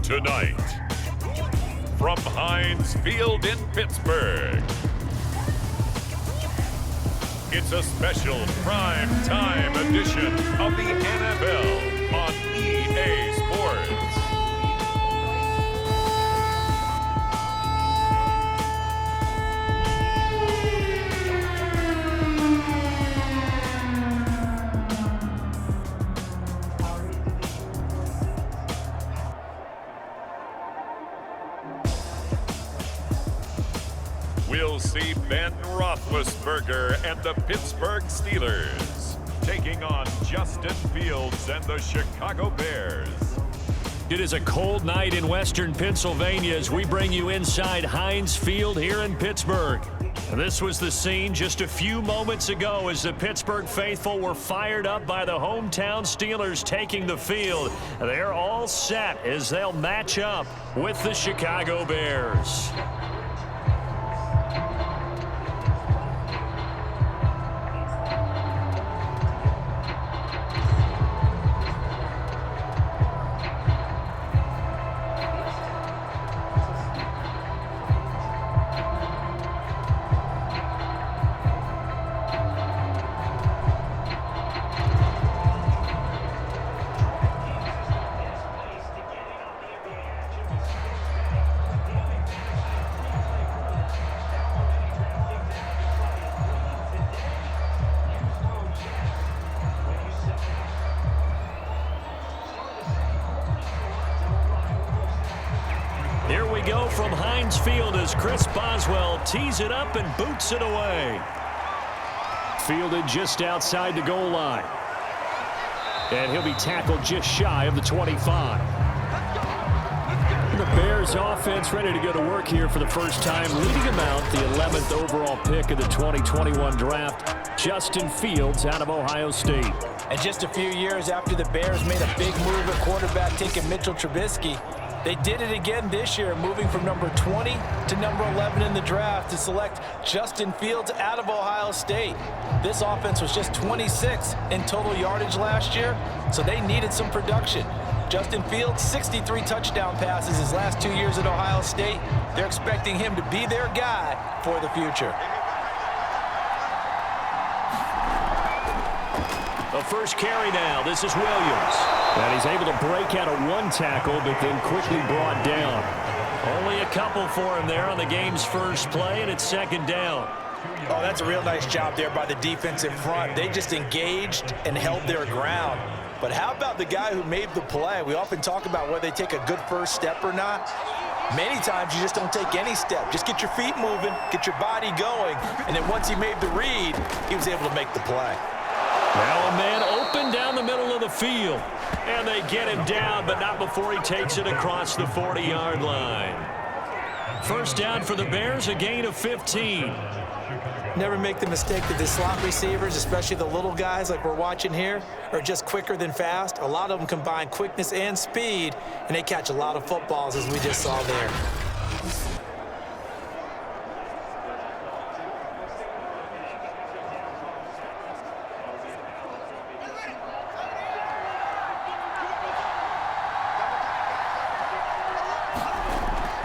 Tonight, from Heinz Field in Pittsburgh, it's a special prime time edition of the NFL on EA Sports. We'll see Ben Roethlisberger and the Pittsburgh Steelers taking on Justin Fields and the Chicago Bears. It is a cold night in western Pennsylvania as we bring you inside Heinz Field here in Pittsburgh. This was the scene just a few moments ago as the Pittsburgh faithful were fired up by the hometown Steelers taking the field. They're all set as they'll match up with the Chicago Bears. Here we go from Heinz Field as Chris Boswell tees it up and boots it away. Fielded just outside the goal line. And he'll be tackled just shy of the 25. The Bears offense ready to go to work here for the first time, leading them out the 11th overall pick of the 2021 draft, Justin Fields out of Ohio State. And just a few years after the Bears made a big move at quarterback, taking Mitchell Trubisky, they did it again this year, moving from number 20 to number 11 in the draft to select Justin Fields out of Ohio State. This offense was just 26 in total yardage last year, so they needed some production. Justin Fields, 63 touchdown passes his last 2 years at Ohio State. They're expecting him to be their guy for the future. The first carry now. This is Williams. And he's able to break out of one tackle, but then quickly brought down. Only a couple for him there on the game's first play, and it's second down. Oh, that's a real nice job there by the defensive front. They just engaged and held their ground. But how about the guy who made the play? We often talk about whether they take a good first step or not. Many times you just don't take any step. Just get your feet moving, get your body going, and then once he made the read, he was able to make the play. Now a man open down the middle of the field. And they get him down, but not before he takes it across the 40-yard line. First down for the Bears, a gain of 15. Never make the mistake that the slot receivers, especially the little guys like we're watching here, are just quicker than fast. A lot of them combine quickness and speed, and they catch a lot of footballs, as we just saw there.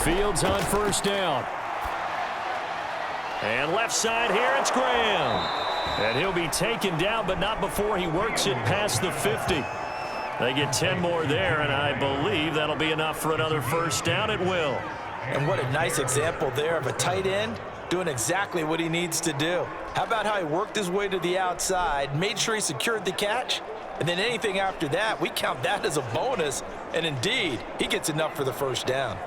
Fields on first down. And left side here, it's Graham. And he'll be taken down, but not before he works it past the 50. They get 10 more there, and I believe that'll be enough for another first down. It will. And what a nice example there of a tight end doing exactly what he needs to do. How about how he worked his way to the outside, made sure he secured the catch, and then anything after that, we count that as a bonus. And indeed, he gets enough for the first down.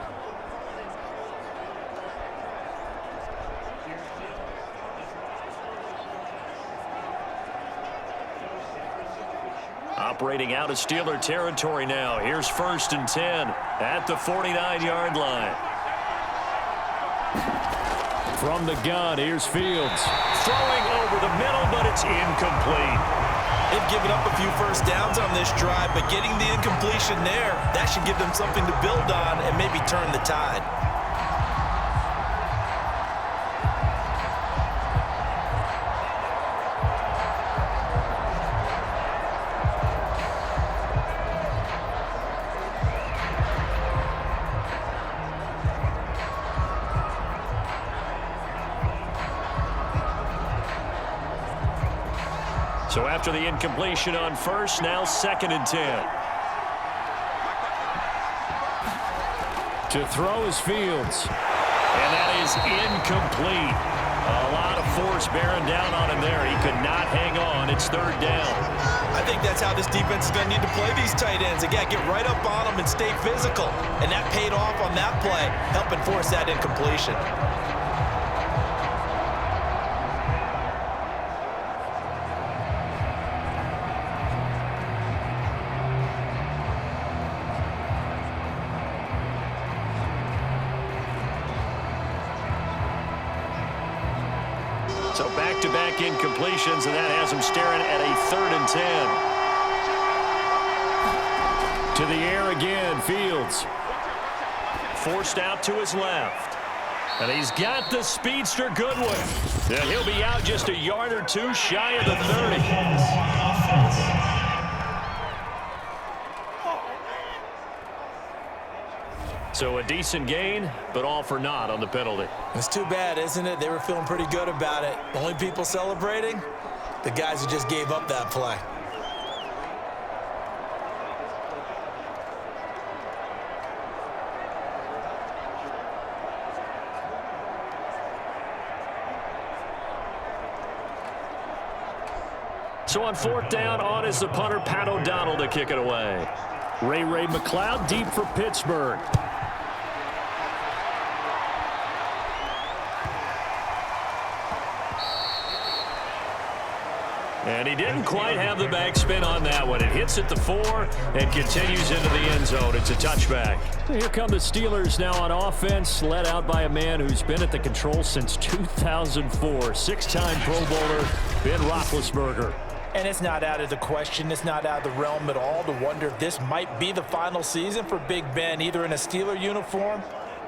Operating out of Steeler territory now. Here's first and 10 at the 49-yard line. From the gun, here's Fields. Throwing over the middle, but it's incomplete. They've given up a few first downs on this drive, but getting the incompletion there, that should give them something to build on and maybe turn the tide. So after the incompletion on first, now 2nd and 10. To throw is Fields. And that is incomplete. A lot of force bearing down on him there. He could not hang on. It's 3rd down. I think that's how this defense is going to need to play these tight ends. Again, get right up on them and stay physical. And that paid off on that play, helping force that incompletion. So back-to-back incompletions, and that has him staring at a 3rd and 10. To the air again, Fields. Forced out to his left. And he's got the speedster Goodwin. And he'll be out just a yard or two shy of the 30. So a decent gain, but all for naught on the penalty. It's too bad, isn't it? They were feeling pretty good about it. The only people celebrating, the guys who just gave up that play. So on 4th down, on is the punter, Pat O'Donnell, to kick it away. Ray McLeod deep for Pittsburgh. And he didn't quite have the backspin on that one. It hits at the 4 and continues into the end zone. It's a touchback. Here come the Steelers now on offense, led out by a man who's been at the control since 2004. 6-time Pro Bowler, Ben Roethlisberger. And it's not out of the question, it's not out of the realm at all to wonder if this might be the final season for Big Ben, either in a Steeler uniform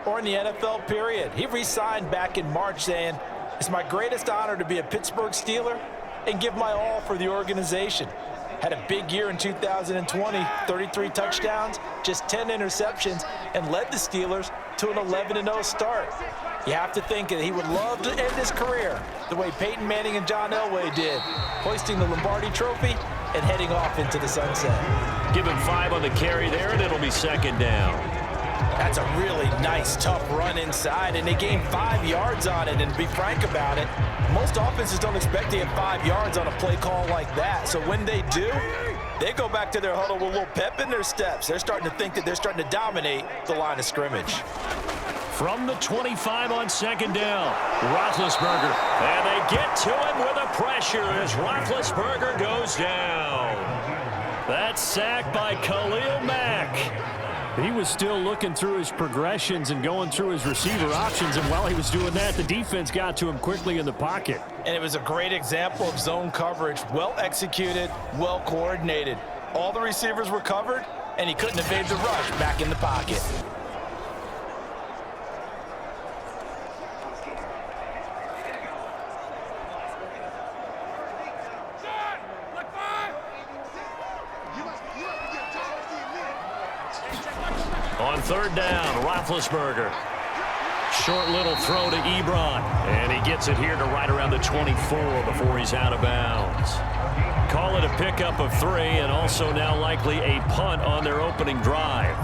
or in the NFL period. He re-signed back in March saying, "It's my greatest honor to be a Pittsburgh Steeler and give my all for the organization." Had a big year in 2020, 33 touchdowns, just 10 interceptions, and led the Steelers to an 11-0 start. You have to think that he would love to end his career the way Peyton Manning and John Elway did, hoisting the Lombardi Trophy and heading off into the sunset. Give him 5 on the carry there, and it'll be 2nd down. That's a really nice, tough run inside, and they gained 5 yards on it. And to be frank about it, most offenses don't expect to get 5 yards on a play call like that. So when they do, they go back to their huddle with a little pep in their steps. They're starting to think that they're starting to dominate the line of scrimmage. From the 25 on 2nd down, Roethlisberger. And they get to him with a pressure as Roethlisberger goes down. That's sacked by Khalil Mack. He was still looking through his progressions and going through his receiver options, and while he was doing that, the defense got to him quickly in the pocket. And it was a great example of zone coverage, well executed, well coordinated. All the receivers were covered, and he couldn't evade the rush back in the pocket. On 3rd down, Roethlisberger. Short little throw to Ebron. And he gets it here to right around the 24 before he's out of bounds. Call it a pickup of 3, and also now likely a punt on their opening drive.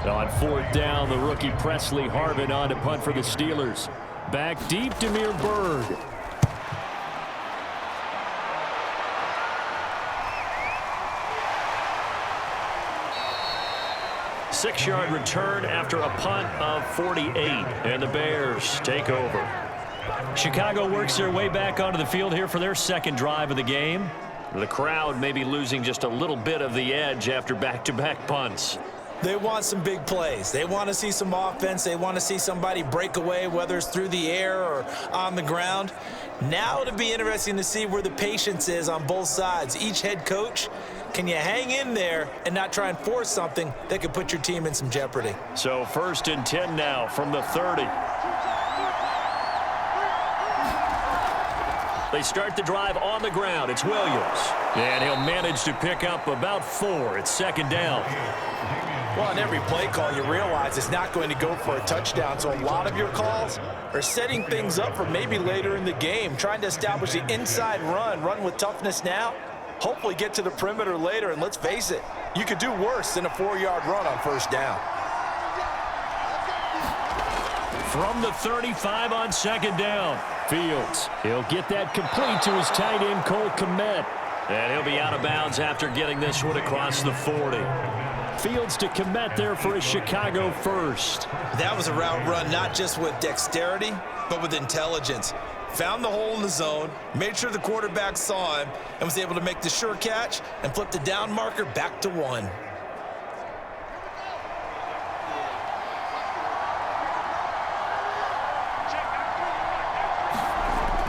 On 4th down, the rookie Presley Harvin on to punt for the Steelers. Back deep, Demir Bird. Six-yard return after a punt of 48, and the Bears take over. Chicago works their way back onto the field here for their 2nd drive of the game. The crowd may be losing just a little bit of the edge after back-to-back punts. They want some big plays. They want to see some offense. They want to see somebody break away, whether it's through the air or on the ground. Now it'll be interesting to see where the patience is on both sides. Each head coach, can you hang in there and not try and force something that could put your team in some jeopardy? So 1st and 10 now from the 30. They start the drive on the ground. It's Williams. And he'll manage to pick up about 4. It's 2nd down. Well, on every play call, you realize it's not going to go for a touchdown, so a lot of your calls are setting things up for maybe later in the game, trying to establish the inside run with toughness now, hopefully get to the perimeter later, and let's face it, you could do worse than a 4-yard run on first down. From the 35 on second down, Fields. He'll get that complete to his tight end, Cole Kmet. And he'll be out of bounds after getting this one across the 40. Fields to Kmet there for a Chicago first. That was a route run not just with dexterity, but with intelligence. Found the hole in the zone, made sure the quarterback saw him, and was able to make the sure catch and flip the down marker back to 1.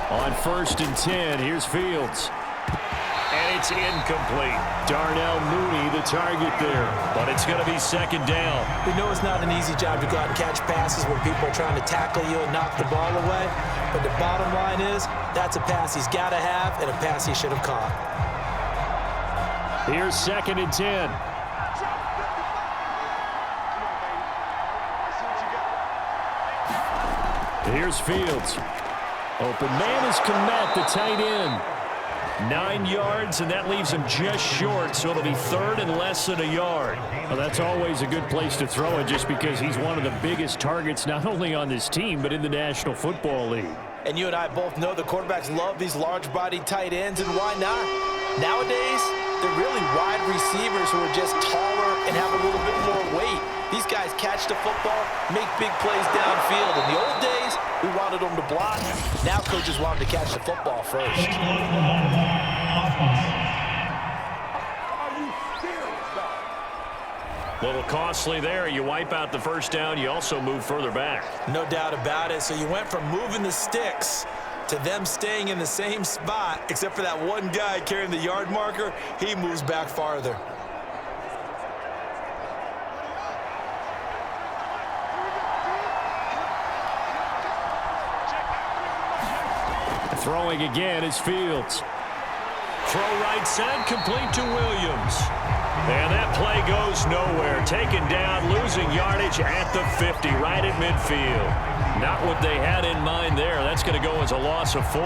On 1st and 10, here's Fields. And it's incomplete. Darnell Mooney, the target there. But it's going to be second down. We know it's not an easy job to go out and catch passes when people are trying to tackle you and knock the ball away. But the bottom line is, that's a pass he's got to have and a pass he should have caught. Here's 2nd and 10. Here's Fields. Open man is Kmet, the tight end. 9 yards, and that leaves him just short, so it'll be 3rd and less than a yard. Well, that's always a good place to throw it just because he's one of the biggest targets not only on this team but in the National Football League. And you and I both know the quarterbacks love these large-bodied tight ends, and why not? Nowadays, they're really wide receivers who are just taller and have a little bit more weight. These guys catch the football, make big plays downfield. In the old days, we wanted them to block. Now coaches want them to catch the football first. A little costly there. You wipe out the first down. You also move further back. No doubt about it. So you went from moving the sticks to them staying in the same spot, except for that one guy carrying the yard marker. He moves back farther. Throwing again is Fields. Throw right side, complete to Williams. And that play goes nowhere. Taken down, losing yardage at the 50, right at midfield. Not what they had in mind there. That's going to go as a loss of 4.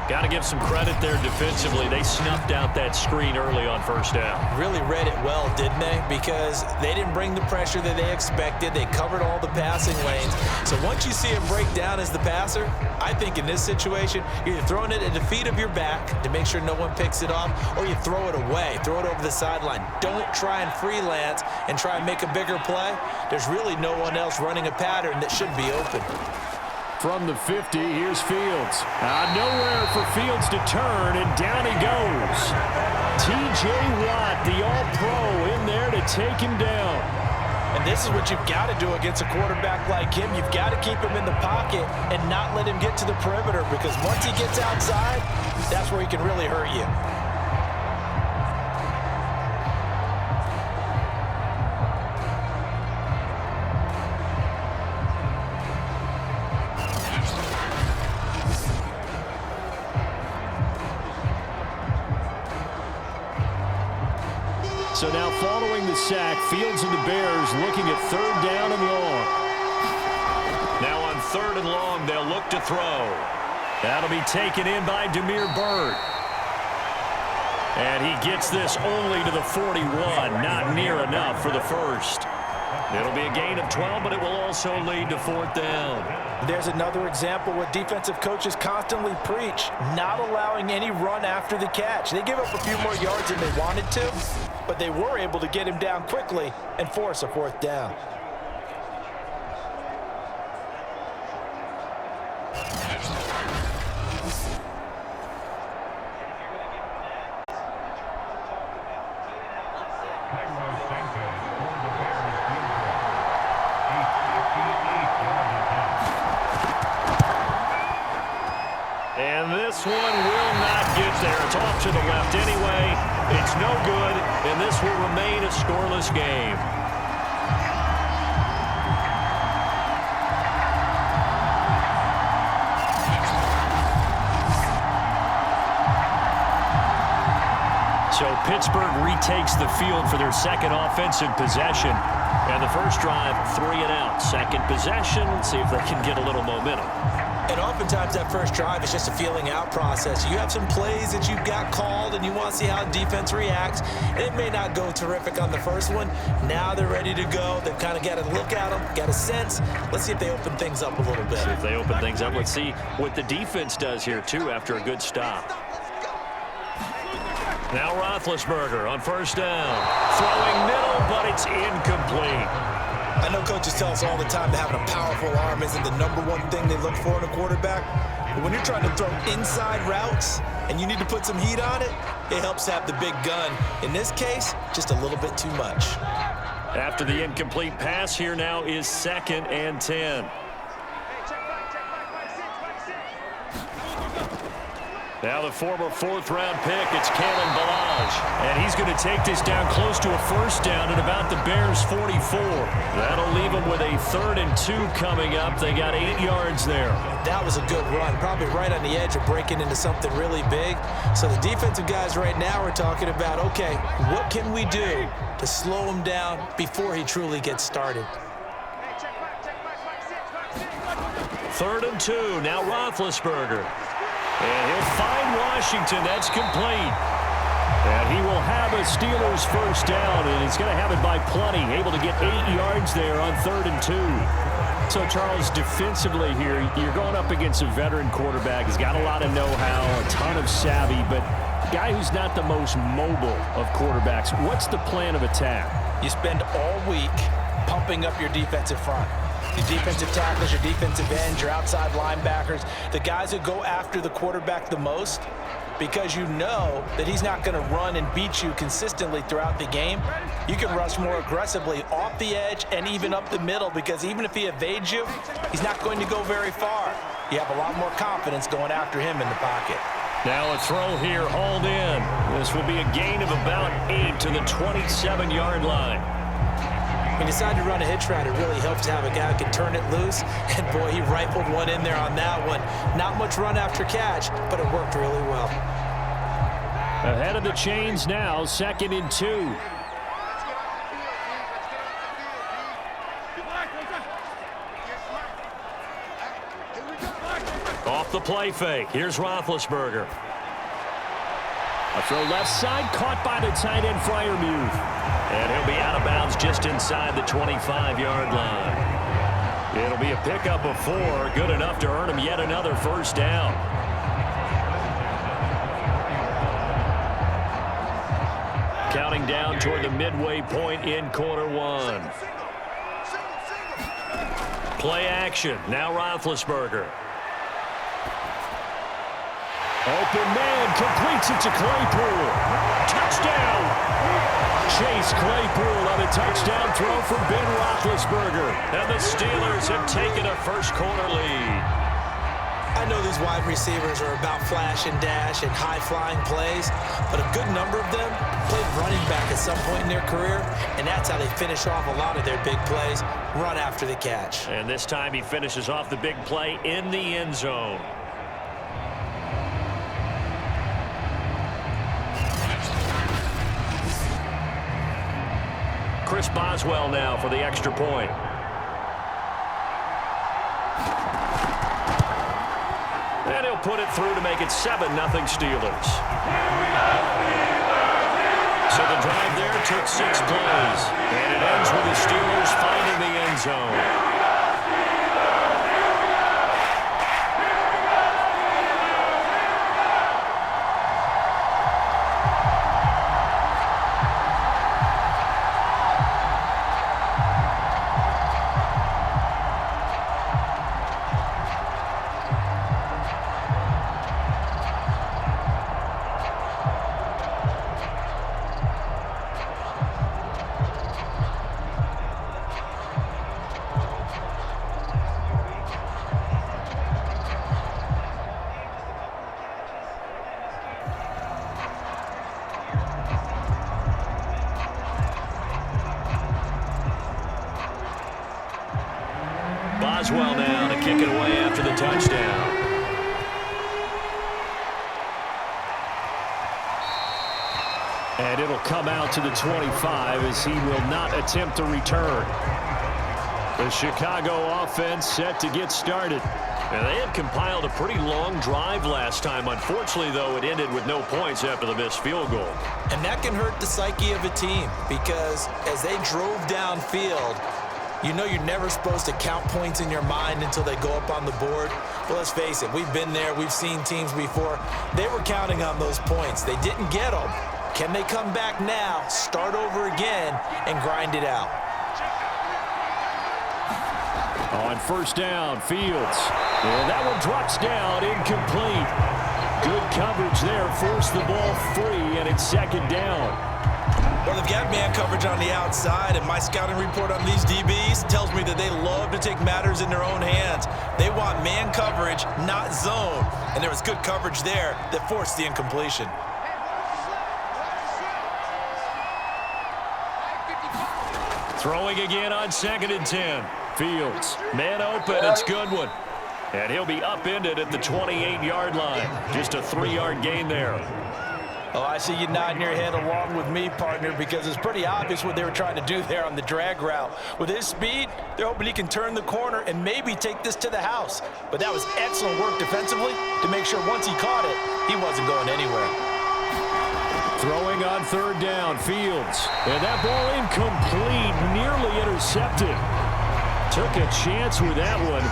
Got to give some credit there defensively. They snuffed out that screen early on first down. Really read it well, didn't they? Because they didn't bring the pressure that they expected. They covered all the passing lanes. So once you see him break down as the passer, I think in this situation, you're either throwing it at the feet of your back to make sure no one picks it off, or you throw it away, throw it over the sideline. Don't try and freelance and try and make a bigger play. There's really no one else running a pattern that should be open. From the 50, here's Fields. Nowhere for Fields to turn, and down he goes. T.J. Watt, the All-Pro, in there to take him down. And this is what you've got to do against a quarterback like him. You've got to keep him in the pocket and not let him get to the perimeter, because once he gets outside, that's where he can really hurt you. So now following the sack, Fields and the Bears looking at 3rd down and long. Now on 3rd and long, they'll look to throw. That'll be taken in by Damiere Byrd. And he gets this only to the 41, not near enough for the first. It'll be a gain of 12, but it will also lead to 4th down. There's another example what defensive coaches constantly preach, not allowing any run after the catch. They give up a few more yards than they wanted to, but they were able to get him down quickly and force a 4th down. And this one will not get there. It's off to the left anyway. It's no good, and this will remain a scoreless game. So Pittsburgh retakes the field for their second offensive possession. And the first drive, 3 and out. Second possession. Let's see if they can get a little momentum. And oftentimes that first drive is just a feeling out process. You have some plays that you've got called and you want to see how defense reacts. And it may not go terrific on the first one. Now they're ready to go. They've kind of got to look at them, got a sense. Let's see if they open things up a little bit. See if they open things up. Let's see what the defense does here, too, after a good stop. Now Roethlisberger on first down. Throwing middle, but it's incomplete. I know coaches tell us all the time that having a powerful arm isn't the #1 thing they look for in a quarterback. But when you're trying to throw inside routes and you need to put some heat on it, it helps to have the big gun. In this case, just a little bit too much. After the incomplete pass, here now is 2nd and 10. Now the former 4th-round pick, it's Kalen Ballage. And he's going to take this down close to a first down at about the Bears' 44. That'll leave them with a 3rd and 2 coming up. They got 8 yards there. That was a good run, probably right on the edge of breaking into something really big. So the defensive guys right now are talking about, okay, what can we do to slow him down before he truly gets started? 3rd and 2, now Roethlisberger. And he'll find Washington. That's complete. And he will have a Steelers first down, and he's going to have it by plenty. Able to get 8 yards there on 3rd and 2. So, Charles, defensively here, you're going up against a veteran quarterback. He's got a lot of know-how, a ton of savvy, but a guy who's not the most mobile of quarterbacks. What's the plan of attack? You spend all week pumping up your defensive front. Your defensive tackles, your defensive ends, your outside linebackers, the guys who go after the quarterback the most, because you know that he's not going to run and beat you consistently throughout the game. You can rush more aggressively off the edge and even up the middle, because even if he evades you, he's not going to go very far. You have a lot more confidence going after him in the pocket. Now a throw here, hauled in. This will be a gain of about 8 to the 27-yard line. When you decide to run a hitch route, it really helps to have a guy who can turn it loose. And, boy, he rifled one in there on that one. Not much run after catch, but it worked really well. Ahead of the chains now, 2nd and 2. Off the play fake. Here's Roethlisberger. A throw left side, caught by the tight end, Freiermuth. And he'll be out of bounds just inside the 25-yard line. It'll be a pickup of 4, good enough to earn him yet another first down. Counting down toward the midway point in quarter 1. Play action, now Roethlisberger. Open man, completes it to Claypool. Touchdown! Chase Claypool on a touchdown throw from Ben Roethlisberger. And the Steelers have taken a first-quarter lead. I know these wide receivers are about flash and dash and high-flying plays, but a good number of them played running back at some point in their career, and that's how they finish off a lot of their big plays, run after the catch. And this time he finishes off the big play in the end zone. Chris Boswell now for the extra point. And he'll put it through to make it 7-0 Steelers. So the drive there took 6 plays. And it ends with the Steelers finding the end zone. Boswell now to kick it away after the touchdown. And it'll come out to the 25 as he will not attempt to return. The Chicago offense set to get started. And they had compiled a pretty long drive last time. Unfortunately, though, it ended with no points after the missed field goal. And that can hurt the psyche of a team because as they drove downfield, you know you're never supposed to count points in your mind until they go up on the board. Well, let's face it, we've been there. We've seen teams before. They were counting on those points. They didn't get them. Can they come back now, start over again, and grind it out? On first down, Fields. And that one drops down, incomplete. Good coverage there, forced the ball free, and it's second down. Well, they've got man coverage on the outside, and my scouting report on these DBs tells me that they love to take matters in their own hands. They want man coverage, not zone. And there was good coverage there that forced the incompletion. Throwing again on 2nd and 10. Fields, man open, it's Goodwin. And he'll be upended at the 28-yard line. Just a 3-yard gain there. Oh, I see you nodding your head along with me, partner, because it's pretty obvious what they were trying to do there on the drag route. With his speed, they're hoping he can turn the corner and maybe take this to the house. But that was excellent work defensively to make sure once he caught it, he wasn't going anywhere. Throwing on 3rd down, Fields. And that ball incomplete, nearly intercepted. Took a chance with that one.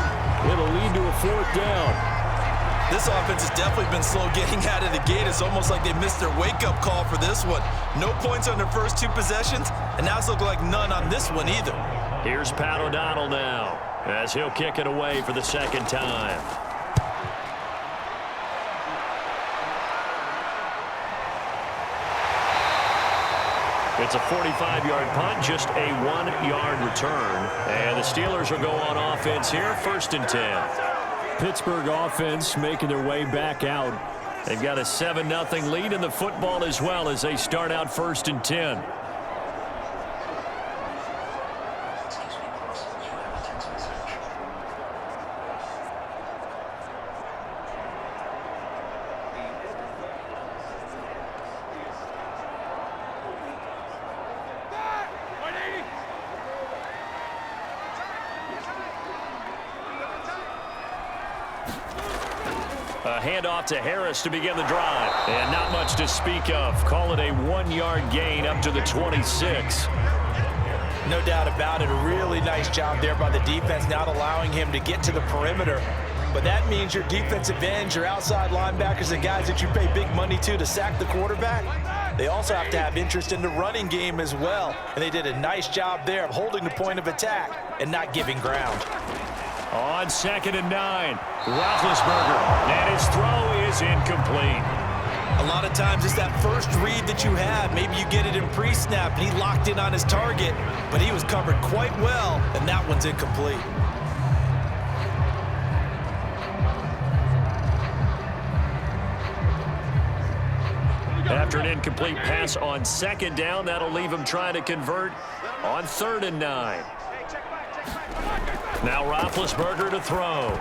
It'll lead to a 4th down. This offense has definitely been slow getting out of the gate. It's almost like they missed their wake-up call for this one. No points on their first 2 possessions, and now it's looking like none on this one either. Here's Pat O'Donnell now as he'll kick it away for the 2nd time. It's a 45-yard punt, just a 1-yard return. And the Steelers will go on offense here, 1st and 10. Pittsburgh offense making their way back out. They've got a 7-0 lead in the football as well as they start out 1st and 10. A handoff to Harris to begin the drive. And not much to speak of. Call it a 1-yard gain up to the 26. No doubt about it. A really nice job there by the defense, not allowing him to get to the perimeter. But that means your defensive ends, your outside linebackers, the guys that you pay big money to sack the quarterback, they also have to have interest in the running game as well. And they did a nice job there of holding the point of attack and not giving ground. On 2nd and 9, Roethlisberger, and his throw is incomplete. A lot of times it's that first read that you have. Maybe you get it in pre-snap, and he locked in on his target, but he was covered quite well, and that one's incomplete. After an incomplete pass on 2nd down, that'll leave him trying to convert on 3rd and 9. Now Roethlisberger to throw.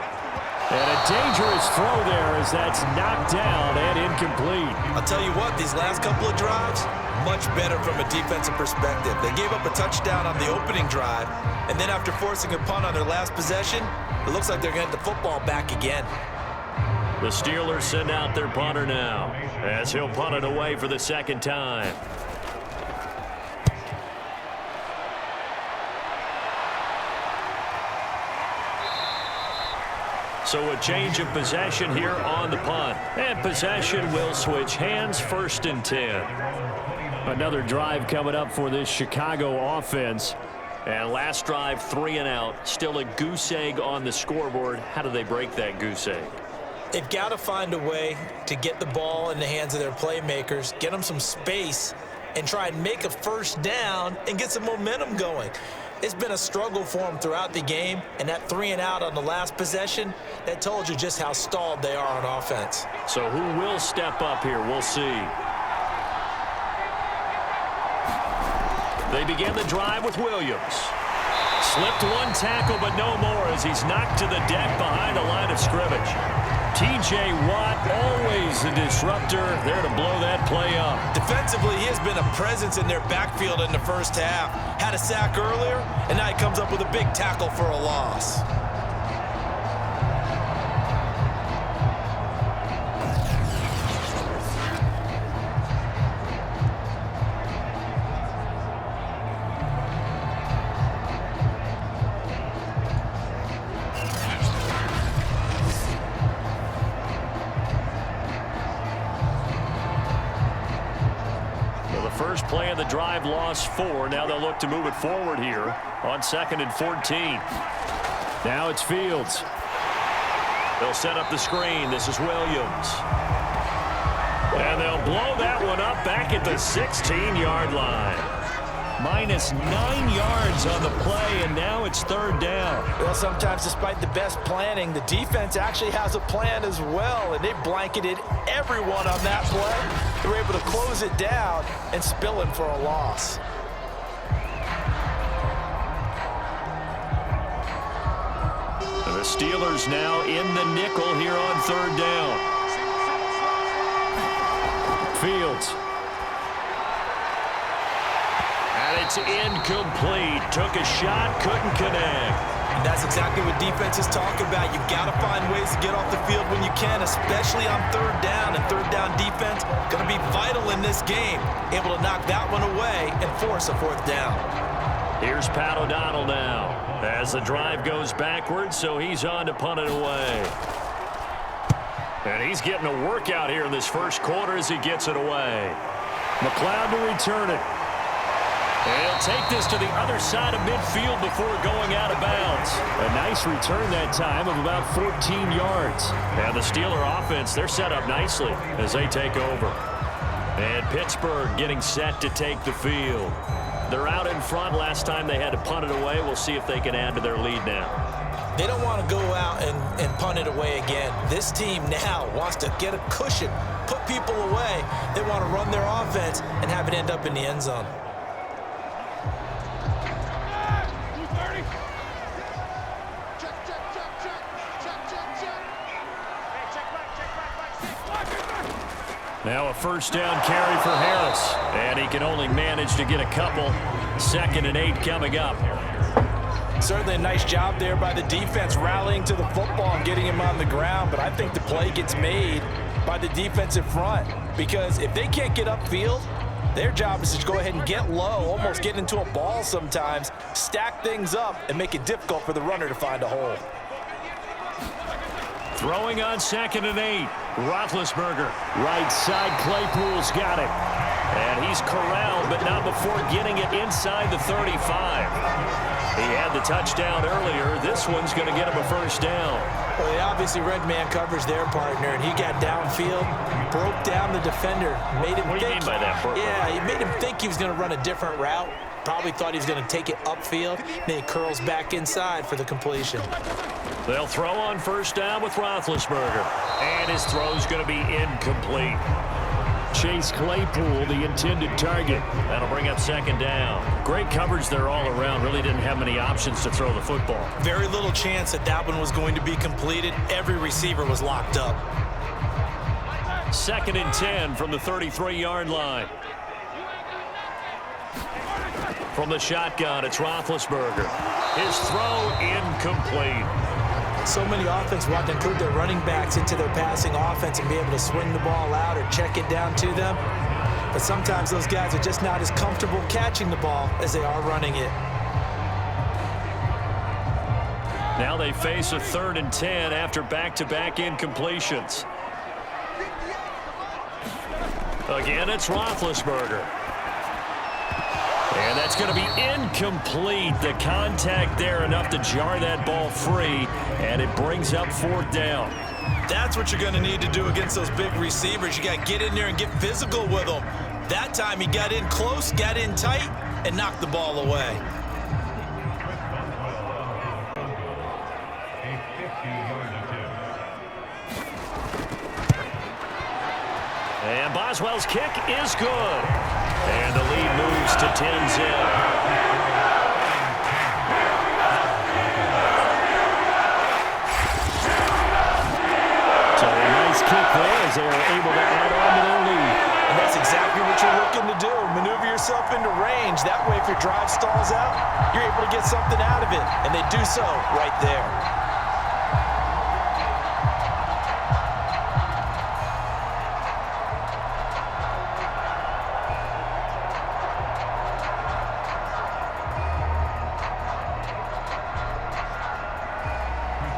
And a dangerous throw there as that's knocked down and incomplete. I'll tell you what, these last couple of drives, much better from a defensive perspective. They gave up a touchdown on the opening drive, and then after forcing a punt on their last possession, it looks like they're going to get the football back again. The Steelers send out their punter now as he'll punt it away for the 2nd time. So a change of possession here on the punt. And possession will switch hands, 1st and 10. Another drive coming up for this Chicago offense. And last drive, 3 and out. Still a goose egg on the scoreboard. How do they break that goose egg? They've got to find a way to get the ball in the hands of their playmakers, get them some space, and try and make a 1st down and get some momentum going. It's been a struggle for them throughout the game, and that 3 and out on the last possession, that told you just how stalled they are on offense. So who will step up here? We'll see. They begin the drive with Williams. Slipped one tackle, but no more as he's knocked to the deck behind the line of scrimmage. T.J. Watt, always the disruptor, there to blow that play up. Defensively, he has been a presence in their backfield in the first half. Had a sack earlier, and now he comes up with a big tackle for a loss. First play of the drive, lost 4. Now they'll look to move it forward here on 2nd and 14. Now it's Fields. They'll set up the screen. This is Williams. And they'll blow that one up back at the 16-yard line. -9 yards on the play, and now it's 3rd down. Well, sometimes despite the best planning, the defense actually has a plan as well, and they blanketed everyone on that play. They were able to close it down and spill him for a loss. The Steelers now in the nickel here on 3rd down. Fields. And it's incomplete. Took a shot, couldn't connect. And that's exactly what defenses talk about. You've got to find ways to get off the field when you can, especially on 3rd down. And 3rd down defense going to be vital in this game. Able to knock that one away and force a 4th down. Here's Pat O'Donnell now as the drive goes backwards, so he's on to punt it away. And he's getting a workout here in this first quarter as he gets it away. McLeod to return it. And he'll take this to the other side of midfield before going out of bounds. A nice return that time of about 14 yards. And the Steeler offense, they're set up nicely as they take over. And Pittsburgh getting set to take the field. They're out in front. Last time they had to punt it away. We'll see if they can add to their lead now. They don't want to go out and punt it away again. This team now wants to get a cushion, put people away. They want to run their offense and have it end up in the end zone. Now a 1st down carry for Harris. And he can only manage to get a couple. 2nd and 8 coming up. Certainly a nice job there by the defense rallying to the football and getting him on the ground. But I think the play gets made by the defensive front. Because if they can't get upfield, their job is to go ahead and get low, almost get into a ball sometimes, stack things up, and make it difficult for the runner to find a hole. Throwing on 2nd and 8. Roethlisberger. Right side, Claypool's got it. And he's corralled, but not before getting it inside the 35. He had the touchdown earlier. This one's going to get him a 1st down. Well, they obviously read man coverage their partner, and he got downfield, broke down the defender, made him What do you mean by that? Yeah, he made him think he was going to run a different route. Probably thought he was going to take it upfield. Then he curls back inside for the completion. They'll throw on 1st down with Roethlisberger. And his throw's going to be incomplete. Chase Claypool, the intended target. That'll bring up 2nd down. Great coverage there all around. Really didn't have many options to throw the football. Very little chance that that one was going to be completed. Every receiver was locked up. 2nd and 10 from the 33-yard line. From the shotgun, it's Roethlisberger. His throw incomplete. So many offenses want to include their running backs into their passing offense and be able to swing the ball out or check it down to them. But sometimes those guys are just not as comfortable catching the ball as they are running it. Now they face a 3rd and 10 after back-to-back incompletions. Again, it's Roethlisberger. And that's going to be incomplete. The contact there enough to jar that ball free, and it brings up 4th down. That's what you're going to need to do against those big receivers. You got to get in there and get physical with them. That time he got in close, got in tight, and knocked the ball away. And Boswell's kick is good. And the lead moves to 10-zip. So as they are able to add on to their lead. And that's exactly what you're looking to do. Maneuver yourself into range. That way, if your drive stalls out, you're able to get something out of it. And they do so right there.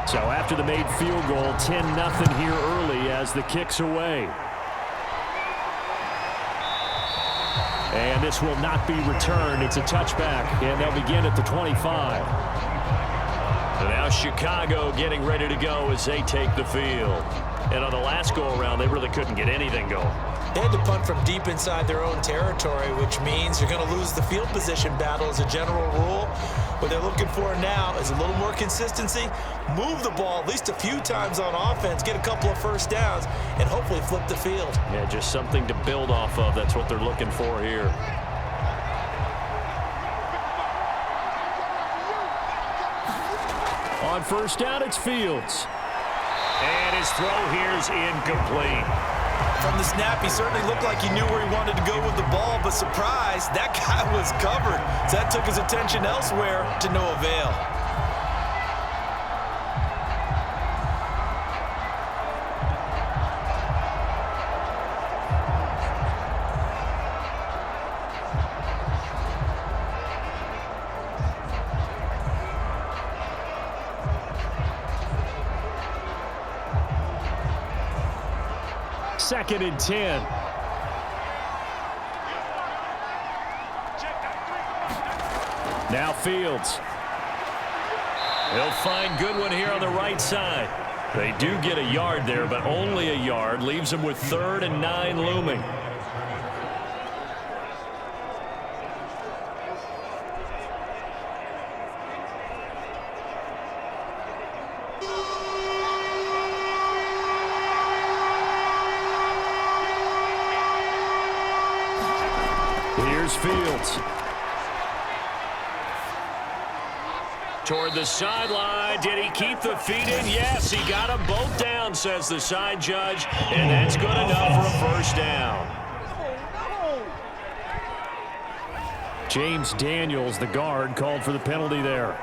So after the made field goal, 10-0 here early as the kick's away. And this will not be returned. It's a touchback, and they'll begin at the 25. So now Chicago getting ready to go as they take the field. And on the last go-around, they really couldn't get anything going. They had to punt from deep inside their own territory, which means you're going to lose the field position battle as a general rule. What they're looking for now is a little more consistency, move the ball at least a few times on offense, get a couple of first downs, and hopefully flip the field. Yeah, just something to build off of. That's what they're looking for here. On first down, it's Fields. And his throw here is incomplete. From the snap, he certainly looked like he knew where he wanted to go with the ball, but surprise, that guy was covered. So that took his attention elsewhere to no avail. Second and 10. Now Fields. He'll find Goodwin here on the right side. They do get a yard there, but only a yard. Leaves them with 3rd and 9 looming. Here's Fields. Toward the sideline. Did he keep the feet in? Yes, he got them both down, says the side judge. And that's good enough for a first down. James Daniels, the guard, called for the penalty there.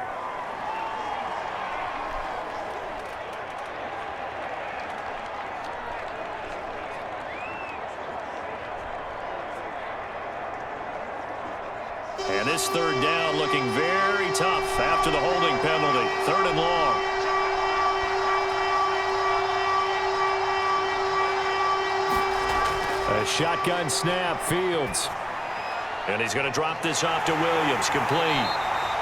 And this 3rd down looking very tough after the holding penalty. 3rd and long. A shotgun snap, Fields. And he's going to drop this off to Williams, complete.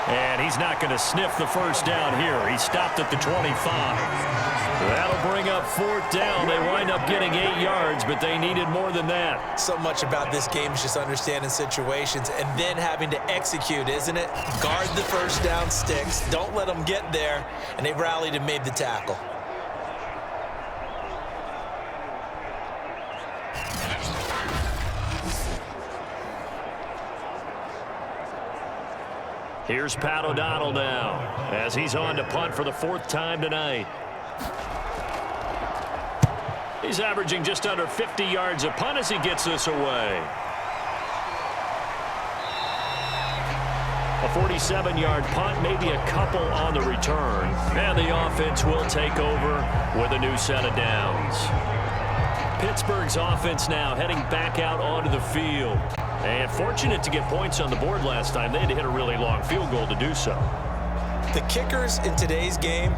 And he's not going to sniff the first down here. He stopped at the 25. That'll bring up 4th down. They wind up getting 8 yards, but they needed more than that. So much about this game is just understanding situations and then having to execute, isn't it? Guard the first down sticks. Don't let them get there. And they rallied and made the tackle. Here's Pat O'Donnell now as he's on to punt for the 4th time tonight. He's averaging just under 50 yards a punt as he gets this away. A 47-yard punt, maybe a couple on the return. And the offense will take over with a new set of downs. Pittsburgh's offense now heading back out onto the field. And fortunate to get points on the board last time. They had to hit a really long field goal to do so. The kickers in today's game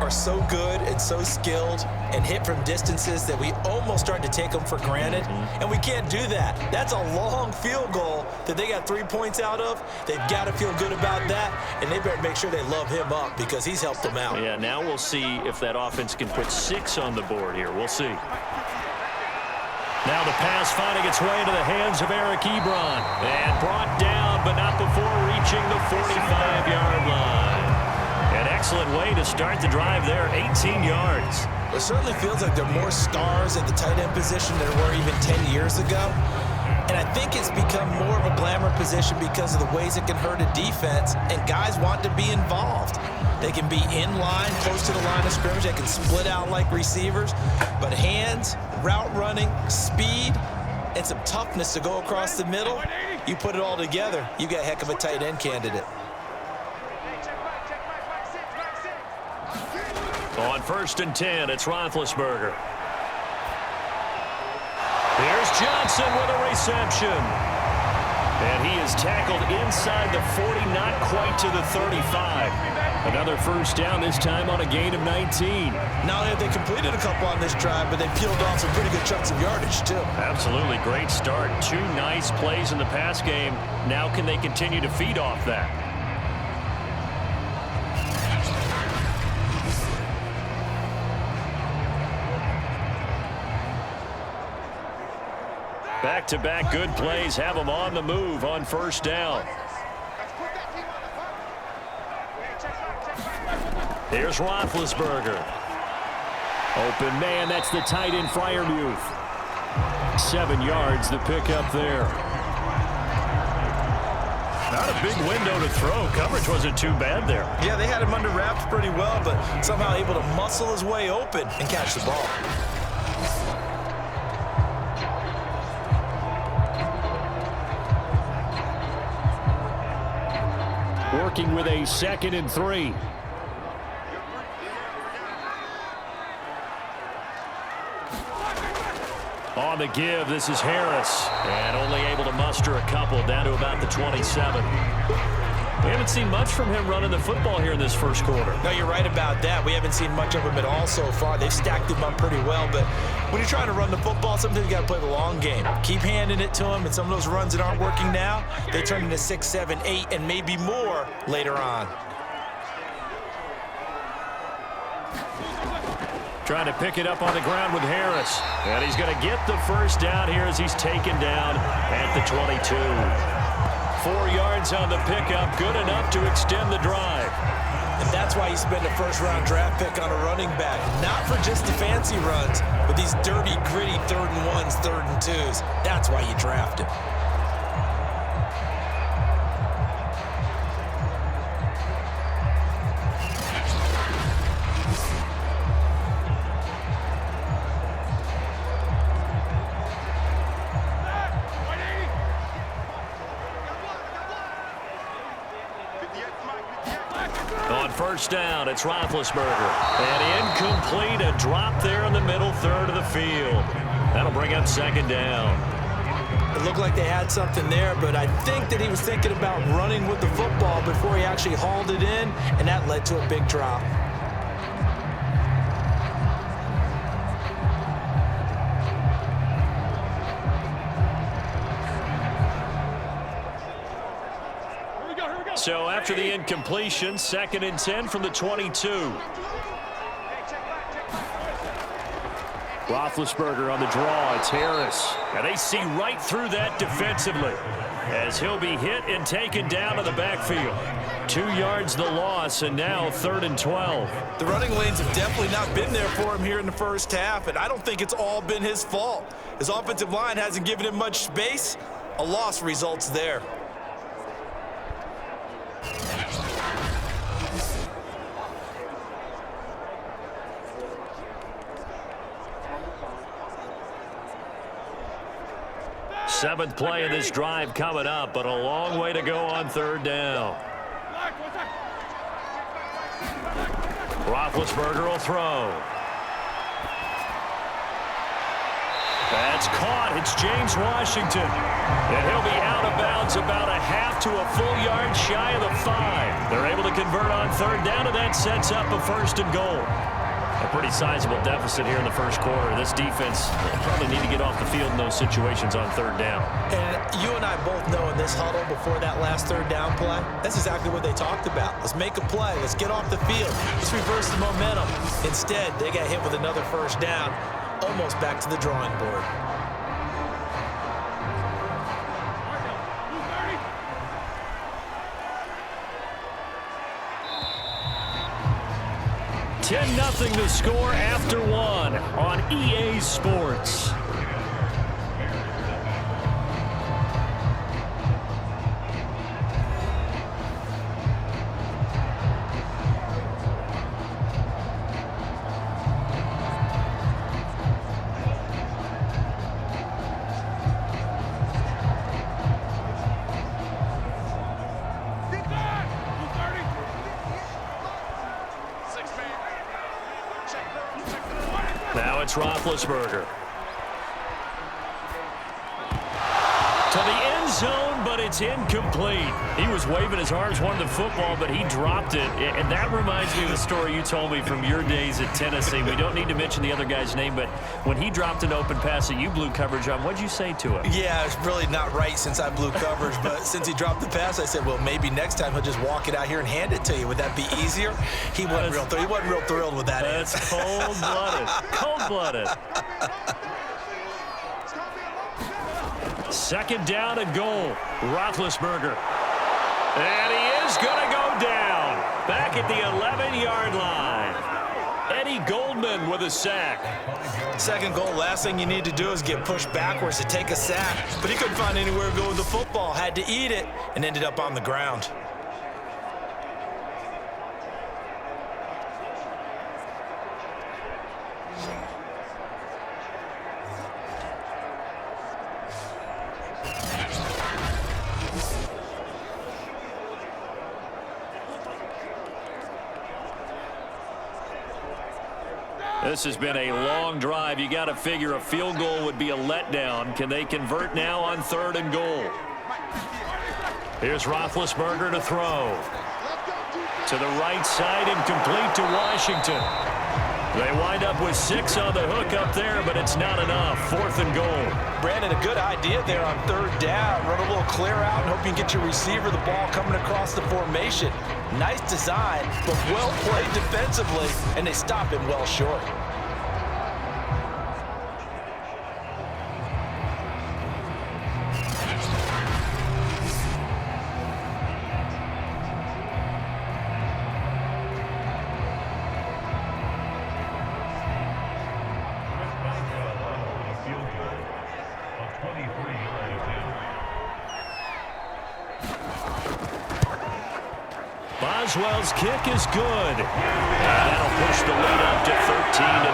are so good and so skilled and hit from distances that we almost start to take them for granted. And we can't do that. That's a long field goal that they got 3 points out of. They've got to feel good about that, and they better make sure they love him up because he's helped them out. Yeah, now we'll see if that offense can put 6 on the board here. We'll see. Now the pass finding its way into the hands of Eric Ebron. And brought down, but not before reaching the 45-yard line. An excellent way to start the drive there, 18 yards. It certainly feels like there are more stars at the tight end position than there were even 10 years ago. And I think it's become more of a glamour position because of the ways it can hurt a defense, and guys want to be involved. They can be in line, close to the line of scrimmage. They can split out like receivers. But hands, route running, speed, and some toughness to go across the middle, you put it all together, you got a heck of a tight end candidate. On 1st and 10, it's Roethlisberger. Here's Johnson with a reception. And he is tackled inside the 40, not quite to the 35. Another first down, this time on a gain of 19. Not only have they completed a couple on this drive, but they peeled off some pretty good chunks of yardage, too. Absolutely great start. 2 nice plays in the pass game. Now can they continue to feed off that? Back-to-back good plays have them on the move on first down. Here's Roethlisberger. Open man, that's the tight end Freiermuth. 7 yards, the pickup there. Not a big window to throw. Coverage wasn't too bad there. Yeah, they had him under wraps pretty well, but somehow able to muscle his way open and catch the ball. Working with a 2nd and 3. On the give, this is Harris. And only able to muster a couple down to about the 27. We haven't seen much from him running the football here in this first quarter. No, you're right about that. We haven't seen much of him at all so far. They've stacked him up pretty well, but when you're trying to run the football, sometimes you got to play the long game. Keep handing it to him, and some of those runs that aren't working now, they turn into 6, 7, 8, and maybe more later on. Trying to pick it up on the ground with Harris. And he's going to get the first down here as he's taken down at the 22. 4 yards on the pickup, good enough to extend the drive. And that's why you spend a first-round draft pick on a running back. Not for just the fancy runs, but these dirty, gritty 3rd and 1s, 3rd and 2s. That's why you draft him. First down, it's Roethlisberger. And incomplete, a drop there in the middle third of the field. That'll bring up 2nd down. It looked like they had something there, but I think that he was thinking about running with the football before he actually hauled it in, and that led to a big drop. So after the incompletion, 2nd and 10 from the 22. Roethlisberger on the draw. It's Harris. And they see right through that defensively as he'll be hit and taken down to the backfield. 2 yards the loss, and now 3rd and 12. The running lanes have definitely not been there for him here in the first half, and I don't think it's all been his fault. His offensive line hasn't given him much space. A loss results there. Seventh play of this drive coming up, but a long way to go on 3rd down. Roethlisberger will throw. That's caught. It's James Washington. And he'll be out of bounds about a half to a full yard shy of the 5. They're able to convert on 3rd down, and that sets up a 1st and goal. A pretty sizable deficit here in the first quarter. This defense probably need to get off the field in those situations on 3rd down. And you and I both know in this huddle before that last 3rd down play, that's exactly what they talked about. Let's make a play. Let's get off the field. Let's reverse the momentum. Instead, they got hit with another 1st down, almost back to the drawing board. $10-0 the score after 1 on EA Sports. it's Roethlisberger. To the end zone, but it's incomplete. He was waving his arms, wanted the football, but he dropped it. And that reminds me of the story you told me from your days at Tennessee. We don't need to mention the other guy's name, but when he dropped an open pass that you blew coverage on, what'd you say to him? Yeah, it's really not right since I blew coverage, but since he dropped the pass, I said, well, maybe next time he'll just walk it out here and hand it to you. Would that be easier? He wasn't real thrilled with that answer. That's cold-blooded. Cold-blooded. Second down and goal. Roethlisberger. And he is going to go down. Back at the 11-yard line. Eddie Goldman with a sack. Second goal, last thing you need to do is get pushed backwards to take a sack. But he couldn't find anywhere to go with the football. Had to eat it and ended up on the ground. This has been a long drive. You got to figure a field goal would be a letdown. Can they convert now on 3rd and goal? Here's Roethlisberger to throw. To the right side and complete to Washington. They wind up with 6 on the hook up there, but it's not enough. 4th and goal. Brandon, a good idea there on 3rd down. Run a little clear out and hope you can get your receiver the ball coming across the formation. Nice design, but well played defensively, and they stop him well short. Boswell's kick is good. And that'll push the lead up to 13-0.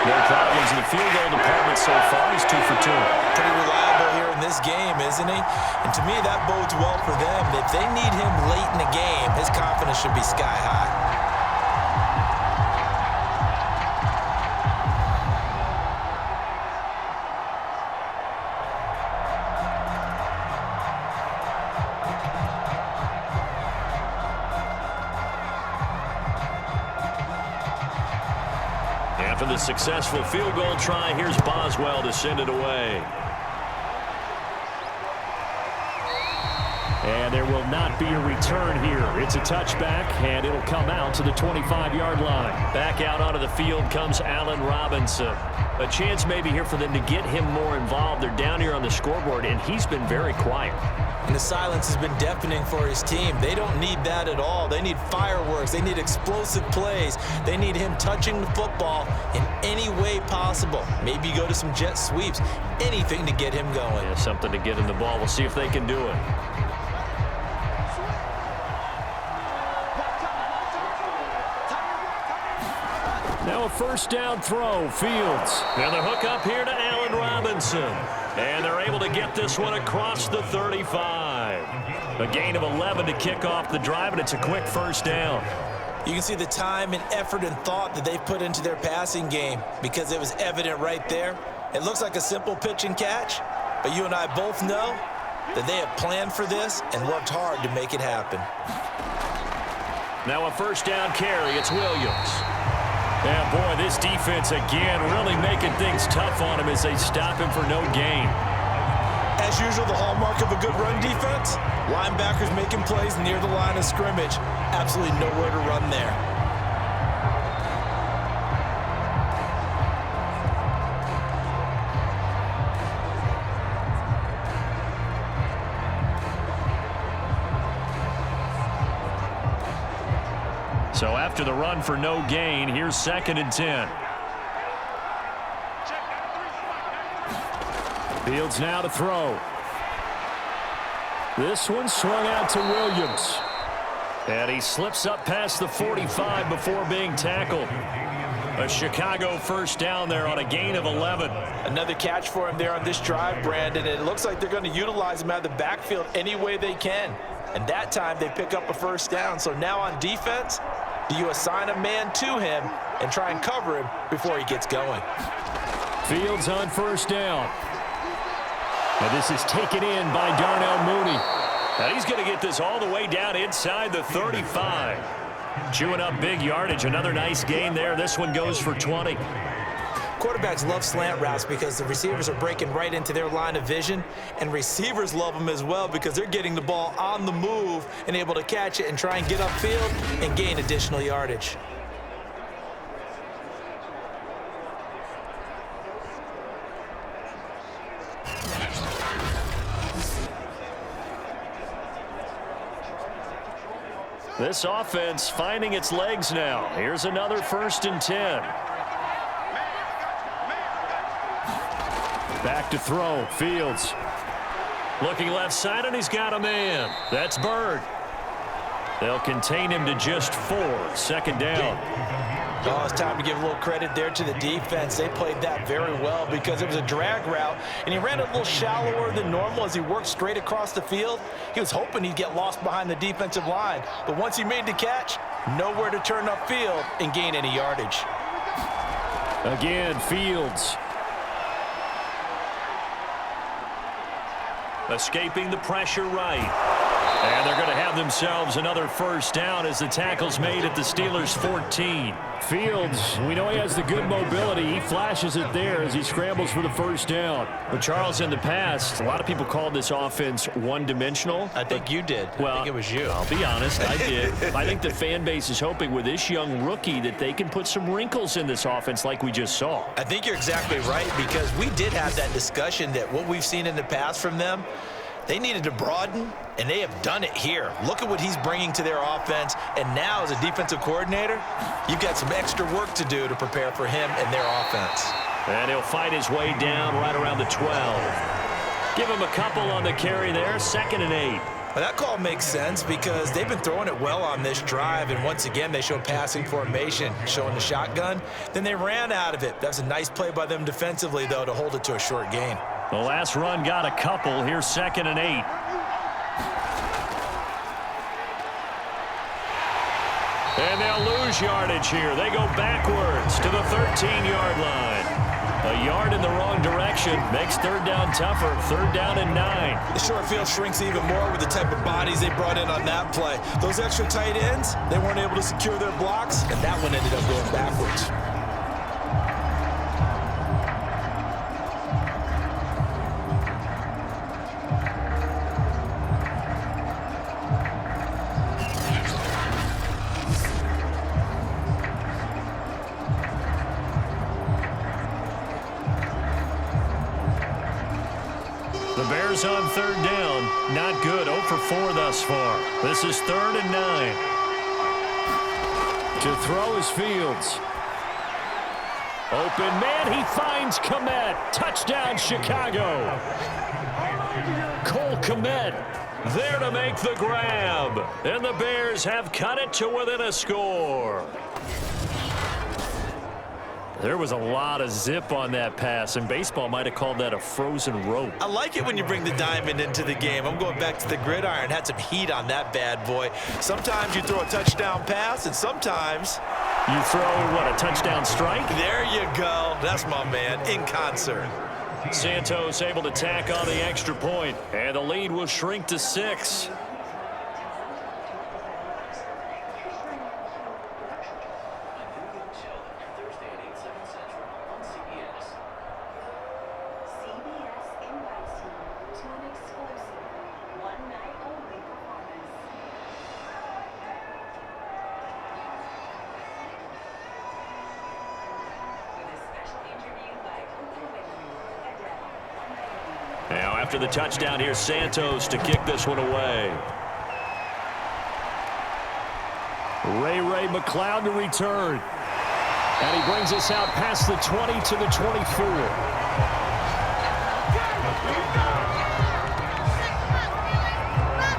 No problems in the field goal department so far. He's 2 for 2. Pretty reliable here in this game, isn't he? And to me, that bodes well for them. If they need him late in the game, his confidence should be sky high. After the successful field goal try, here's Boswell to send it away. And there will not be a return here. It's a touchback, and it'll come out to the 25-yard line. Back out onto the field comes Allen Robinson. A chance maybe here for them to get him more involved. They're down here on the scoreboard, and he's been very quiet. And the silence has been deafening for his team. They don't need that at all. They need fireworks. They need explosive plays. They need him touching the football in any way possible. Maybe go to some jet sweeps. Anything to get him going. Yeah, something to get him the ball. We'll see if they can do it. Now a first down throw, Fields. And the hook up here to Allen Robinson. And they're able to get this one across the 35. A gain of 11 to kick off the drive, and it's a quick first down. You can see the time and effort and thought that they've put into their passing game because it was evident right there. It looks like a simple pitch and catch, but you and I both know that they have planned for this and worked hard to make it happen. Now a first down carry. It's Williams. Yeah, boy, this defense again really making things tough on him as they stop him for no gain. As usual, the hallmark of a good run defense, linebackers making plays near the line of scrimmage. Absolutely nowhere to run there. So after the run for no gain, here's 2nd and 10. Fields now to throw. This one swung out to Williams. And he slips up past the 45 before being tackled. A Chicago first down there on a gain of 11. Another catch for him there on this drive, Brandon. And it looks like they're going to utilize him out of the backfield any way they can. And that time they pick up a first down. So now on defense, do you assign a man to him and try and cover him before he gets going? Fields on first down. And this is taken in by Darnell Mooney. Now he's going to get this all the way down inside the 35. Chewing up big yardage. Another nice gain there. This one goes for 20. Quarterbacks love slant routes because the receivers are breaking right into their line of vision, and receivers love them as well because they're getting the ball on the move and able to catch it and try and get upfield and gain additional yardage. This offense finding its legs now. Here's another 1st and 10. Back to throw. Fields. Looking left side, and he's got a man. That's Bird. They'll contain him to just 4. 2nd down. Oh, it's time to give a little credit there to the defense. They played that very well because it was a drag route, and he ran a little shallower than normal as he worked straight across the field. He was hoping he'd get lost behind the defensive line, but once he made the catch, nowhere to turn upfield and gain any yardage. Again, Fields. Escaping the pressure right. And they're going to have themselves another first down as the tackle's made at the Steelers' 14. Fields, we know he has the good mobility. He flashes it there as he scrambles for the first down. But Charles, in the past, a lot of people called this offense one-dimensional. I think you did. Well, I think it was you. I'll be honest, I did. I think the fan base is hoping with this young rookie that they can put some wrinkles in this offense like we just saw. I think you're exactly right because we did have that discussion that what we've seen in the past from them, they needed to broaden, and they have done it here. Look at what he's bringing to their offense, and now as a defensive coordinator, you've got some extra work to do to prepare for him and their offense. And he'll fight his way down right around the 12. Give him a couple on the carry there, 2nd and 8. Well, that call makes sense because they've been throwing it well on this drive, and once again, they show passing formation, showing the shotgun. Then they ran out of it. That's a nice play by them defensively, though, to hold it to a short gain. The last run got a couple. Here's 2nd and 8. And they'll lose yardage here. They go backwards to the 13-yard line. A yard in the wrong direction makes 3rd down tougher. 3rd down and 9. The short field shrinks even more with the type of bodies they brought in on that play. Those extra tight ends, they weren't able to secure their blocks, and that one ended up going backwards. The Bears on 3rd down. Not good. 0 for 4 thus far. This is 3rd and 9. To throw is Fields. Open man. He finds Kmet. Touchdown, Chicago. Cole Kmet there to make the grab. And the Bears have cut it to within a score. There was a lot of zip on that pass, and baseball might have called that a frozen rope. I like it when you bring the diamond into the game. I'm going back to the gridiron. Had some heat on that bad boy. Sometimes you throw a touchdown pass, and sometimes you throw, what, a touchdown strike? There you go. That's my man, in concert. Santos able to tack on the extra point, and the lead will shrink to 6. Now after the touchdown, here's Santos to kick this one away. Ray McLeod to return. And he brings us out past the 20 to the 24.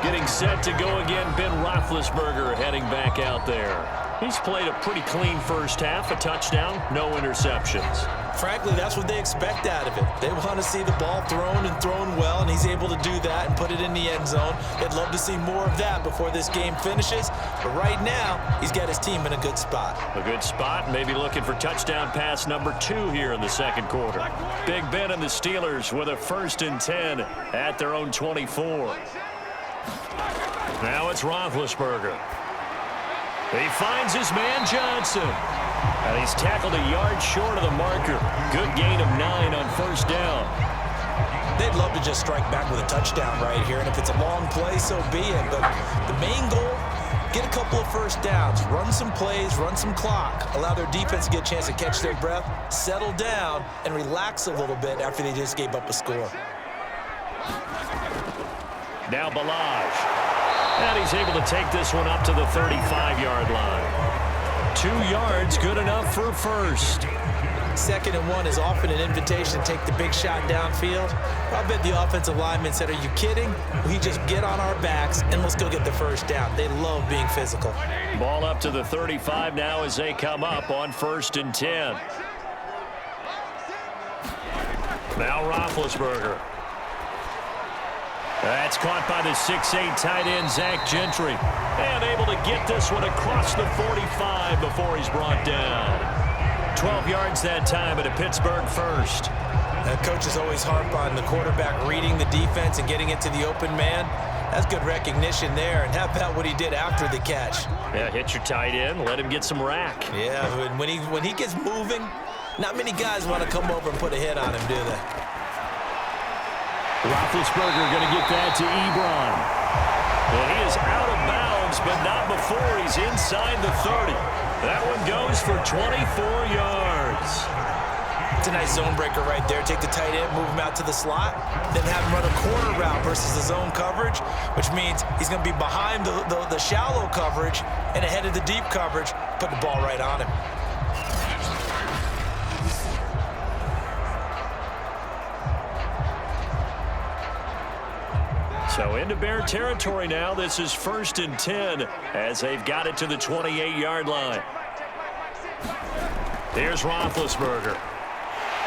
Getting set to go again, Ben Roethlisberger heading back out there. He's played a pretty clean first half, a touchdown, no interceptions. Frankly, that's what they expect out of it. They want to see the ball thrown and thrown well, and he's able to do that and put it in the end zone. They'd love to see more of that before this game finishes, but right now, he's got his team in a good spot. A good spot, maybe looking for touchdown pass number 2 here in the second quarter. Big Ben and the Steelers with a 1st and 10 at their own 24. Now it's Roethlisberger. He finds his man Johnson. And he's tackled a yard short of the marker. Good gain of 9 on 1st down. They'd love to just strike back with a touchdown right here, and if it's a long play, so be it. But the main goal, get a couple of 1st downs, run some plays, run some clock, allow their defense to get a chance to catch their breath, settle down, and relax a little bit after they just gave up a score. Now Balaj. And he's able to take this one up to the 35-yard line. 2 yards, good enough for a 1st. 2nd and 1 is often an invitation to take the big shot downfield. I bet the offensive lineman said, are you kidding? We just get on our backs and let's go get the 1st down. They love being physical. Ball up to the 35 now as they come up on 1st and 10. Now Roethlisberger. That's caught by the 6'8" tight end, Zach Gentry. And able to get this one across the 45 before he's brought down. 12 yards that time at a Pittsburgh 1st. Coaches always harp on the quarterback reading the defense and getting it to the open man. That's good recognition there. And how about what he did after the catch? Yeah, hit your tight end, let him get some rack. Yeah, when he gets moving, not many guys want to come over and put a hit on him, do they? Roethlisberger going to get that to Ebron. And he is out of bounds, but not before he's inside the 30. That one goes for 24 yards. It's a nice zone breaker right there. Take the tight end, move him out to the slot, then have him run a corner route versus the zone coverage, which means he's going to be behind the shallow coverage and ahead of the deep coverage, put the ball right on him. So into Bear territory now. This is 1st and 10 as they've got it to the 28-yard line. Here's Roethlisberger.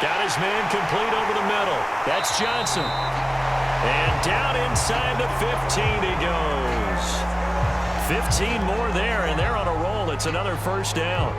Got his man complete over the middle. That's Johnson. And down inside the 15 he goes. 15 more there, and they're on a roll. It's another 1st down.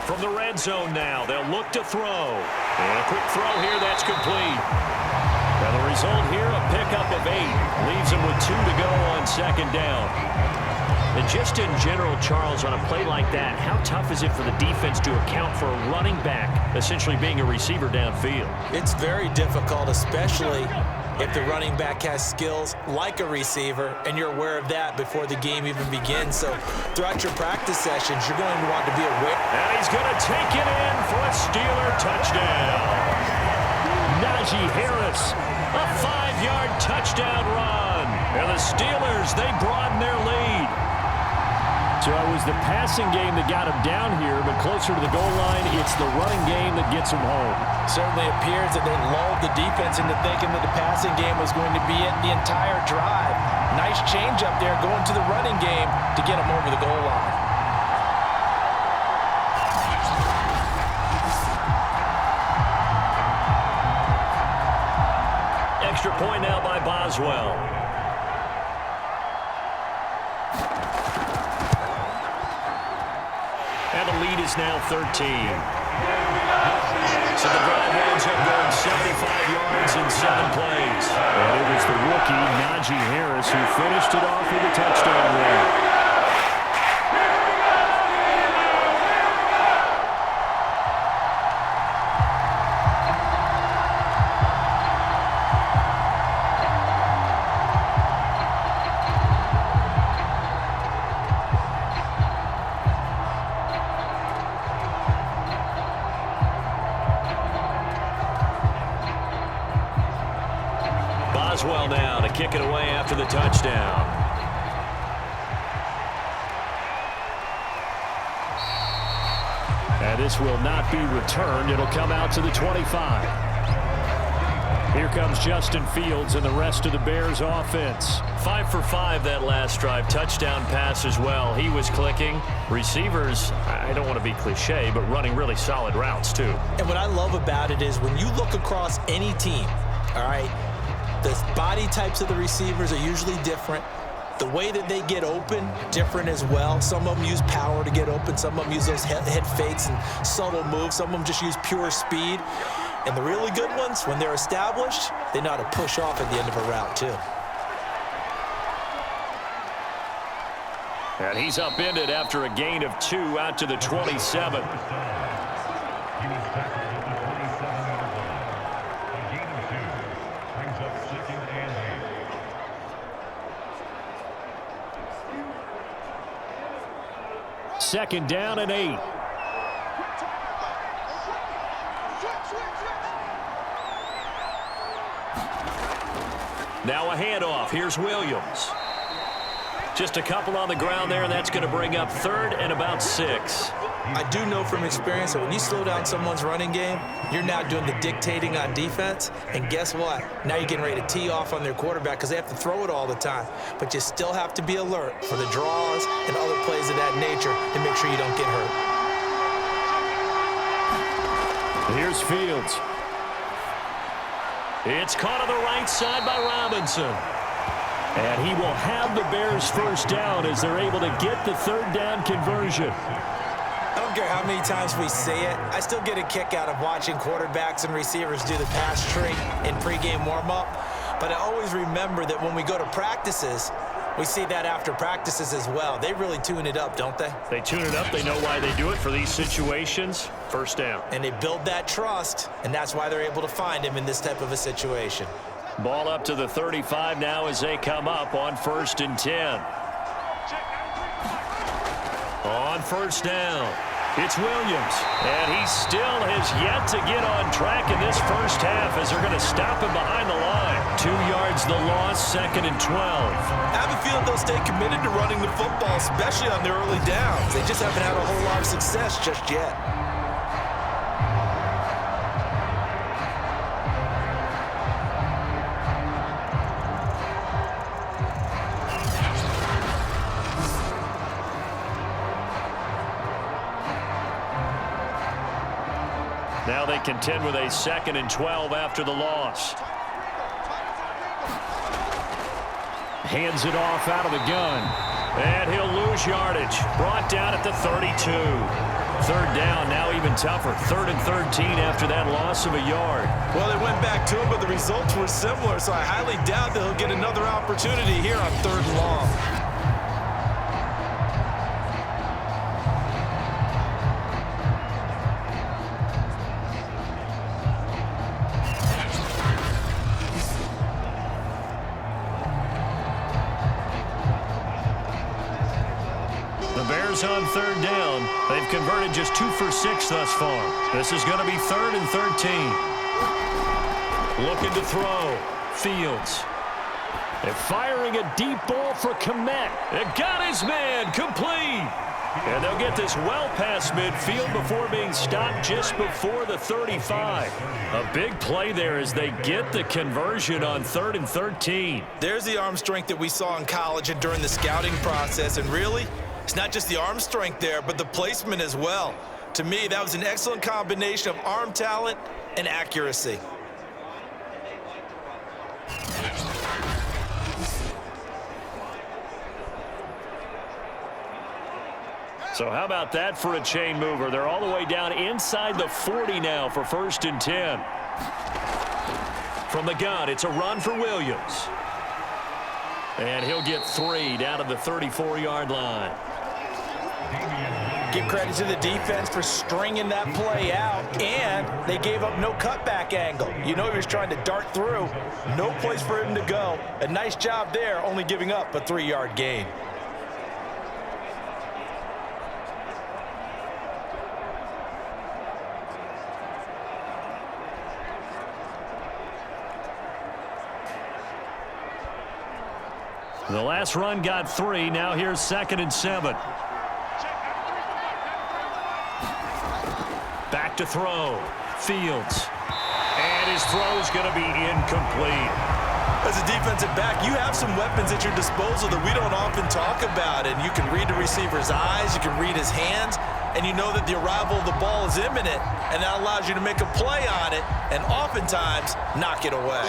From the red zone now, they'll look to throw. And a quick throw here, that's complete. Now the result here, a pickup of 8. Leaves them with 2 to go on 2nd down. And just in general, Charles, on a play like that, how tough is it for the defense to account for a running back essentially being a receiver downfield? It's very difficult, especially if the running back has skills like a receiver, and you're aware of that before the game even begins. So throughout your practice sessions, you're going to want to be aware. And he's going to take it in for a Steeler touchdown. Najee Harris, a 5-yard touchdown run. And the Steelers, they broaden their lead. So it was the passing game that got him down here, but closer to the goal line, it's the running game that gets him home. Certainly appears that they lulled the defense into thinking that the passing game was going to be it the entire drive. Nice change up there going to the running game to get him over the goal line. Extra point now by Boswell. And the lead is now 13. So the drive ends up going 75 yards in 7 plays. And it was the rookie, Najee Harris, who finished it off with a touchdown run. Boswell now to kick it away after the touchdown. And this will not be returned. It'll come out to the 25. Here comes Justin Fields and the rest of the Bears offense. 5 for 5 that last drive. Touchdown pass as well. He was clicking. Receivers, I don't want to be cliche, but running really solid routes too. And what I love about it is when you look across any team, all right, the body types of the receivers are usually different. The way that they get open, different as well. Some of them use power to get open. Some of them use those head fakes and subtle moves. Some of them just use pure speed. And the really good ones, when they're established, they know how to push off at the end of a route, too. And he's upended after a gain of 2 out to the 27. Second down and 8. Now a handoff. Here's Williams. Just a couple on the ground there, and that's going to bring up 3rd and about 6. I do know from experience that when you slow down someone's running game, you're now doing the dictating on defense. And guess what? Now you're getting ready to tee off on their quarterback because they have to throw it all the time. But you still have to be alert for the draws and other plays of that nature to make sure you don't get hurt. Here's Fields. It's caught on the right side by Robinson. And he will have the Bears first down as they're able to get the 3rd down conversion. I don't care how many times we say it, I still get a kick out of watching quarterbacks and receivers do the pass tree in pregame warm-up. But I always remember that when we go to practices, we see that after practices as well. They really tune it up, don't they? They tune it up. They know why they do it for these situations. First down. And they build that trust, and that's why they're able to find him in this type of a situation. Ball up to the 35 now as they come up on 1st and 10. On 1st down, it's Williams. And he still has yet to get on track in this first half as they're going to stop him behind the line. 2 yards the loss, 2nd and 12. I have a feeling they'll stay committed to running the football, especially on their early downs. They just haven't had a whole lot of success just yet. Now they contend with a 2nd and 12 after the loss. Hands it off out of the gun. And he'll lose yardage. Brought down at the 32. 3rd down, now even tougher. 3rd and 13 after that loss of a yard. Well, they went back to it, but the results were similar, so I highly doubt that he'll get another opportunity here on 3rd and long. On 3rd down. They've converted just 2 for 6 thus far. This is going to be 3rd and 13. Looking to throw. Fields. They're firing a deep ball for Komet. It got his man complete. And they'll get this well past midfield before being stopped just before the 35. A big play there as they get the conversion on 3rd and 13. There's the arm strength that we saw in college and during the scouting process, and really, it's not just the arm strength there, but the placement as well. To me, that was an excellent combination of arm talent and accuracy. So how about that for a chain mover? They're all the way down inside the 40 now for 1st and 10. From the gun, it's a run for Williams. And he'll get 3 down to the 34-yard line. Give credit to the defense for stringing that play out, and they gave up no cutback angle. You know he was trying to dart through. No place for him to go. A nice job there, only giving up a 3-yard gain. The last run got 3. Now here's 2nd and 7. Back to throw. Fields. And his throw's going to be incomplete. As a defensive back, you have some weapons at your disposal that we don't often talk about. And you can read the receiver's eyes, you can read his hands, and you know that the arrival of the ball is imminent, and that allows you to make a play on it and oftentimes knock it away.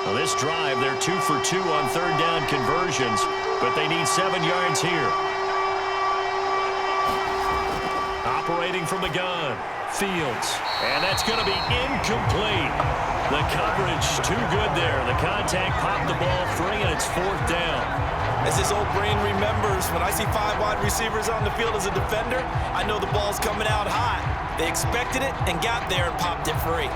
Well, this drive, they're 2 for 2 on 3rd down conversions, but they need 7 yards here. Operating from the gun, Fields, and that's going to be incomplete. The coverage too good there. The contact popped the ball free, and it's 4th down. As this old brain remembers, when I see 5 wide receivers on the field as a defender, I know the ball's coming out hot. They expected it and got there and popped it free.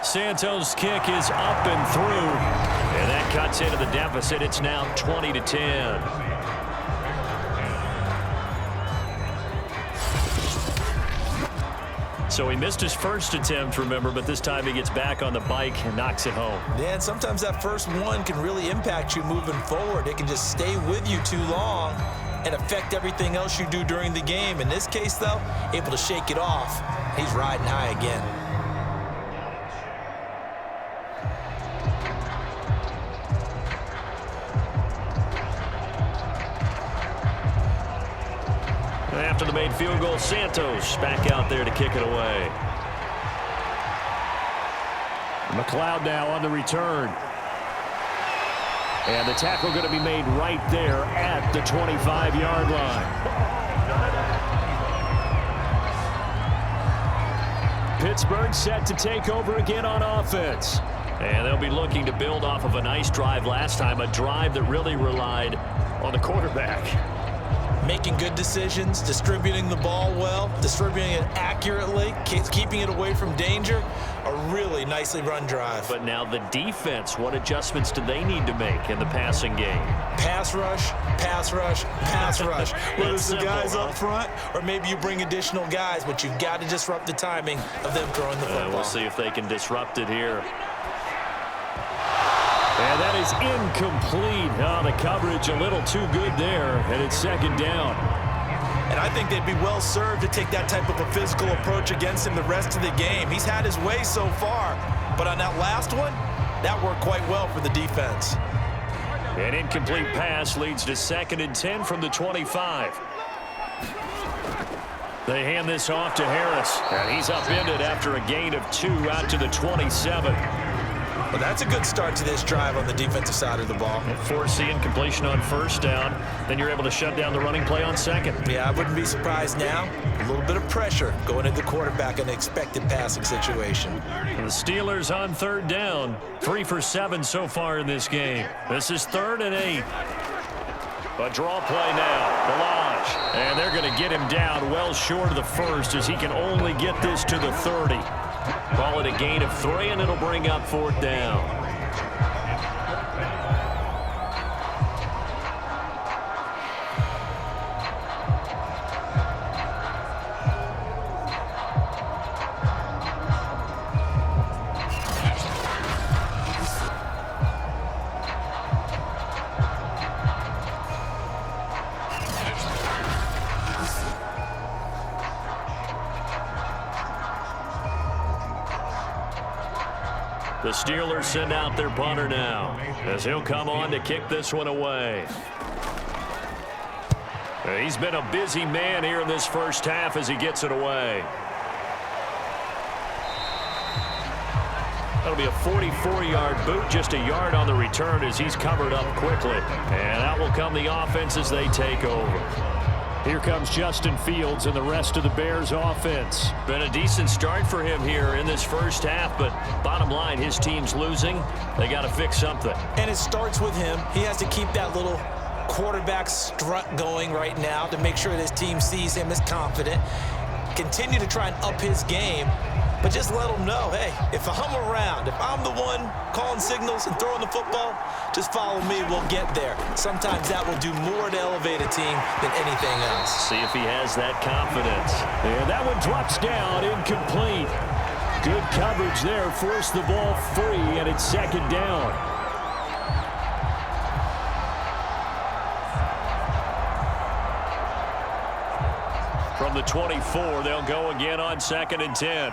Santos' kick is up and through, and that cuts into the deficit. It's now 20-10. So he missed his first attempt, remember, but this time he gets back on the bike and knocks it home. Yeah, and sometimes that first one can really impact you moving forward. It can just stay with you too long and affect everything else you do during the game. In this case, though, able to shake it off. He's riding high again. After the made field goal, Santos back out there to kick it away. McLeod now on the return. And the tackle going to be made right there at the 25-yard line. Pittsburgh set to take over again on offense. And they'll be looking to build off of a nice drive last time, a drive that really relied on the quarterback. Making good decisions, distributing the ball well, distributing it accurately, keeping it away from danger. A really nicely run drive. But now the defense, what adjustments do they need to make in the passing game? Pass rush, pass rush, pass rush. Whether it's the guys up front or maybe you bring additional guys, but you've got to disrupt the timing of them throwing the football. We'll see if they can disrupt it here. And that is incomplete. Oh, the coverage a little too good there, and it's 2nd down. And I think they'd be well served to take that type of a physical approach against him the rest of the game. He's had his way so far, but on that last one, that worked quite well for the defense. An incomplete pass leads to 2nd and 10 from the 25. They hand this off to Harris, and he's upended after a gain of 2 out to the 27. Well, that's a good start to this drive on the defensive side of the ball. Forcing incompletion on 1st down. Then you're able to shut down the running play on 2nd. Yeah, I wouldn't be surprised now. A little bit of pressure going into the quarterback in an expected passing situation. The Steelers on 3rd down. 3 for 7 so far in this game. This is 3rd and 8. A draw play now. Balaj. And they're going to get him down well short of the 1st as he can only get this to the 30. Call it a gain of 3, and it'll bring up 4th down. The Steelers send out their punter now as he'll come on to kick this one away. He's been a busy man here in this first half as he gets it away. That'll be a 44-yard boot, just a yard on the return as he's covered up quickly. And out will come the offense as they take over. Here comes Justin Fields and the rest of the Bears offense. Been a decent start for him here in this first half, but bottom line, his team's losing. They got to fix something. And it starts with him. He has to keep that little quarterback strut going right now to make sure that his team sees him as confident. Continue to try and up his game. but just let them know, hey, if I'm around, if I'm the one calling signals and throwing the football, just follow me, we'll get there. Sometimes that will do more to elevate a team than anything else. See if he has that confidence. And that one drops down, incomplete. Good coverage there, forced the ball free, and it's second down. From the 24, they'll go again on 2nd and 10.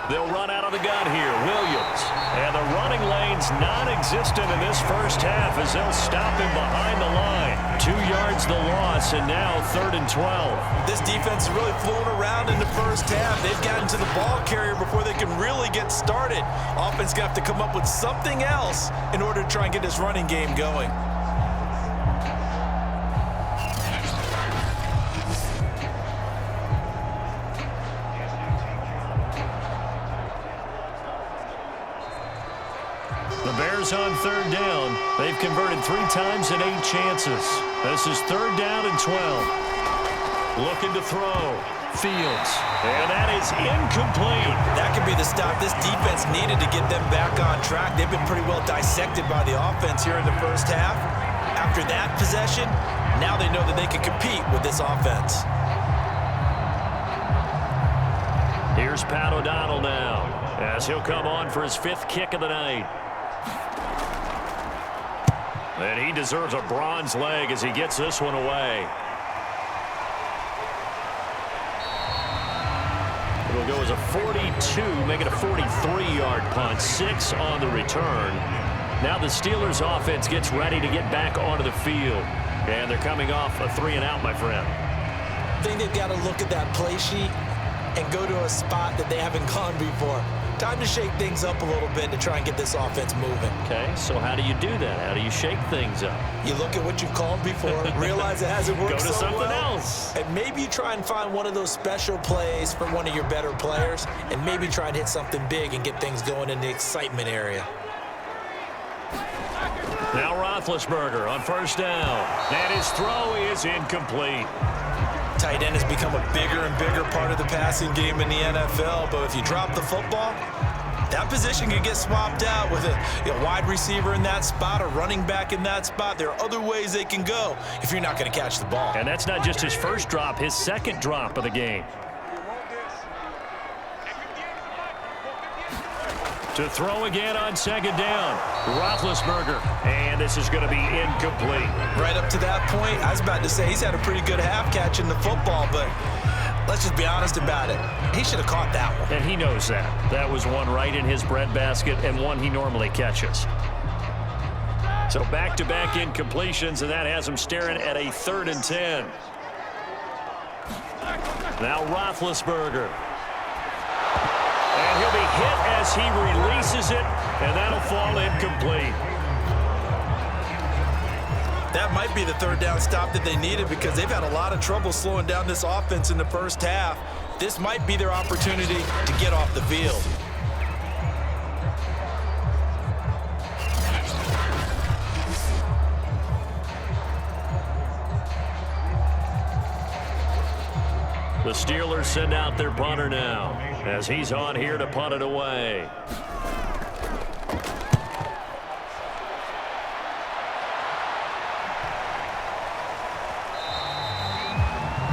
They'll run out of the gun here. Williams. And the running lane's non-existent in this first half as they'll stop him behind the line. 2 yards the loss, and now 3rd and 12. This defense is really flown around in the first half. They've gotten to the ball carrier before they can really get started. Offense going to have to come up with something else in order to try and get this running game going. The Bears on 3rd down. They've converted 3 times in 8 chances. This is 3rd down and 12. Looking to throw. Fields. And that is incomplete. That could be the stop this defense needed to get them back on track. They've been pretty well dissected by the offense here in the first half. After that possession, now they know that they can compete with this offense. Here's Pat O'Donnell now as he'll come on for his 5th kick of the night. And he deserves a bronze leg as he gets this one away. It'll go as a 42, make it a 43-yard punt. 6 on the return. Now the Steelers offense gets ready to get back onto the field. And they're coming off a 3-and-out, my friend. I think they've got to look at that play sheet and go to a spot that they haven't gone before. Time to shake things up a little bit to try and get this offense moving. Okay, so how do you do that? How do you shake things up? You look at what you've called before, realize it hasn't worked so well. Go to something else. And maybe you try and find one of those special plays for one of your better players, and maybe try and hit something big and get things going in the excitement area. Now Roethlisberger on 1st down. And his throw is incomplete. Tight end has become a bigger and bigger part of the passing game in the NFL, but if you drop the football, that position can get swapped out with a wide receiver in that spot, a running back in that spot. There are other ways they can go if you're not going to catch the ball. And that's not just his first drop, his 2nd drop of the game. To throw again on 2nd down. Roethlisberger. And this is going to be incomplete. Right up to that point, I was about to say he's had a pretty good half catching the football, but let's just be honest about it. He should have caught that one. And he knows that. That was one right in his breadbasket and one he normally catches. So back-to-back incompletions, and that has him staring at a 3rd and 10. Now Roethlisberger. And he'll be hit as he releases it, and that'll fall incomplete. That might be the 3rd down stop that they needed because they've had a lot of trouble slowing down this offense in the first half. This might be their opportunity to get off the field. The Steelers send out their punter now as he's on here to punt it away.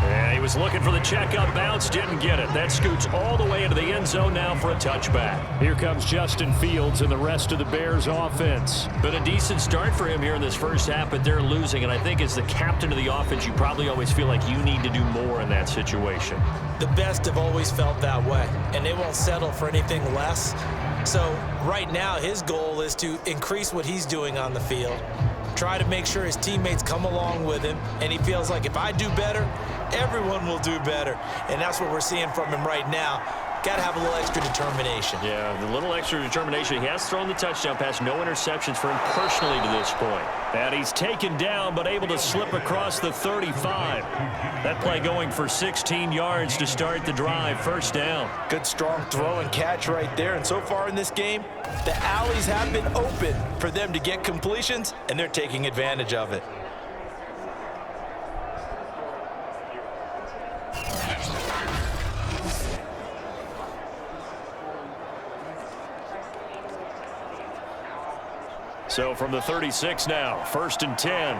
Yeah, he was looking for the checkup bounce, didn't get it. That scoots all the way into the end zone now for a touchback. Here comes Justin Fields and the rest of the Bears offense. Been a decent start for him here in this first half, but they're losing. And I think as the captain of the offense, you probably always feel like you need to do more in that situation. The best have always felt that way, and they won't settle for anything less. So right now, his goal is to increase what he's doing on the field, try to make sure his teammates come along with him, and he feels like if I do better, everyone will do better. And that's what we're seeing from him right now. Got to have a little extra determination. Yeah, the little extra determination. He has thrown the touchdown pass. No interceptions for him personally to this point. And he's taken down, but able to slip across the 35. That play going for 16 yards to start the drive. 1st down. Good, strong throw and catch right there. And so far in this game, the alleys have been open for them to get completions, and they're taking advantage of it. So from the 36 now, 1st and 10.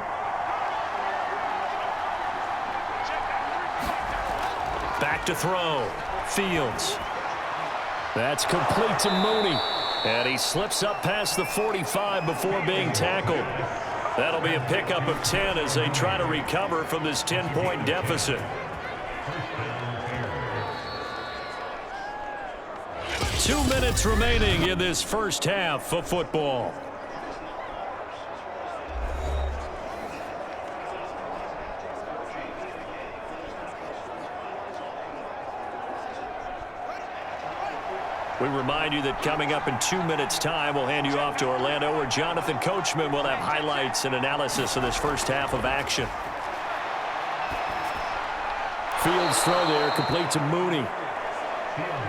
Back to throw. Fields. That's complete to Mooney. And he slips up past the 45 before being tackled. That'll be a pickup of 10 as they try to recover from this 10-point deficit. Two minutes remaining in this first half of football. We remind you that coming up in 2 minutes' time, we'll hand you off to Orlando, where Jonathan Coachman will have highlights and analysis of this first half of action. Fields throw there, complete to Mooney.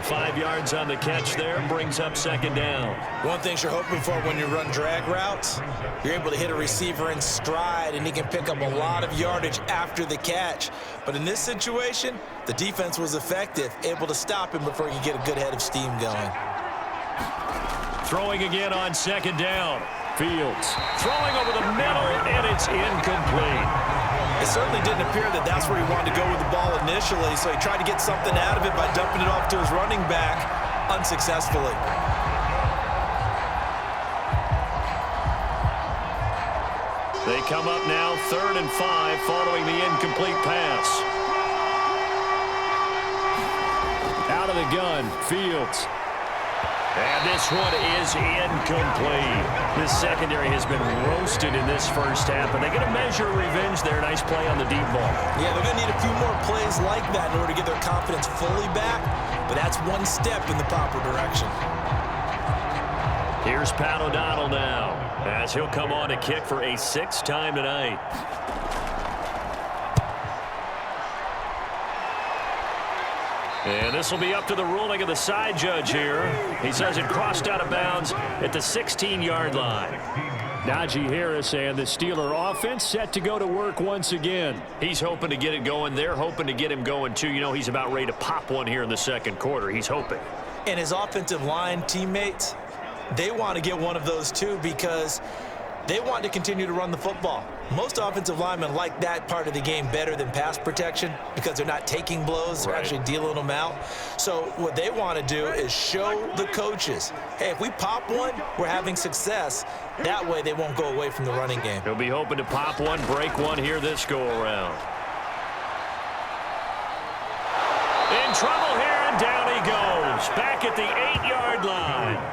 5 yards on the catch there, brings up 2nd down. One thing you're hoping for when you run drag routes, you're able to hit a receiver in stride, and he can pick up a lot of yardage after the catch. But in this situation, the defense was effective, able to stop him before he could get a good head of steam going. Throwing again on 2nd down. Fields throwing over the middle, and it's incomplete. It certainly didn't appear that that's where he wanted to go with the ball initially, so he tried to get something out of it by dumping it off to his running back unsuccessfully. They come up now 3rd and 5 following the incomplete pass. Out of the gun, Fields. And this one is incomplete. This secondary has been roasted in this first half, and they get a measure of revenge there. Nice play on the deep ball. Yeah, they're going to need a few more plays like that in order to get their confidence fully back, but that's one step in the proper direction. Here's Pat O'Donnell now, as he'll come on to kick for a 6th time tonight. And this will be up to the ruling of the side judge here. He says it crossed out of bounds at the 16-yard line. Najee Harris and the Steeler offense set to go to work once again. He's hoping to get it going. They're hoping to get him going, too. You know, he's about ready to pop one here in the 2nd quarter. He's hoping. And his offensive line teammates, they want to get one of those, too, because they want to continue to run the football. Most offensive linemen like that part of the game better than pass protection because they're not taking blows. They're actually dealing them out. So what they want to do is show the coaches, hey, if we pop one, we're having success. That way they won't go away from the running game. He'll be hoping to pop one, break one here this go-around. In trouble here, and down he goes. Back at the 8-yard line.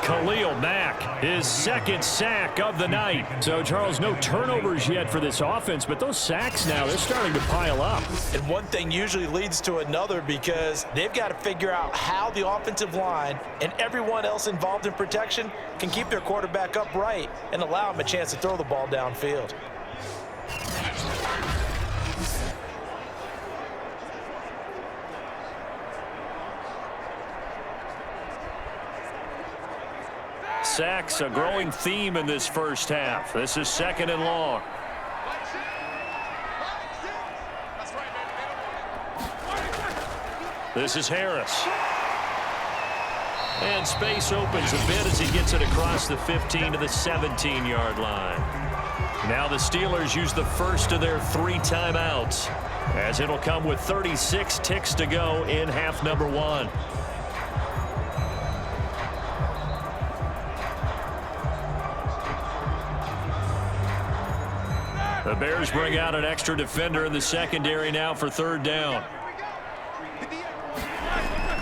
Khalil Mack, his 2nd sack of the night. So, Charles, no turnovers yet for this offense, but those sacks now, they're starting to pile up. And one thing usually leads to another because they've got to figure out how the offensive line and everyone else involved in protection can keep their quarterback upright and allow him a chance to throw the ball downfield. Sacks, a growing theme in this first half. This is 2nd and long. This is Harris. And space opens a bit as he gets it across the 15 to the 17-yard line. Now the Steelers use the first of their 3 timeouts, as it'll come with 36 ticks to go in half number 1. The Bears bring out an extra defender in the secondary now for 3rd down.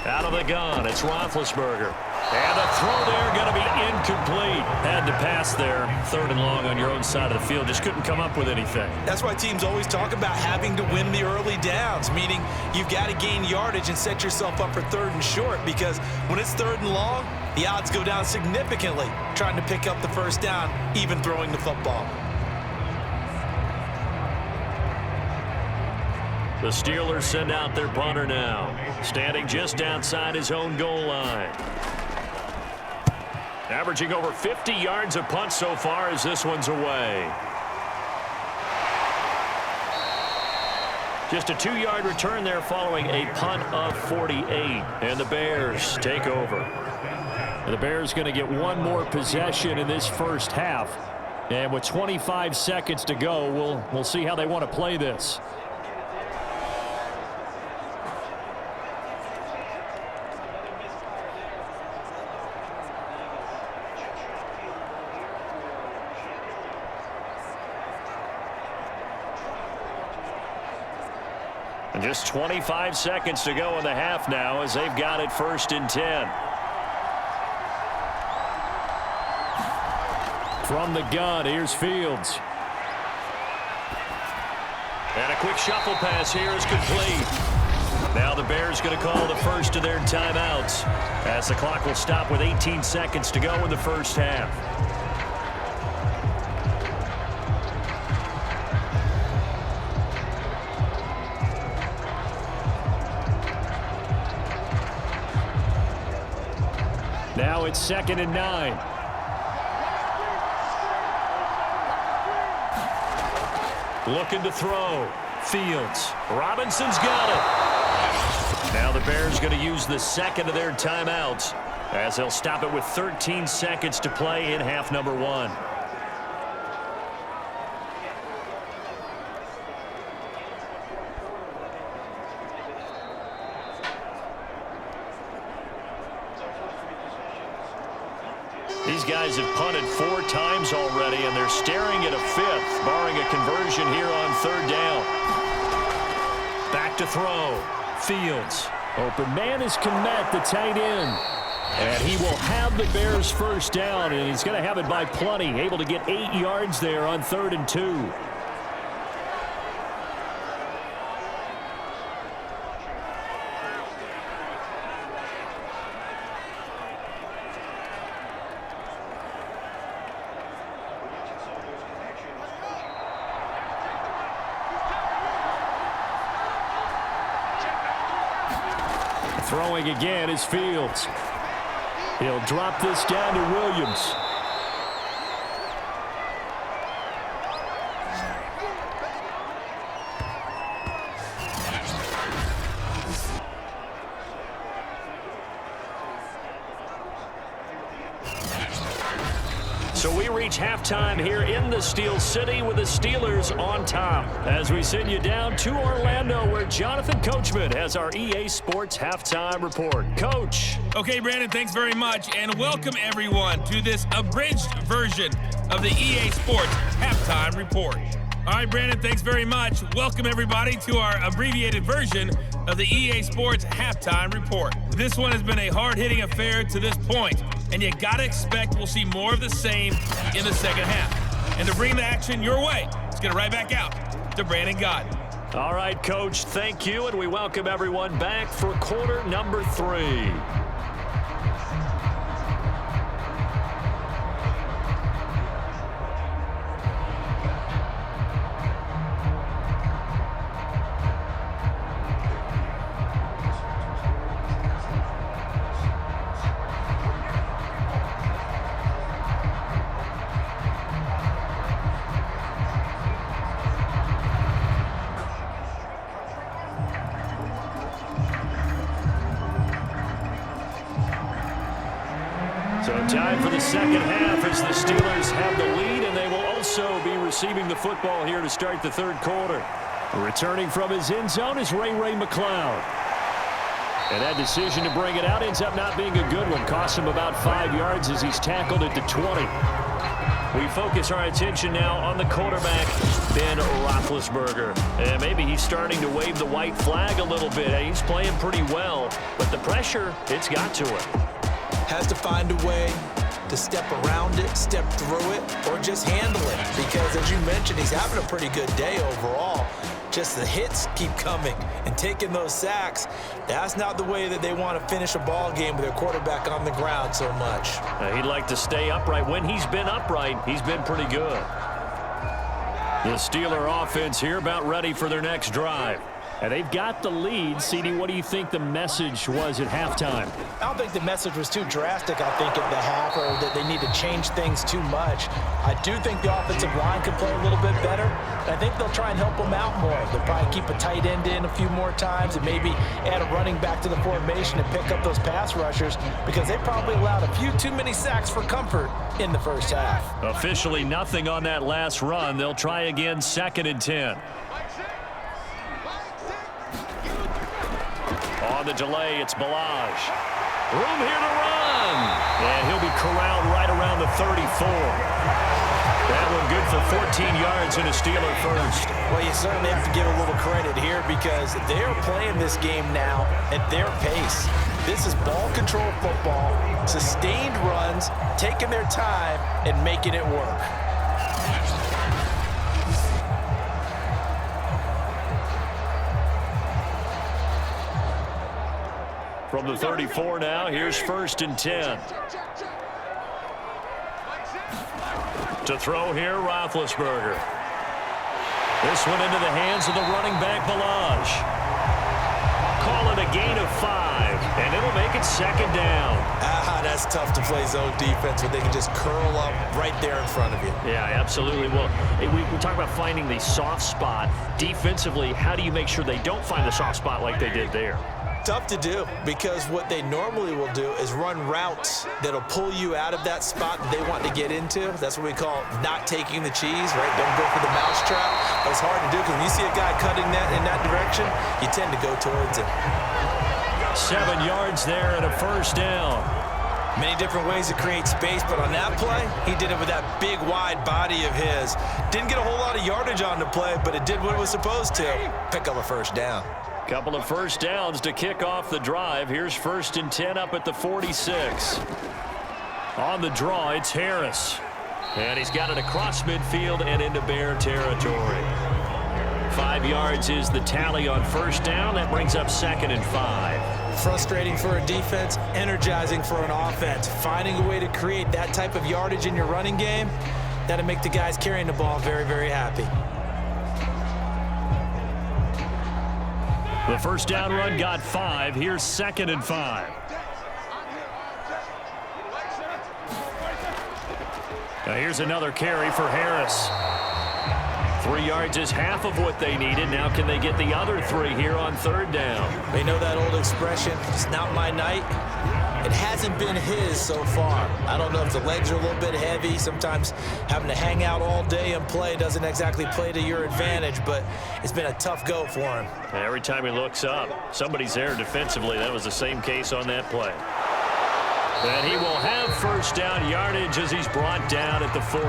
Out of the gun, it's Roethlisberger. And the throw there going to be incomplete. Had to pass there. 3rd and long on your own side of the field. Just couldn't come up with anything. That's why teams always talk about having to win the early downs, meaning you've got to gain yardage and set yourself up for 3rd and short, because when it's 3rd and long, the odds go down significantly trying to pick up the 1st down, even throwing the football. The Steelers send out their punter now, standing just outside his own goal line. Averaging over 50 yards a punt so far as this one's away. Just a 2-yard return there following a punt of 48. And the Bears take over. The Bears going to get one more possession in this first half. And with 25 seconds to go, we'll see how they want to play this. And just 25 seconds to go in the half now as they've got it 1st and 10. From the gun, here's Fields. And a quick shuffle pass here is complete. Now the Bears going to call the first of their timeouts as the clock will stop with 18 seconds to go in the first half. Now it's 2nd and 9. Looking to throw. Fields. Robinson's got it. Now the Bears going to use the second of their timeouts as they'll stop it with 13 seconds to play in half number 1. These guys have punted 4 times already, and they're staring at a 5th, barring a conversion here on 3rd down. Back to throw. Fields. Open man is Kmet, the tight end. And he will have the Bears' first down, and he's going to have it by plenty. Able to get 8 yards there on 3rd and 2. Throwing again is Fields. He'll drop this down to Williams. So we reach halftime here in the Steel City with the Steelers on top as we send you down to Orlando where Jonathan Coachman has our EA Sports Halftime Report. Coach. Okay, Brandon, thanks very much, and welcome everyone to this abridged version of the EA Sports Halftime Report. All right, Brandon, thanks very much. Welcome everybody to our abbreviated version of the EA Sports Halftime Report. This one has been a hard-hitting affair to this point, and you gotta expect we'll see more of the same in the second half. And to bring the action your way, let's get it right back out to Brandon Godden. All right, Coach, thank you, and we welcome everyone back for quarter number 3. So time for the second half as the Steelers have the lead, and they will also be receiving the football here to start the third quarter. Returning from his end zone is Ray McLeod. And that decision to bring it out ends up not being a good one. Cost him about 5 yards as he's tackled at the 20. We focus our attention now on the quarterback, Ben Roethlisberger. And maybe he's starting to wave the white flag a little bit. He's playing pretty well, but the pressure, it's got to him. Has to find a way to step around it, step through it, or just handle it. Because as you mentioned, he's having a pretty good day overall. Just the hits keep coming and taking those sacks. That's not the way that they want to finish a ball game with their quarterback on the ground so much. He'd like to stay upright. When he's been upright, he's been pretty good. The Steeler offense here about ready for their next drive. And they've got the lead. CD, what do you think the message was at halftime? I don't think the message was too drastic, I think, at the half, or that they need to change things too much. I do think the offensive line could play a little bit better. I think they'll try and help them out more. They'll probably keep a tight end in a few more times and maybe add a running back to the formation and pick up those pass rushers, because they probably allowed a few too many sacks for comfort in the first half. Officially nothing on that last run. They'll try again, 2nd and 10. On the delay, it's Balaj. Room here to run. And he'll be corralled right around the 34. That one good for 14 yards and a Steeler first. Well, you certainly have to give a little credit here, because they're playing this game now at their pace. This is ball control football, sustained runs, taking their time and making it work. From the 34 now, here's 1st and 10. To throw here, Roethlisberger. This one into the hands of the running back, Balaj. Call it a gain of 5, and it'll make it 2nd down. That's tough to play zone defense when they can just curl up right there in front of you. Yeah, absolutely. Well, we talk about finding the soft spot. Defensively, how do you make sure they don't find the soft spot like they did there? Tough to do, because what they normally will do is run routes that'll pull you out of that spot that they want to get into. That's what we call not taking the cheese, right? Don't go for the mousetrap. But it's hard to do, because when you see a guy cutting that in that direction, you tend to go towards him. 7 yards there and a 1st down. Many different ways to create space, but on that play, he did it with that big, wide body of his. Didn't get a whole lot of yardage on the play, but it did what it was supposed to. Pick up a 1st down. Couple of 1st downs to kick off the drive. Here's 1st and 10 up at the 46. On the draw, it's Harris. And he's got it across midfield and into Bear territory. 5 yards is the tally on 1st down. That brings up 2nd and 5. Frustrating for a defense, energizing for an offense. Finding a way to create that type of yardage in your running game, that'll make the guys carrying the ball very, very happy. The 1st down run got 5. Here's 2nd and 5. Now here's another carry for Harris. 3 yards is half of what they needed. Now can they get the other 3 here on 3rd down? They know that old expression, it's not my night. It hasn't been his so far. I don't know if the legs are a little bit heavy. Sometimes having to hang out all day and play doesn't exactly play to your advantage, but it's been a tough go for him. Every time he looks up, somebody's there defensively. That was the same case on that play. And he will have 1st down yardage as he's brought down at the 41.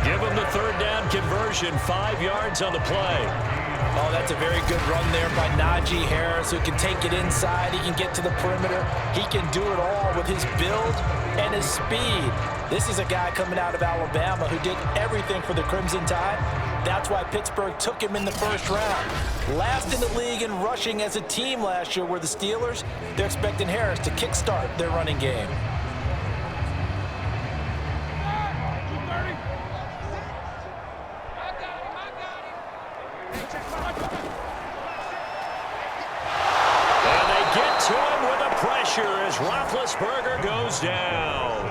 Give him the 3rd down conversion, 5 yards on the play. Oh, that's a very good run there by Najee Harris, who can take it inside. He can get to the perimeter. He can do it all with his build and his speed. This is a guy coming out of Alabama who did everything for the Crimson Tide. That's why Pittsburgh took him in the 1st round. Last in the league in rushing as a team last year were the Steelers. They're expecting Harris to kickstart their running game. As Roethlisberger goes down.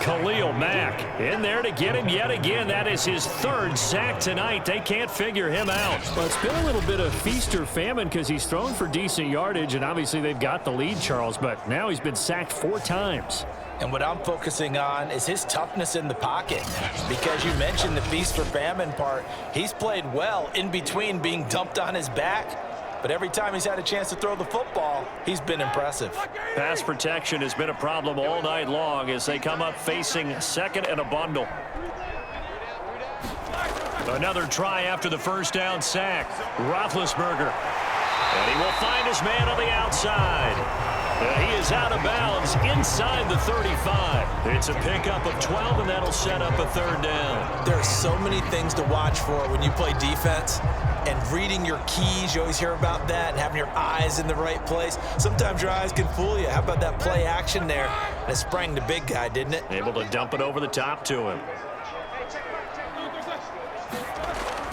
Khalil Mack in there to get him yet again. That is his 3rd sack tonight. They can't figure him out. Well, it's been a little bit of feast or famine, because he's thrown for decent yardage, and obviously they've got the lead, Charles, but now he's been sacked 4 times. And what I'm focusing on is his toughness in the pocket, because you mentioned the feast or famine part. He's played well in between being dumped on his back. But every time he's had a chance to throw the football, he's been impressive. Pass protection has been a problem all night long as they come up facing 2nd and a bundle. Another try after the 1st down sack. Roethlisberger. And he will find his man on the outside. He is out of bounds inside the 35. It's a pickup of 12, and that'll set up a 3rd down. There are so many things to watch for when you play defense. And reading your keys, you always hear about that, and having your eyes in the right place. Sometimes your eyes can fool you. How about that play action there? And it sprang the big guy, didn't it? Able to dump it over the top to him.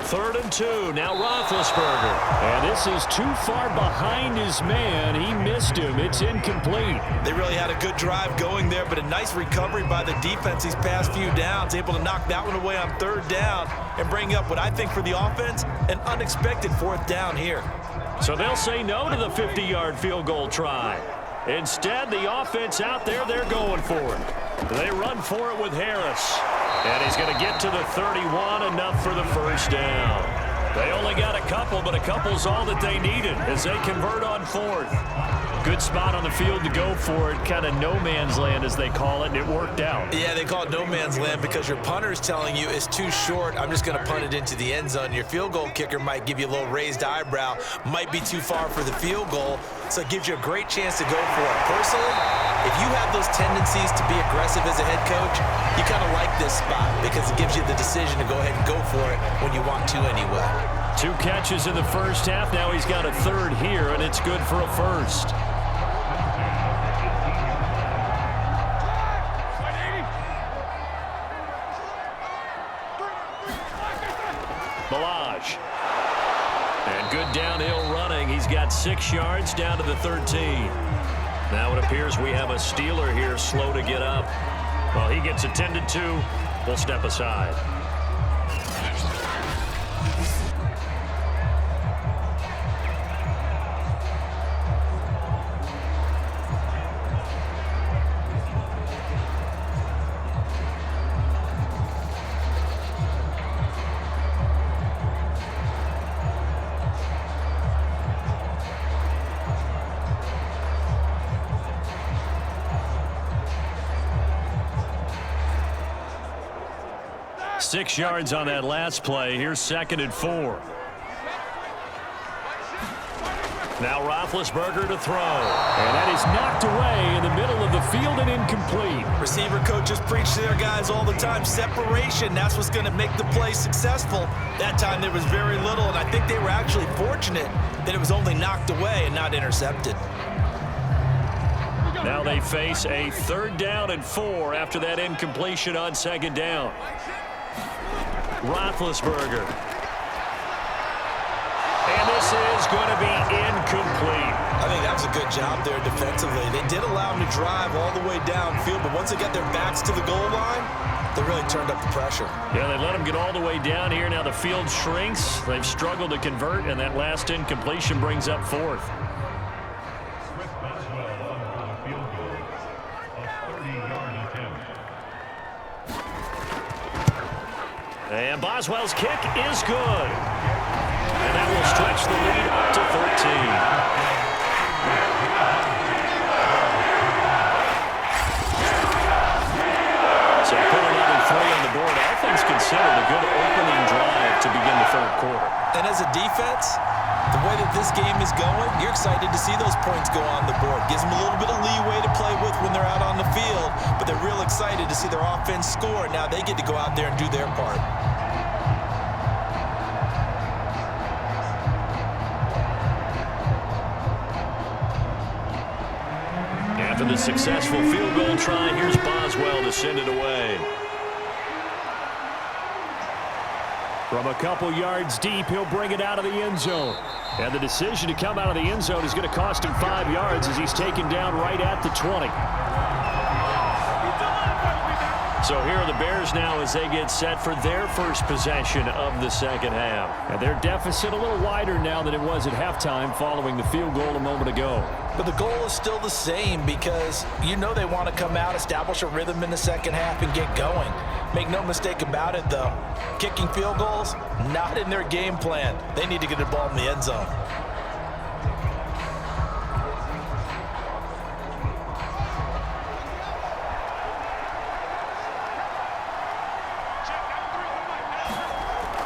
3rd and 2. Now Roethlisberger. And this is too far behind his man. He missed him. It's incomplete. They really had a good drive going there, but a nice recovery by the defense these past few downs. Able to knock that one away on 3rd down and bring up what I think for the offense, an unexpected 4th down here. So they'll say no to the 50-yard field goal try. Instead, the offense out there, they're going for it. They run for it with Harris. And he's going to get to the 31, enough for the 1st down. They only got a couple, but a couple's all that they needed as they convert on 4th. Good spot on the field to go for it, kind of no man's land as they call it, and it worked out. Yeah, they call it no man's land because your punter is telling you it's too short. I'm just going to punt it into the end zone. Your field goal kicker might give you a little raised eyebrow, might be too far for the field goal, so it gives you a great chance to go for it. Personally, if you have those tendencies to be aggressive as a head coach, you kind of like this spot because it gives you the decision to go ahead and go for it when you want to anyway. 2 catches in the 1st half. Now he's got a 3rd here, and it's good for a 1st. Balaj. And good downhill running. He's got 6 yards down to the 13. Now it appears we have a Steeler here slow to get up. Well, he gets attended to. We'll step aside. Six yards on that last play. Here's 2nd and 4. Now Roethlisberger to throw. And that is knocked away in the middle of the field and incomplete. Receiver coaches preach to their guys all the time. Separation, that's what's going to make the play successful. That time there was very little, and I think they were actually fortunate that it was only knocked away and not intercepted. Now they face a 3rd down and 4 after that incompletion on 2nd down. Roethlisberger. And this is going to be incomplete. I think that was a good job there defensively. They did allow them to drive all the way downfield, but once they got their backs to the goal line, they really turned up the pressure. Yeah, they let them get all the way down here. Now the field shrinks. They've struggled to convert, and that last incompletion brings up 4th. And Boswell's kick is good. And that will stretch the lead up to 13. So put another 3 on the board. All things considered, a good opening drive to begin the 3rd quarter. And as a defense, the way that this game is going, you're excited to see those points go on the board. Gives them a little bit of leeway to play with when they're out on the field, but they're real excited to see their offense score. Now they get to go out there and do their part. After the successful field goal try, here's Boswell to send it away. From a couple yards deep, he'll bring it out of the end zone. And the decision to come out of the end zone is going to cost him 5 yards as he's taken down right at the 20. So here are the Bears now as they get set for their first possession of the 2nd half. And their deficit a little wider now than it was at halftime following the field goal a moment ago. But the goal is still the same because you know they want to come out, establish a rhythm in the 2nd half, and get going. Make no mistake about it, though. Kicking field goals, not in their game plan. They need to get the ball in the end zone.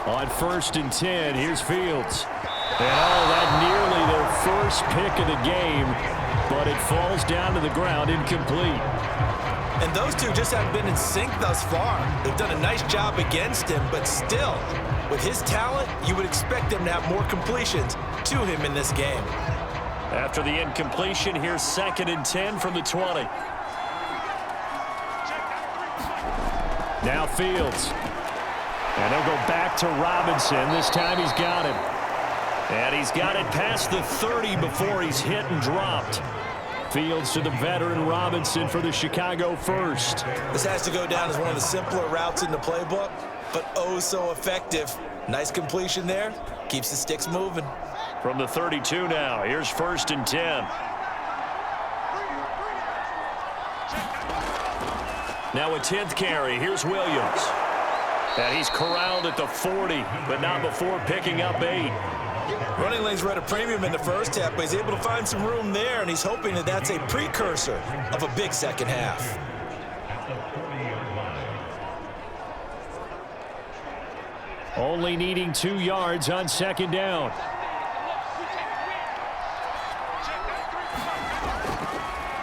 On 1st and 10, here's Fields. And that nearly their first pick of the game, but it falls down to the ground incomplete. And those two just haven't been in sync thus far. They've done a nice job against him, but still, with his talent, you would expect them to have more completions to him in this game. After the incompletion, here's 2nd and 10 from the 20. Now Fields. And he'll go back to Robinson. This time he's got it. And he's got it past the 30 before he's hit and dropped. Fields to the veteran Robinson for the Chicago first. This has to go down as one of the simpler routes in the playbook, but oh so effective. Nice completion there. Keeps the sticks moving. From the 32 now, here's 1st and 10. Now a 10th carry. Here's Williams. And he's corralled at the 40, but not before picking up 8. Running lanes were at a premium in the first half, but he's able to find some room there, and he's hoping that that's a precursor of a big second half. Only needing 2 yards on 2nd down.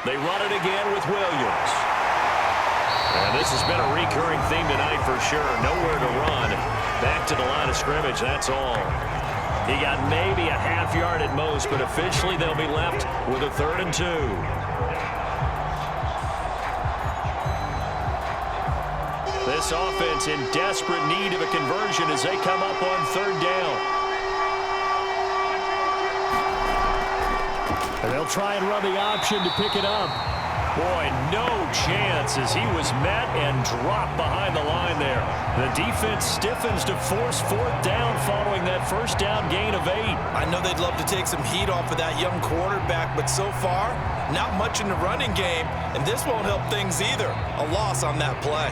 They run it again with Williams. And this has been a recurring theme tonight for sure. Nowhere to run. Back to the line of scrimmage, that's all. He got maybe a half yard at most, but officially they'll be left with a 3rd and 2. This offense in desperate need of a conversion as they come up on 3rd down. And they'll try and run the option to pick it up. Boy, no chance as he was met and dropped behind the line there. The defense stiffens to force 4th down following that 1st down gain of 8. I know they'd love to take some heat off of that young quarterback, but so far, not much in the running game, and this won't help things either. A loss on that play.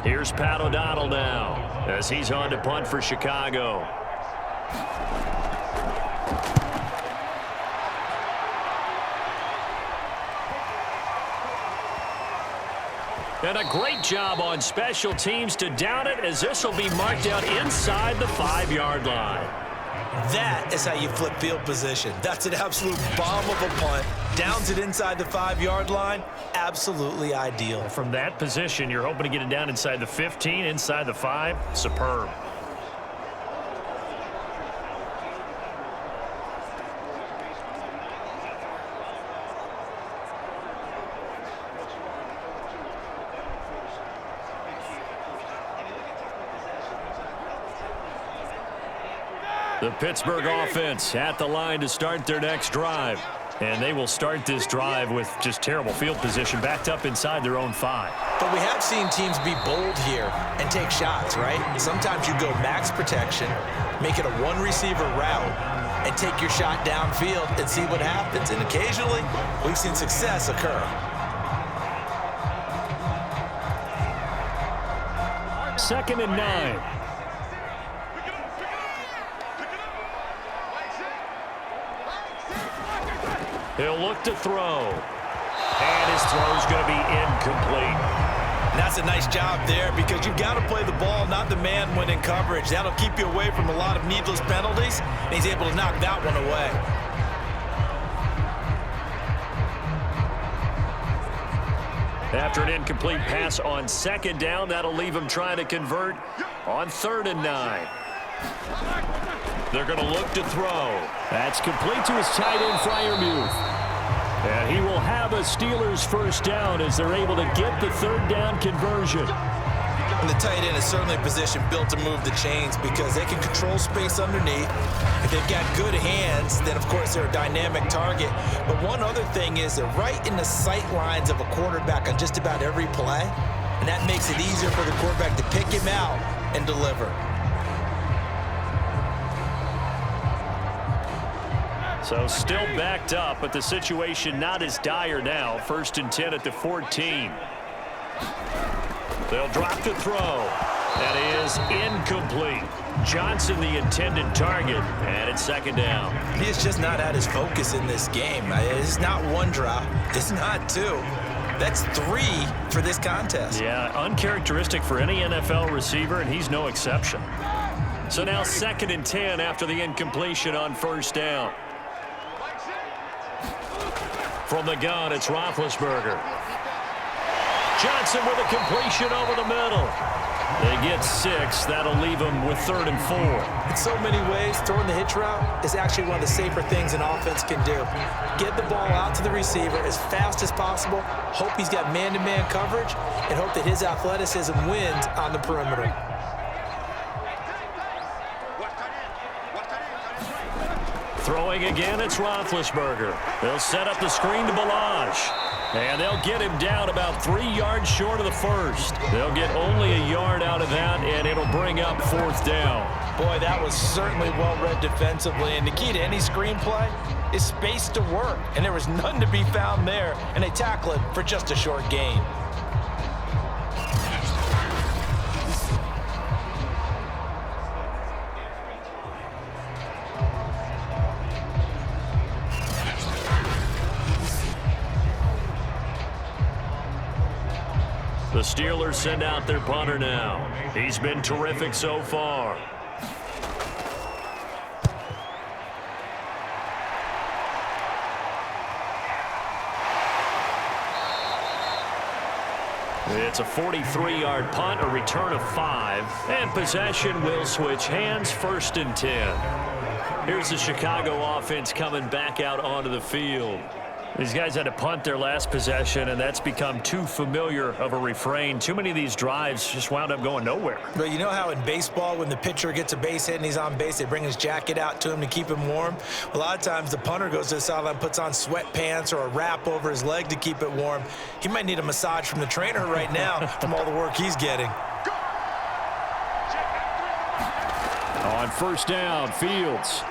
Here's Pat O'Donnell now as he's on to punt for Chicago. And a great job on special teams to down it as this will be marked out inside the 5-yard line. That is how you flip field position. That's an absolute bomb of a punt. Downs it inside the 5-yard line. Absolutely ideal. From that position, you're hoping to get it down inside the 15, inside the 5. Superb. The Pittsburgh offense at the line to start their next drive. And they will start this drive with just terrible field position backed up inside their own 5. But we have seen teams be bold here and take shots, right? Sometimes you go max protection, make it a 1-receiver route, and take your shot downfield and see what happens. And occasionally, we've seen success occur. Second and 9. He'll look to throw. And his throw's going to be incomplete. And that's a nice job there because you've got to play the ball, not the man when in coverage. That'll keep you away from a lot of needless penalties, and he's able to knock that one away. After an incomplete pass on 2nd down, that'll leave him trying to convert on 3rd and 9. They're going to look to throw. That's complete to his tight end, Freiermuth. And he will have a Steelers 1st down as they're able to get the 3rd down conversion. And the tight end is certainly a position built to move the chains because they can control space underneath. If they've got good hands, then of course they're a dynamic target. But one other thing is they're right in the sight lines of a quarterback on just about every play. And that makes it easier for the quarterback to pick him out and deliver. So still backed up, but the situation not as dire now. 1st and 10 at the 14. They'll drop the throw. That is incomplete. Johnson the intended target, and it's 2nd down. He is just not at his focus in this game. It's not 1 drop. It's not 2. That's 3 for this contest. Yeah, uncharacteristic for any NFL receiver, and he's no exception. So now 2nd and 10 after the incompletion on 1st down. From the gun, it's Roethlisberger. Johnson with a completion over the middle. They get 6. That'll leave them with 3rd and 4. In so many ways, throwing the hitch route is actually one of the safer things an offense can do. Get the ball out to the receiver as fast as possible, hope he's got man-to-man coverage, and hope that his athleticism wins on the perimeter. Throwing again, it's Roethlisberger. They'll set up the screen to Balazs. And they'll get him down about 3 yards short of the first. They'll get only a yard out of that, and it'll bring up 4th down. Boy, that was certainly well-read defensively. And the key to any screenplay is space to work. And there was none to be found there. And they tackle it for just a short gain. The Steelers send out their punter now. He's been terrific so far. It's a 43-yard punt, a return of 5, and possession will switch hands, 1st and 10. Here's the Chicago offense coming back out onto the field. These guys had to punt their last possession, and that's become too familiar of a refrain. Too many of these drives just wound up going nowhere. But you know how in baseball, when the pitcher gets a base hit and he's on base, they bring his jacket out to him to keep him warm? A lot of times the punter goes to the sideline, puts on sweatpants or a wrap over his leg to keep it warm. He might need a massage from the trainer right now from all the work he's getting. On 1st down, Fields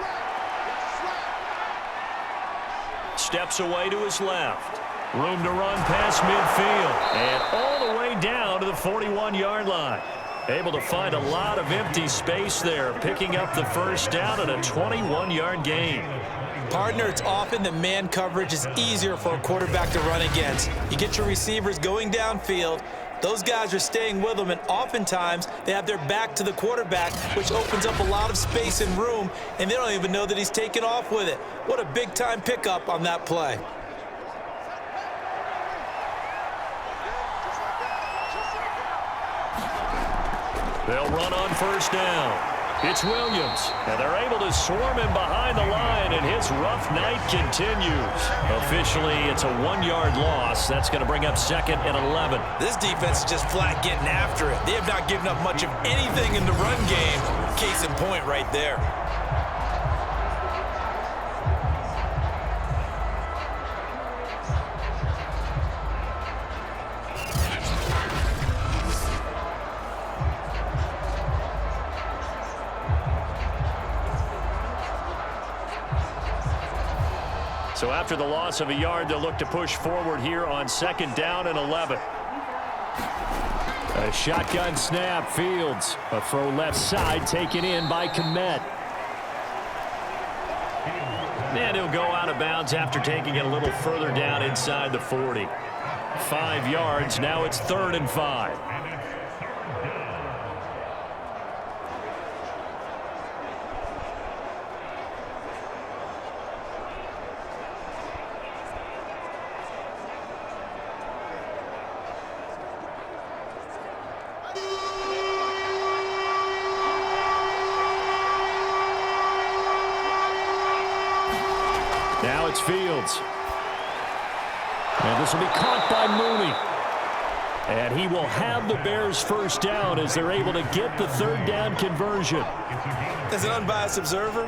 steps away to his left. Room to run past midfield. And all the way down to the 41-yard line. Able to find a lot of empty space there, picking up the 1st down and a 21-yard gain. Partner, it's often that man coverage is easier for a quarterback to run against. You get your receivers going downfield. Those guys are staying with them, and oftentimes they have their back to the quarterback, which opens up a lot of space and room, and they don't even know that he's taken off with it. What a big-time pickup on that play. They'll run on 1st down. It's Williams, and they're able to swarm him behind the line, and his rough night continues. Officially, it's a 1-yard loss. That's going to bring up 2nd and 11. This defense is just flat getting after it. They have not given up much of anything in the run game. Case in point right there. So after the loss of a yard, they'll look to push forward here on 2nd down and 11. A shotgun snap, Fields. A throw left side taken in by Kmet. And he'll go out of bounds after taking it a little further down inside the 40. 5 yards, now it's 3rd and 5. Now it's Fields. And this will be caught by Mooney. And he will have the Bears' 1st down as they're able to get the 3rd down conversion. As an unbiased observer,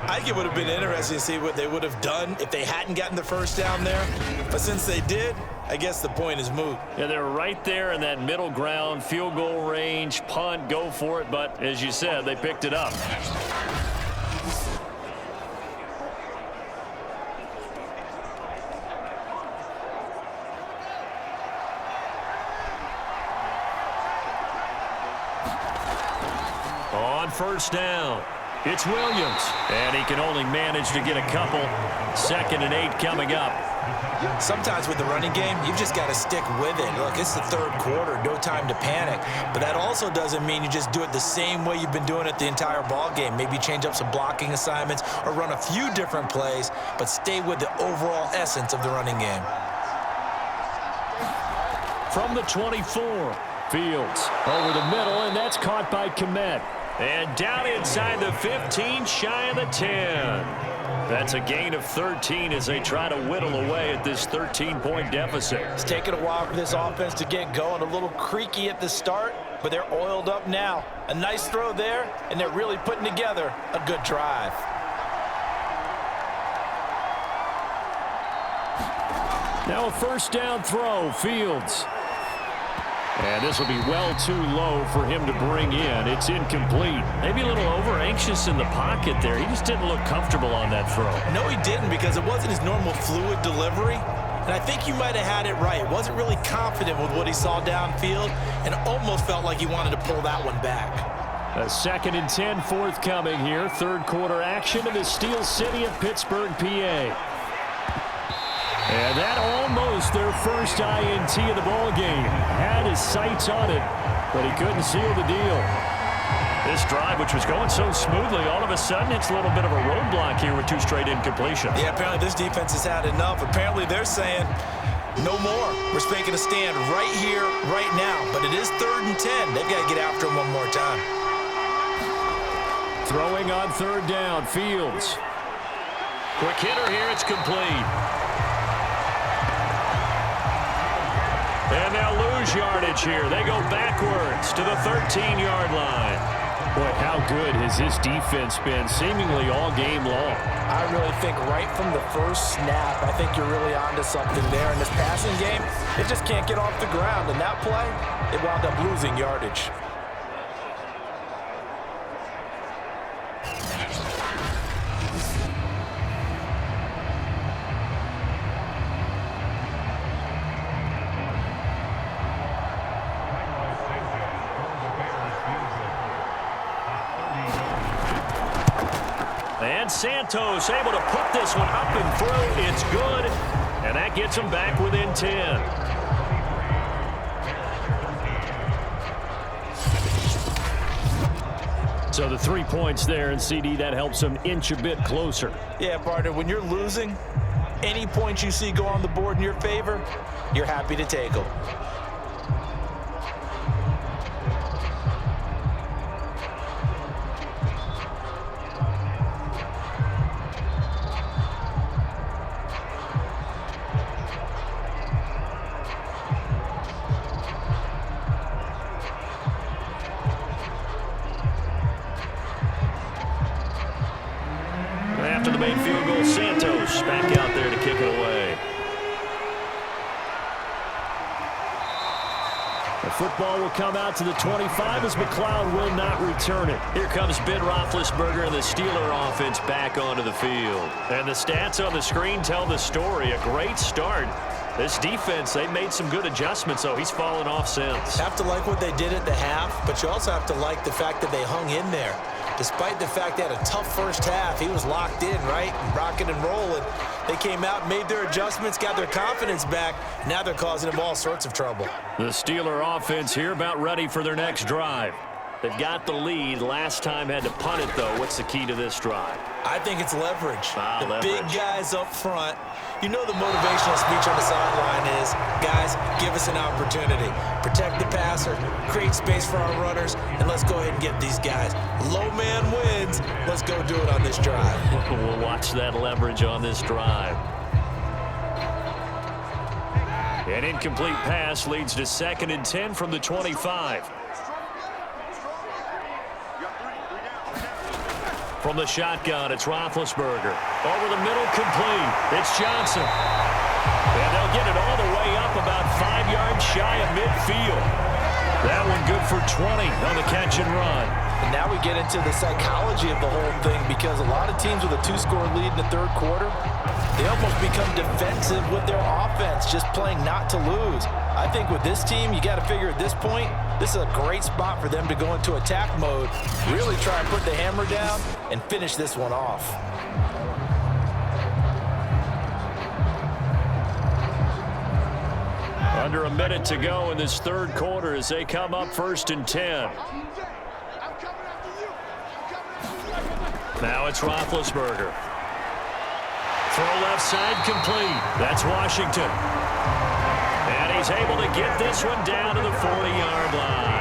I think it would have been interesting to see what they would have done if they hadn't gotten the 1st down there. But since they did, I guess the point is moot. Yeah, they're right there in that middle ground, field goal range, punt, go for it. But as you said, they picked it up. On 1st down, it's Williams, and he can only manage to get a couple. 2nd and 8 coming up. Sometimes with the running game, you've just got to stick with it. Look, it's the third quarter, no time to panic. But that also doesn't mean you just do it the same way you've been doing it the entire ball game. Maybe change up some blocking assignments or run a few different plays, but stay with the overall essence of the running game. From the 24, Fields over the middle, and that's caught by Kmet. And down inside the 15, shy of the 10. That's a gain of 13 as they try to whittle away at this 13-point deficit. It's taken a while for this offense to get going. A little creaky at the start, but they're oiled up now. A nice throw there, and they're really putting together a good drive. Now a first down throw, Fields. And this will be well too low for him to bring in. It's incomplete. Maybe a little over-anxious in the pocket there. He just didn't look comfortable on that throw. No, he didn't, because it wasn't his normal fluid delivery. And I think you might have had it right. Wasn't really confident with what he saw downfield and almost felt like he wanted to pull that one back. A 2nd and 10 forthcoming here. Third quarter action in the Steel City of Pittsburgh, PA. And that almost their first INT of the ball game. Had his sights on it, but he couldn't seal the deal. This drive, which was going so smoothly, all of a sudden it's a little bit of a roadblock here with 2 straight incompletions. Yeah, apparently this defense has had enough. Apparently they're saying, no more. We're making a stand right here, right now. But it is 3rd and 10. They've got to get after him one more time. Throwing on 3rd down, Fields. Quick hitter here, it's complete. And they'll lose yardage here. They go backwards to the 13-yard line. Boy, how good has this defense been seemingly all game long? I really think right from the first snap, I think you're really onto something there. In this passing game, it just can't get off the ground. And that play, it wound up losing yardage. And Santos able to put this one up and through. It's good. And that gets him back within 10. So the 3 points there, and CD, that helps him inch a bit closer. Yeah, partner, when you're losing, any points you see go on the board in your favor, you're happy to take them. After the main field goal, Santos back out there to kick it away. The football will come out to the 25 as McLeod will not return it. Here comes Ben Roethlisberger and the Steeler offense back onto the field. And the stats on the screen tell the story. A great start. This defense, they made some good adjustments, though. He's fallen off since. Have to like what they did at the half, but you also have to like the fact that they hung in there. Despite the fact they had a tough first half, he was locked in, right? Rocking and rolling. They came out, made their adjustments, got their confidence back. Now they're causing him all sorts of trouble. The Steeler offense here about ready for their next drive. They've got the lead. Last time had to punt it, though. What's the key to this drive? I think it's leverage. Leverage. Big guys up front. You know the motivational speech on the sideline is, guys, give us an opportunity. Protect the passer, create space for our runners, and let's go ahead and get these guys. Low man wins. Let's go do it on this drive. We'll watch that leverage on this drive. An incomplete pass leads to 2nd and 10 from the 25. From the shotgun, it's Roethlisberger. Over the middle, complete. It's Johnson. And they'll get it all the way up about 5 yards shy of midfield. That one good for 20 on the catch and run. And now we get into the psychology of the whole thing, because a lot of teams with a 2-score lead in the third quarter, they almost become defensive with their offense, just playing not to lose. I think with this team, you got to figure at this point, this is a great spot for them to go into attack mode, really try and put the hammer down and finish this one off. Under a minute to go in this third quarter as they come up 1st and 10. Now it's Roethlisberger. Throw left side complete. That's Washington. And he's able to get this one down to the 40-yard line.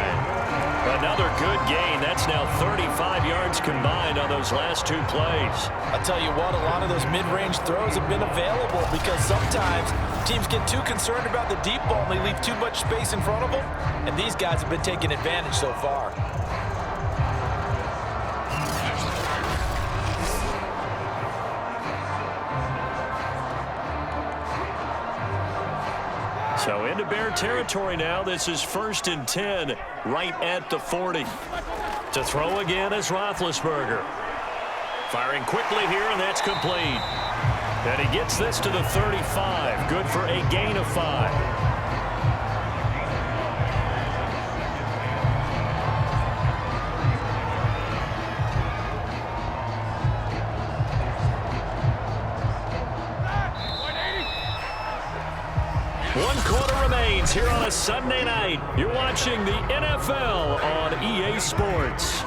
Another good gain. That's now 35 yards combined on those last 2 plays. I'll tell you what, a lot of those mid-range throws have been available because sometimes teams get too concerned about the deep ball and they leave too much space in front of them. And these guys have been taking advantage so far. So into Bear territory now. This is 1st and 10 right at the 40. To throw again is Roethlisberger. Firing quickly here, and that's complete. And he gets this to the 35. Good for a gain of 5. Here on a Sunday night, you're watching the NFL on EA Sports.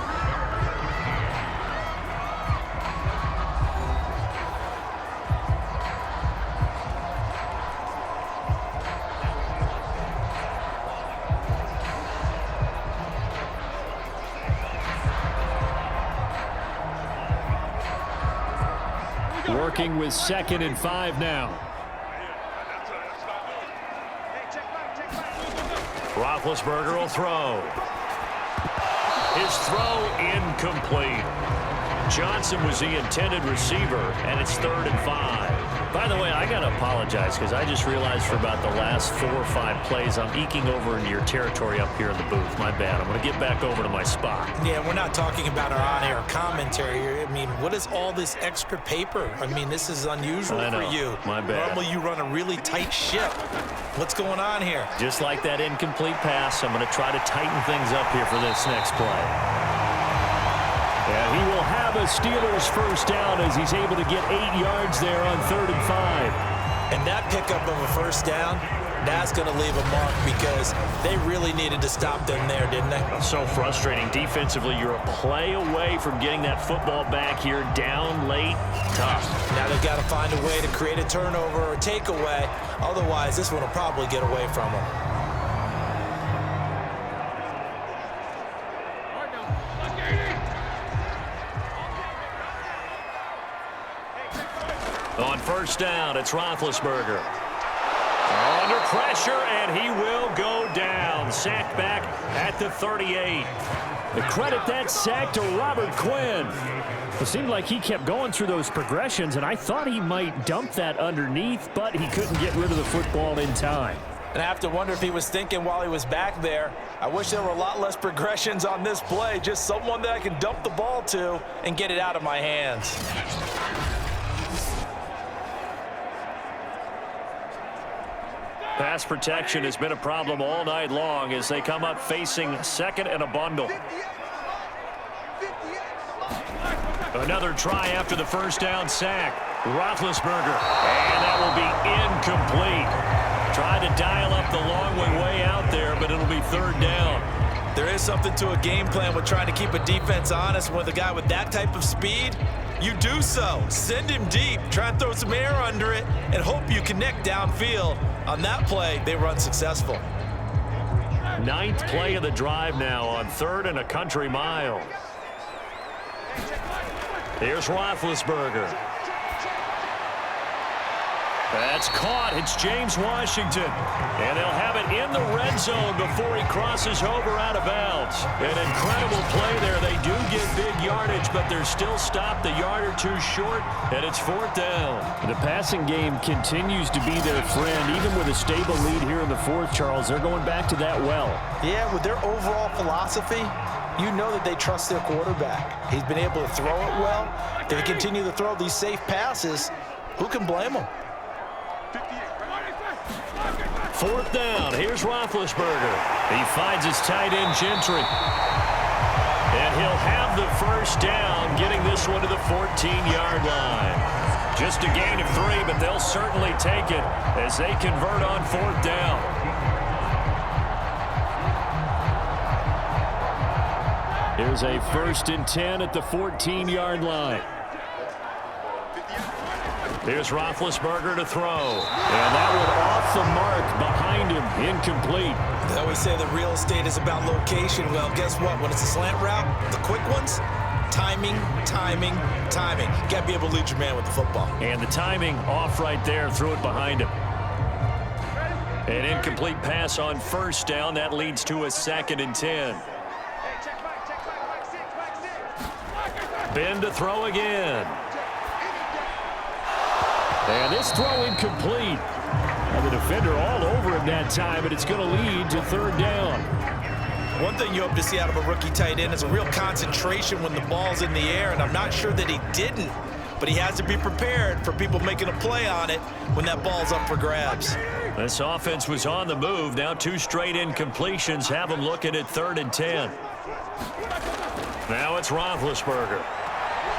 Working with 2nd and 5 now. Roethlisberger will throw. His throw incomplete. Johnson was the intended receiver, and it's 3rd and 5. By the way, I got to apologize because I just realized for about the last 4 or 5 plays, I'm eking over into your territory up here in the booth. My bad. I'm going to get back over to my spot. Yeah, we're not talking about our on-air commentary here. I mean, what is all this extra paper? I mean, this is unusual for you. My bad. Normally, you run a really tight ship. What's going on here? Just like that incomplete pass, I'm going to try to tighten things up here for this next play. And he will have a Steelers first down as he's able to get 8 yards there on 3rd and 5. And that pickup of a first down, that's going to leave a mark because they really needed to stop them there, didn't they? So frustrating. Defensively, you're a play away from getting that football back here down late. Tough. Now they've got to find a way to create a turnover or a takeaway. Otherwise, this one will probably get away from them. On first down, it's Roethlisberger. Under pressure, and he will go down. Sacked back at the 38. The credit that sack to Robert Quinn. It seemed like he kept going through those progressions, and I thought he might dump that underneath, but he couldn't get rid of the football in time. And I have to wonder if he was thinking while he was back there, I wish there were a lot less progressions on this play, just someone that I can dump the ball to and get it out of my hands. Pass protection has been a problem all night long as they come up facing 2nd and a bundle. Another try after the first down sack. Roethlisberger, and that will be incomplete. Tried to dial up the long way out there, but it'll be 3rd down. There is something to a game plan with trying to keep a defense honest with a guy with that type of speed. You do so. Send him deep. Try and throw some air under it and hope you connect downfield. On that play, they were unsuccessful. 9th play of the drive now on 3rd and a country mile. Here's Roethlisberger. That's caught. It's James Washington. And they'll have it in the red zone before he crosses over out of bounds. An incredible play there. They do get big yardage, but they're still stopped a yard or 2 short, and it's 4th down. The passing game continues to be their friend. Even with a stable lead here in the 4th, Charles, they're going back to that well. Yeah, with their overall philosophy, you know that they trust their quarterback. He's been able to throw it well. If they continue to throw these safe passes, who can blame them? 4th down. Here's Roethlisberger. He finds his tight end, Gentry. And he'll have the first down, getting this one to the 14-yard line. Just a gain of 3, but they'll certainly take it as they convert on 4th down. Here's a 1st and 10 at the 14-yard line. Here's Roethlisberger to throw. And that one off the mark behind him, incomplete. They always say that real estate is about location. Well, guess what? When it's a slant route, the quick ones, timing, timing, timing. You got to be able to lead your man with the football. And the timing off right there, threw it behind him. An incomplete pass on 1st down. That leads to a 2nd and 10. Ben to throw again. And this throw incomplete. And the defender all over him that time, but it's going to lead to 3rd down. One thing you hope to see out of a rookie tight end is a real concentration when the ball's in the air, and I'm not sure that he didn't, but he has to be prepared for people making a play on it when that ball's up for grabs. This offense was on the move. Now 2 straight incompletions have them looking at 3rd and 10. Now it's Roethlisberger.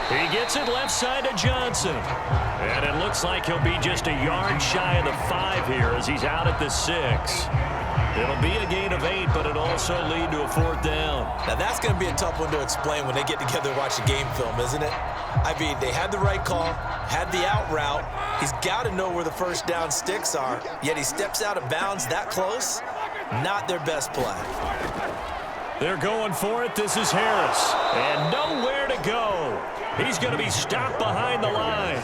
He gets it left side to Johnson. And it looks like he'll be just a yard shy of the 5 here as he's out at the 6. It'll be a gain of 8, but it'll also lead to a 4th down. Now that's going to be a tough one to explain when they get together and watch the game film, isn't it? I mean, they had the right call, had the out route. He's got to know where the 1st down sticks are, yet he steps out of bounds that close. Not their best play. They're going for it. This is Harris. And nowhere to go. He's going to be stopped behind the line.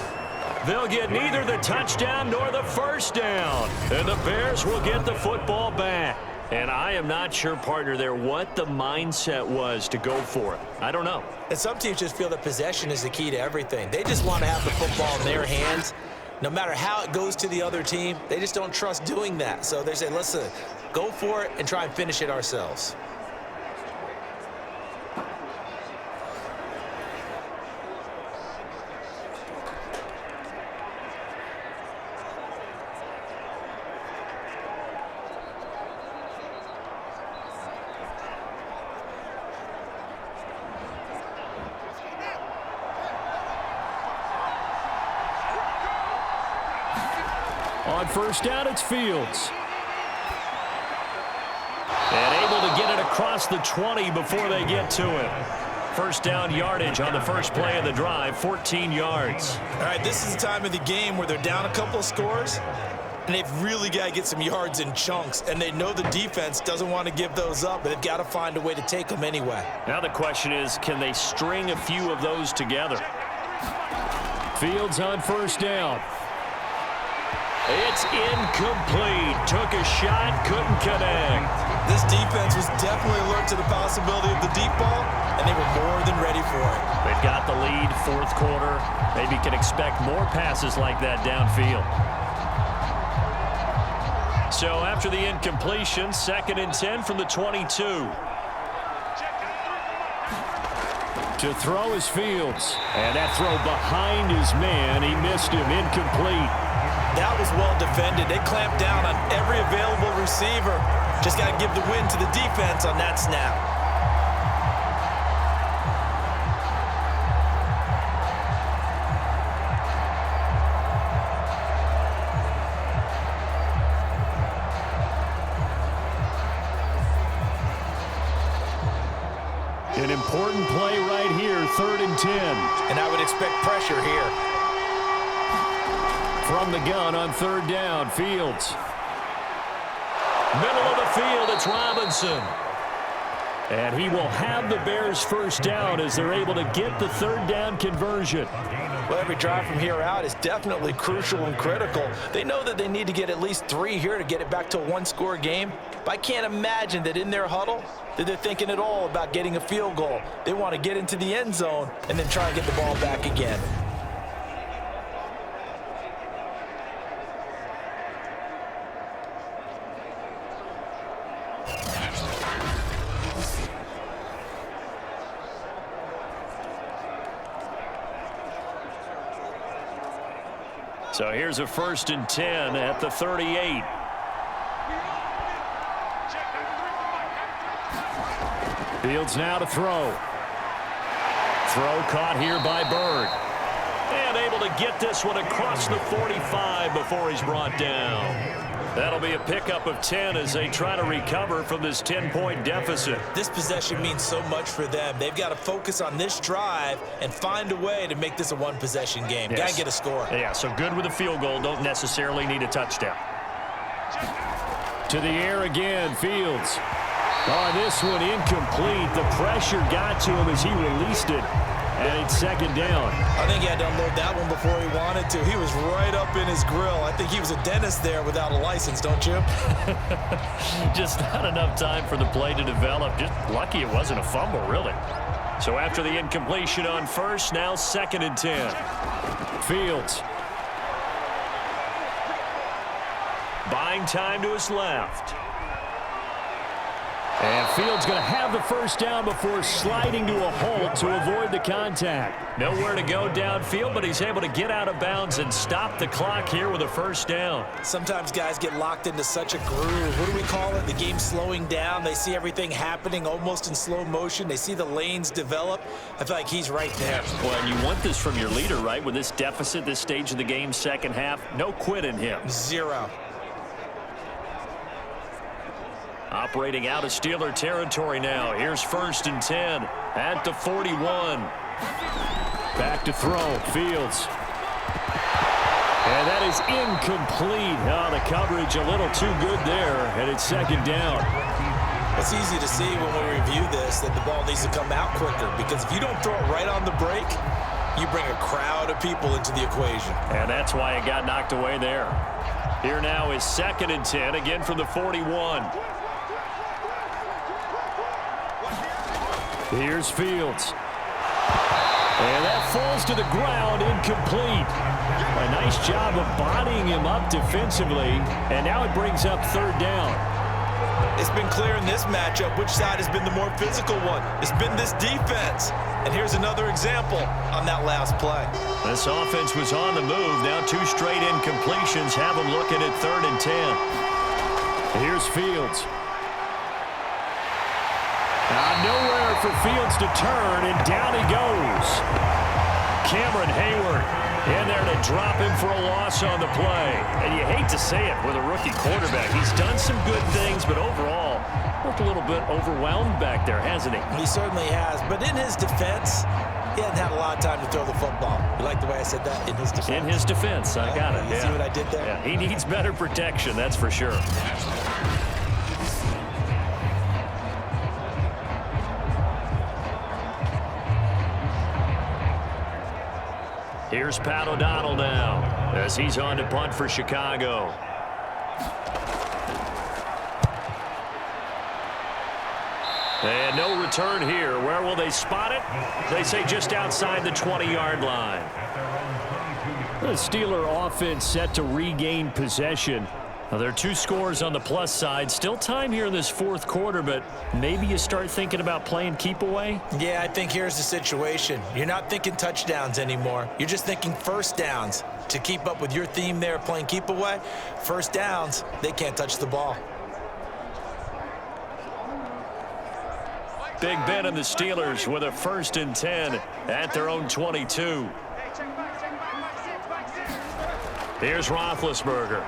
They'll get neither the touchdown nor the 1st down. And the Bears will get the football back. And I am not sure, partner, there what the mindset was to go for it. I don't know. And some teams just feel that possession is the key to everything. They just want to have the football in their hands. No matter how it goes to the other team, they just don't trust doing that. So they say, listen, go for it and try and finish it ourselves. On 1st down, it's Fields. And able to get it across the 20 before they get to him. 1st down yardage on the first play of the drive, 14 yards. All right, this is the time of the game where they're down a couple of scores, and they've really got to get some yards in chunks, and they know the defense doesn't want to give those up, but they've got to find a way to take them anyway. Now the question is, can they string a few of those together? Fields on 1st down. It's incomplete. Took a shot, couldn't connect. This defense was definitely alert to the possibility of the deep ball, and they were more than ready for it. They've got the lead, 4th quarter. Maybe can expect more passes like that downfield. So after the incompletion, 2nd and 10 from the 22. To throw is Fields. And that throw behind his man. He missed him, incomplete. That was well defended. They clamped down on every available receiver. Just got to give the win to the defense on that snap. An important play right here, 3rd and 10. And I would expect pressure here. From the gun on 3rd down, Fields. Middle of the field, it's Robinson. And he will have the Bears' 1st down as they're able to get the 3rd down conversion. Well, every drive from here out is definitely crucial and critical. They know that they need to get at least 3 here to get it back to a 1-score game. But I can't imagine that in their huddle that they're thinking at all about getting a field goal. They want to get into the end zone and then try and get the ball back again. So here's a 1st and 10 at the 38. Fields now to throw. Throw caught here by Bird. And able to get this one across the 45 before he's brought down. That'll be a pickup of 10 as they try to recover from this 10-point deficit. This possession means so much for them. They've got to focus on this drive and find a way to make this a one-possession game. Yes. Got to get a score. Yeah, so good with a field goal. Don't necessarily need a touchdown. To the air again, Fields. Oh, this one incomplete. The pressure got to him as he released it. And it's second down. I think he had to unload that one before he wanted to. He was right up in his grill. I think he was a dentist there without a license, don't you? Just not enough time for the play to develop. Just lucky it wasn't a fumble, really. So after the incompletion on first, now 2nd and 10. Fields. Buying time to his left. And Fields going to have the first down before sliding to a halt to avoid the contact. Nowhere to go downfield, but he's able to get out of bounds and stop the clock here with a first down. Sometimes guys get locked into such a groove. What do we call it? The game slowing down. They see everything happening almost in slow motion. They see the lanes develop. I feel like he's right there. Well, and you want this from your leader, right? With this deficit, this stage of the game, second half, no quit in him. Zero. Operating out of Steeler territory now. Here's 1st and 10 at the 41. Back to throw. Fields. And that is incomplete. Oh, the coverage a little too good there, and it's second down. It's easy to see when we review this that the ball needs to come out quicker, because if you don't throw it right on the break, you bring a crowd of people into the equation. And that's why it got knocked away there. Here now is 2nd and 10, again from the 41. Here's Fields. And that falls to the ground, incomplete. A nice job of bodying him up defensively, and now it brings up 3rd down. It's been clear in this matchup which side has been the more physical one. It's been this defense. And here's another example on that last play. This offense was on the move. Now 2 straight incompletions have them looking at 3rd and 10. Here's Fields. Nowhere for Fields to turn, and down he goes. Cameron Hayward in there to drop him for a loss on the play. And you hate to say it with a rookie quarterback. He's done some good things, but overall, looked a little bit overwhelmed back there, hasn't he? He certainly has. But in his defense, he hasn't had a lot of time to throw the football. You like the way I said that? In his defense. In his defense, I got it. You see what I did there? Yeah, he needs better protection, that's for sure. Here's Pat O'Donnell now as he's on to punt for Chicago. And no return here. Where will they spot it? They say just outside the 20-yard line. The Steeler offense set to regain possession. Now, there are 2 scores on the plus side. Still time here in this 4th quarter, but maybe you start thinking about playing keep away? Yeah, I think here's the situation. You're not thinking touchdowns anymore. You're just thinking first downs. To keep up with your theme there, playing keep away, first downs, they can't touch the ball. Big Ben and the Steelers with a 1st and 10 at their own 22. Here's Roethlisberger.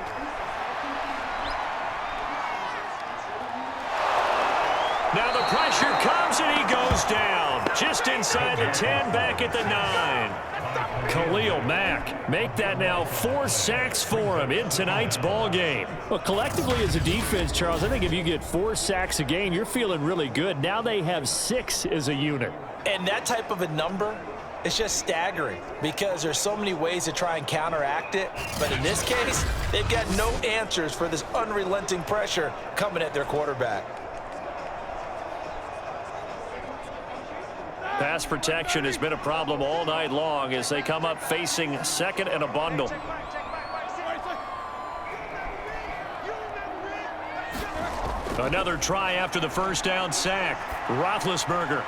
Now the pressure comes and he goes down. Just inside the 10, back at the 9. Khalil Mack, make that now 4 sacks for him in tonight's ball game. Well, collectively as a defense, Charles, I think if you get 4 sacks a game, you're feeling really good. Now they have 6 as a unit. And that type of a number, it's just staggering because there's so many ways to try and counteract it. But in this case, they've got no answers for this unrelenting pressure coming at their quarterback. Pass protection has been a problem all night long as they come up facing 2nd and a bundle. Another try after the first down sack. Roethlisberger.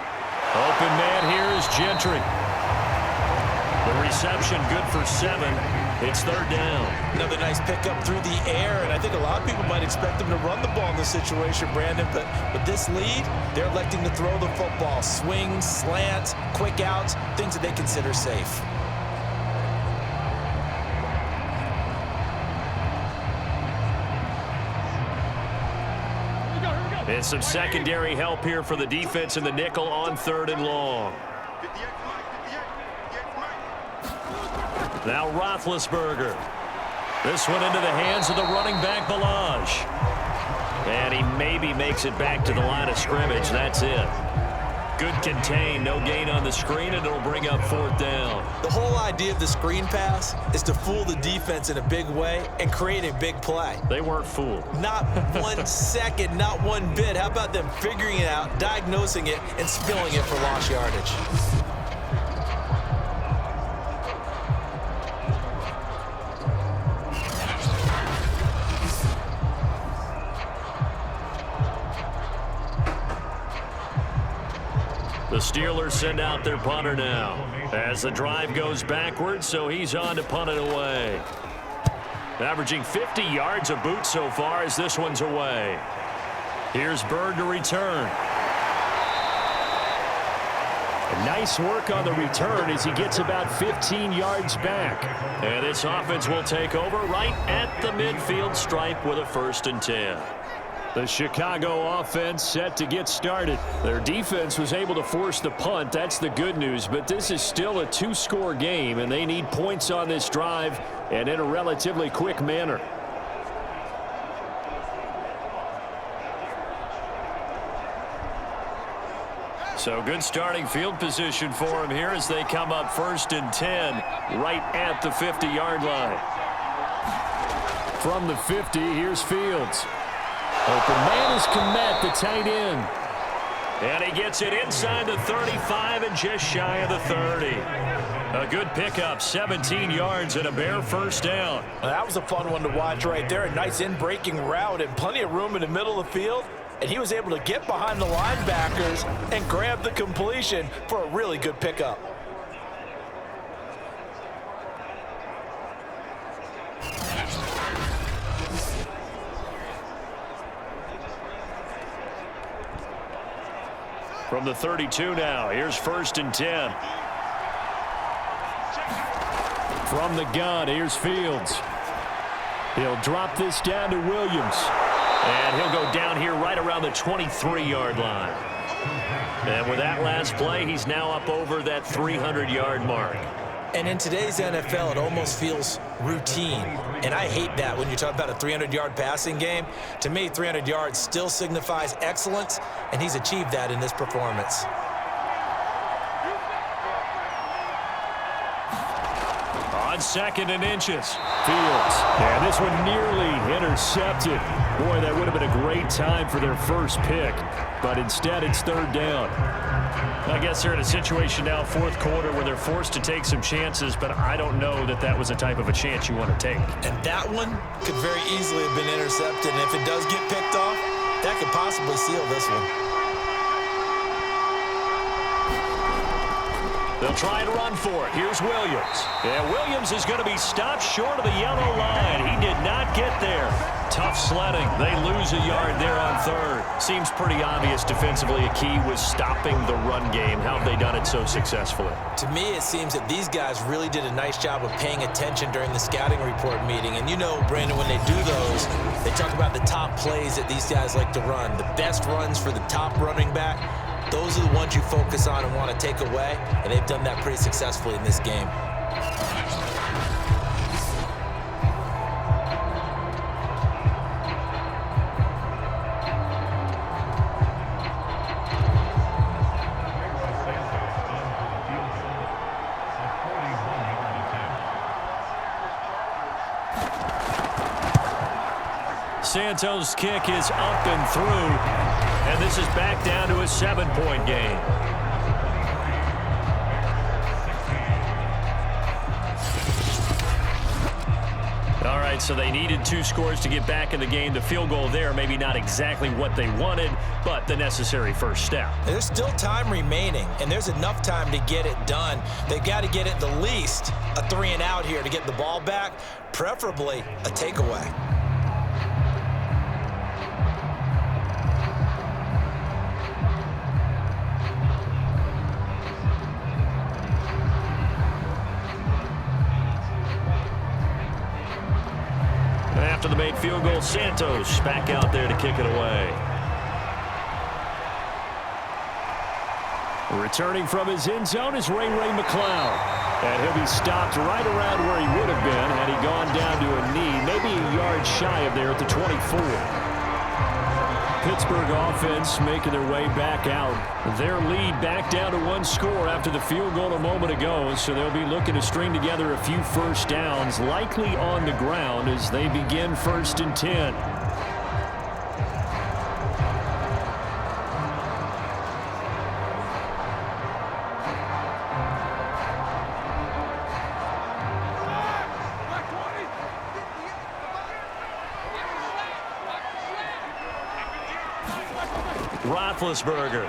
Open man here is Gentry. The reception good for 7. It's 3rd down. Another nice pickup through the air, and I think a lot of people might expect them to run the ball in this situation, Brandon, but with this lead, they're electing to throw the football. Swings, slants, quick outs, things that they consider safe. And some secondary help here for the defense in the nickel on 3rd and long. Now Roethlisberger. This one into the hands of the running back, Balaj. And he maybe makes it back to the line of scrimmage. That's it. Good contain, no gain on the screen, and it'll bring up 4th down. The whole idea of the screen pass is to fool the defense in a big way and create a big play. They weren't fooled. Not 1 second, not one bit. How about them figuring it out, diagnosing it, and spilling it for lost yardage? The Steelers send out their punter now as the drive goes backwards, so he's on to punt it away. Averaging 50 yards a boot so far as this one's away. Here's Bird to return. Nice work on the return as he gets about 15 yards back. And this offense will take over right at the midfield stripe with a 1st and 10. The Chicago offense set to get started. Their defense was able to force the punt. That's the good news. But this is still a 2-score game, and they need points on this drive and in a relatively quick manner. So good starting field position for him here as they come up 1st and 10 right at the 50-yard line. From the 50, here's Fields. Open man is Kmet, the tight end. And he gets it inside the 35 and just shy of the 30. A good pickup, 17 yards and a bare 1st down. Well, that was a fun one to watch right there. A nice in-breaking route and plenty of room in the middle of the field. And he was able to get behind the linebackers and grab the completion for a really good pickup. From the 32 now, here's 1st and 10. From the gun, here's Fields. He'll drop this down to Williams. And he'll go down here right around the 23-yard line. And with that last play, he's now up over that 300-yard mark. And in today's NFL, it almost feels routine. And I hate that when you talk about a 300-yard passing game. To me, 300 yards still signifies excellence, and he's achieved that in this performance. On 2nd and inches. Fields. And this one nearly intercepted. Boy, that would have been a great time for their first pick. But instead, it's 3rd down. I guess they're in a situation now, 4th quarter, where they're forced to take some chances, but I don't know that that was the type of a chance you want to take. And that one could very easily have been intercepted. And if it does get picked off, that could possibly seal this one. They'll try and run for it. Here's Williams. Yeah, Williams is going to be stopped short of the yellow line. He did not get there. Tough sledding. They lose a yard there on 3rd. Seems pretty obvious defensively a key was stopping the run game. How have they done it so successfully? To me, it seems that these guys really did a nice job of paying attention during the scouting report meeting. And you know, Brandon, when they do those, they talk about the top plays that these guys like to run. The best runs for the top running back. Those are the ones you focus on and want to take away, and they've done that pretty successfully in this game. Santos' kick is up and through, and this is back down to a 7-point game. All right, so they needed 2 scores to get back in the game. The field goal there, maybe not exactly what they wanted, but the necessary first step. There's still time remaining, and there's enough time to get it done. They've got to get at the least a 3-and-out here to get the ball back, preferably a takeaway. After the made field goal, Santos back out there to kick it away. Returning from his end zone is Ray McCloud. And he'll be stopped right around where he would have been had he gone down to a knee, maybe a yard shy of there at the 24. Pittsburgh offense making their way back out. Their lead back down to 1 score after the field goal a moment ago, so they'll be looking to string together a few first downs, likely on the ground as they begin 1st and 10. Roethlisberger.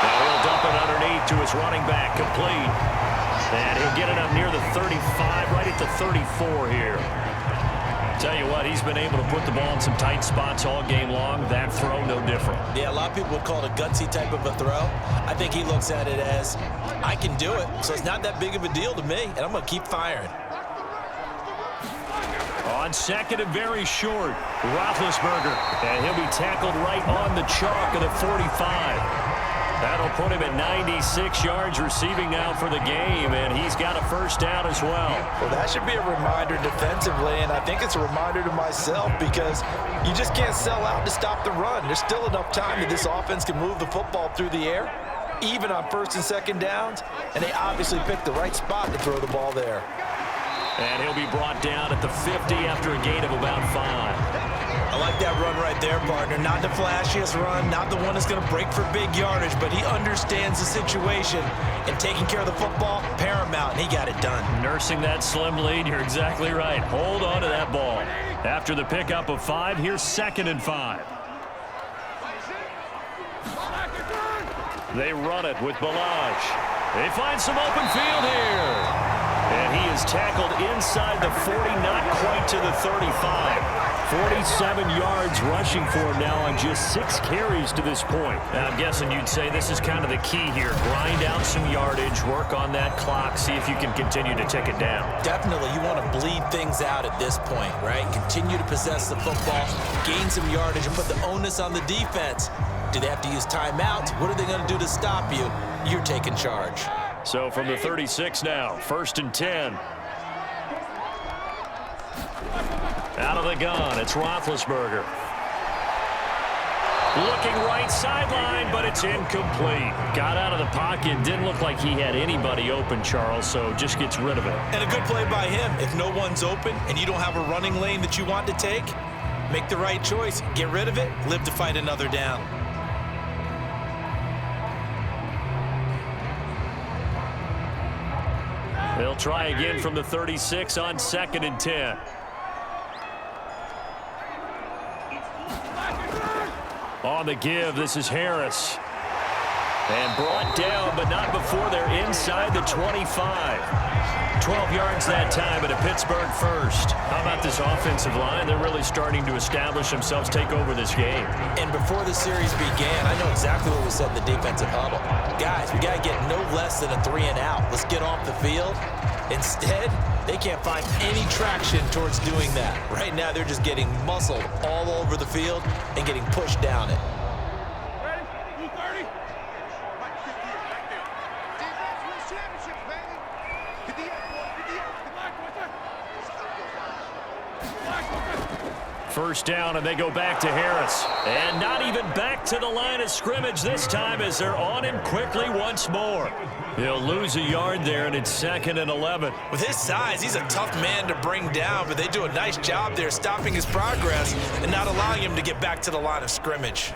Now he'll dump it underneath to his running back, complete. And he'll get it up near the 35, right at the 34 here. Tell you what, he's been able to put the ball in some tight spots all game long. That throw, no different. Yeah, a lot of people would call it a gutsy type of a throw. I think he looks at it as, I can do it, so it's not that big of a deal to me, and I'm going to keep firing. On 2nd and very short, Roethlisberger, and he'll be tackled right on the chalk of the 45. That'll put him at 96 yards receiving now for the game, and he's got a first down as well. Well, that should be a reminder defensively, and I think it's a reminder to myself because you just can't sell out to stop the run. There's still enough time that this offense can move the football through the air, even on 1st and 2nd downs, and they obviously picked the right spot to throw the ball there. And he'll be brought down at the 50 after a gain of about 5. I like that run right there, partner. Not the flashiest run, not the one that's going to break for big yardage, but he understands the situation, and taking care of the football, paramount, and he got it done. Nursing that slim lead, you're exactly right. Hold on to that ball. After the pickup of 5, here's 2nd and 5. They run it with Balaj. They find some open field here. And he is tackled inside the 40, not quite to the 35. 47 yards rushing for him now on just 6 carries to this point. Now, I'm guessing you'd say this is kind of the key here. Grind out some yardage, work on that clock, see if you can continue to tick it down. Definitely, you want to bleed things out at this point, right? Continue to possess the football, gain some yardage, and put the onus on the defense. Do they have to use timeouts? What are they going to do to stop you? You're taking charge. So from the 36 now, 1st and 10. Out of the gun, it's Roethlisberger. Looking right sideline, but it's incomplete. Got out of the pocket, didn't look like he had anybody open, Charles, so just gets rid of it. And a good play by him. If no one's open and you don't have a running lane that you want to take, make the right choice. Get rid of it, live to fight another down. They'll try again from the 36 on 2nd and 10. On the give, this is Harris. And brought down, but not before they're inside the 25. 12 yards that time, and a Pittsburgh first. How about this offensive line? They're really starting to establish themselves, take over this game. And before the series began, I know exactly what we said in the defensive huddle. Guys, we got to get no less than a 3 and out. Let's get off the field. Instead, they can't find any traction towards doing that. Right now, they're just getting muscled all over the field and getting pushed down it. First down, and they go back to Harris. And not even back to the line of scrimmage this time as they're on him quickly once more. He'll lose a yard there, and it's 2nd and 11. With his size, he's a tough man to bring down, but they do a nice job there stopping his progress and not allowing him to get back to the line of scrimmage.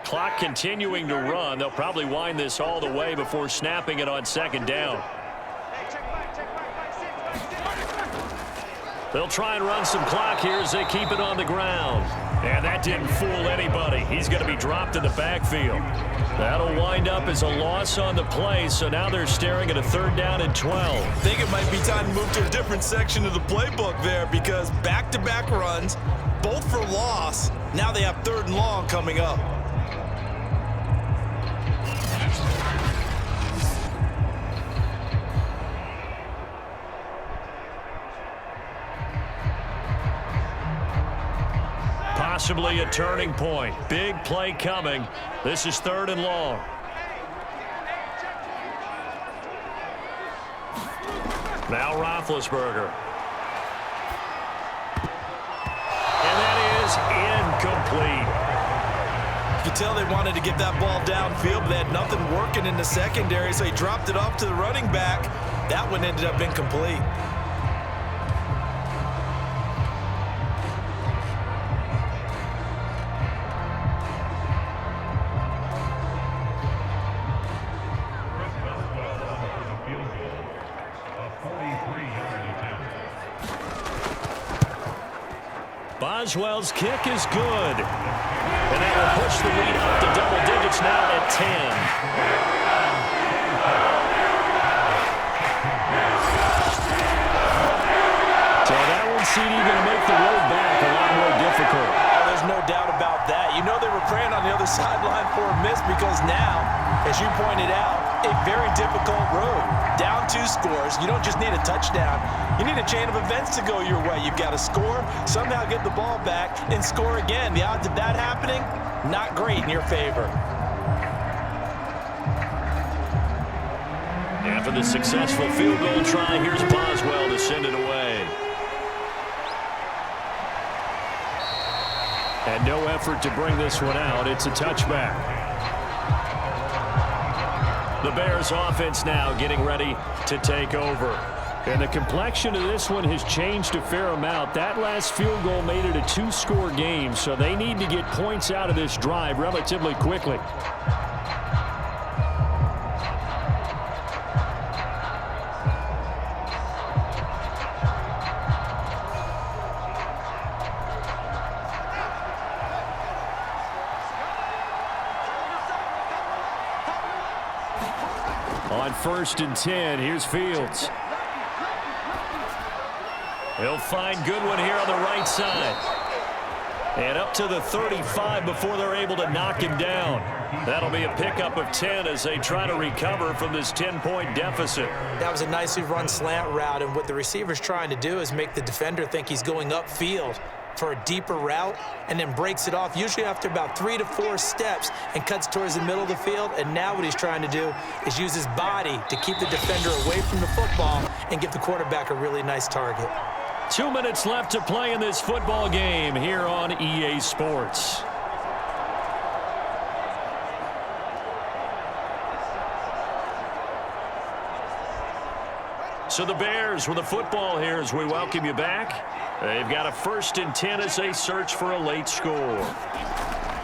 Clock continuing to run. They'll probably wind this all the way before snapping it on 2nd down. They'll try and run some clock here as they keep it on the ground. And that didn't fool anybody. He's going to be dropped in the backfield. That'll wind up as a loss on the play, so now they're staring at a 3rd down and 12. I think it might be time to move to a different section of the playbook there because back-to-back runs, both for loss. Now they have 3rd and long coming up. possibly a turning point. Big play coming. This is 3rd and long. Now Roethlisberger. And that is incomplete. You can tell they wanted to get that ball downfield, but they had nothing working in the secondary, so he dropped it off to the running back. That one ended up incomplete. Boswell's kick is good. And that will push the lead up to double digits now at 10. So that one, CD, going to make the road back a lot more difficult. There's no doubt about that. You know they were praying on the other sideline for a miss because now, as you pointed out, a very difficult road. Down 2 scores. You don't just need a touchdown. You need a chain of events to go your way. You've got to score, somehow get the ball back, and score again. The odds of that happening, not great in your favor. After the successful field goal try, here's Boswell to send it away. And no effort to bring this one out. It's a touchback. The Bears offense now getting ready to take over. And the complexion of this one has changed a fair amount. That last field goal made it a 2-score game, so they need to get points out of this drive relatively quickly. On 1st and 10, here's Fields. He'll find Goodwin here on the right side. And up to the 35 before they're able to knock him down. That'll be a pickup of 10 as they try to recover from this 10-point deficit. That was a nicely run slant route, and what the receiver's trying to do is make the defender think he's going upfield for a deeper route and then breaks it off, usually after about 3 to 4 steps, and cuts towards the middle of the field. And now what he's trying to do is use his body to keep the defender away from the football and give the quarterback a really nice target. 2 minutes left to play in this football game here on EA Sports. So the Bears with the football here as we welcome you back. They've got a 1st and 10 as they search for a late score.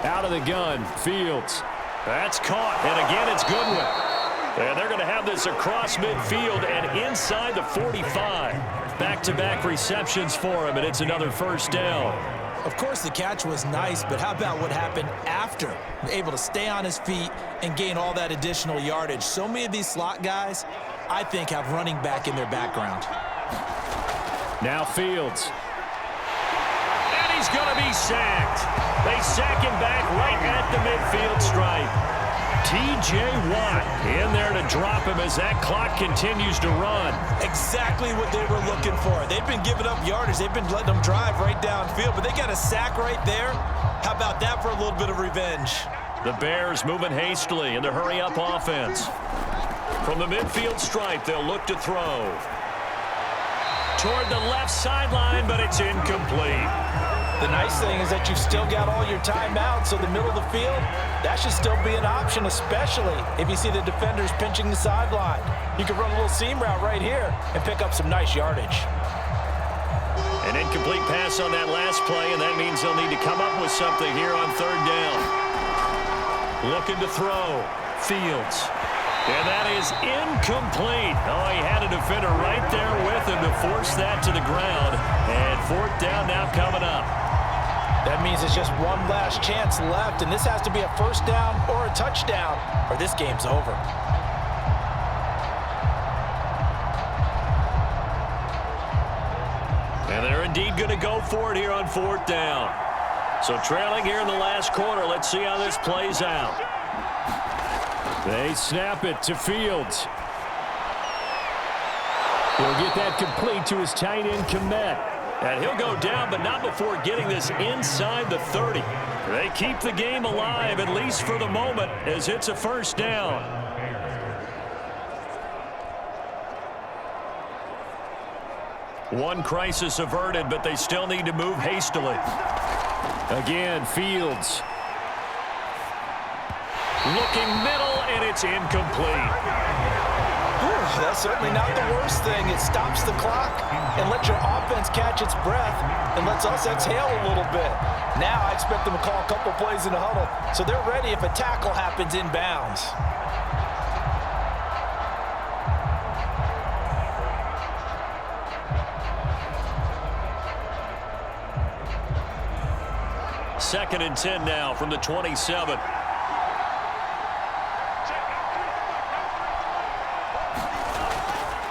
Out of the gun, Fields. That's caught, and again it's Goodwin. And they're going to have this across midfield and inside the 45. Back-to-back receptions for him, and it's another 1st down. Of course, the catch was nice, but how about what happened after? Able to stay on his feet and gain all that additional yardage. So many of these slot guys, I think, have running back in their background. Now Fields. And he's going to be sacked. They sack him back right at the midfield stripe. T.J. Watt in there to drop him as that clock continues to run. Exactly what they were looking for. They've been giving up yardage. They've been letting them drive right downfield, but they got a sack right there. How about that for a little bit of revenge? The Bears moving hastily in the hurry-up offense. From the midfield stripe, they'll look to throw. Toward the left sideline, but it's incomplete. The nice thing is that you've still got all your timeouts, so the middle of the field, that should still be an option, especially if you see the defenders pinching the sideline. You can run a little seam route right here and pick up some nice yardage. An incomplete pass on that last play, and that means they'll need to come up with something here on 3rd down. Looking to throw. Fields. And that is incomplete. Oh, he had a defender right there with him to force that to the ground. And 4th down now coming up. That means it's just one last chance left, and this has to be a 1st down or a touchdown, or this game's over. And they're indeed going to go for it here on 4th down. So trailing here in the last quarter, let's see how this plays out. They snap it to Fields. He'll get that complete to his tight end, Komet. And he'll go down, but not before getting this inside the 30. They keep the game alive, at least for the moment, as it's a first down. One crisis averted, but they still need to move hastily. Again, Fields. Looking middle, and it's incomplete. That's certainly not the worst thing. It stops the clock and lets your offense catch its breath and lets us exhale a little bit. Now I expect them to call a couple plays in the huddle so they're ready if a tackle happens inbounds. Second and 10 now from the 27.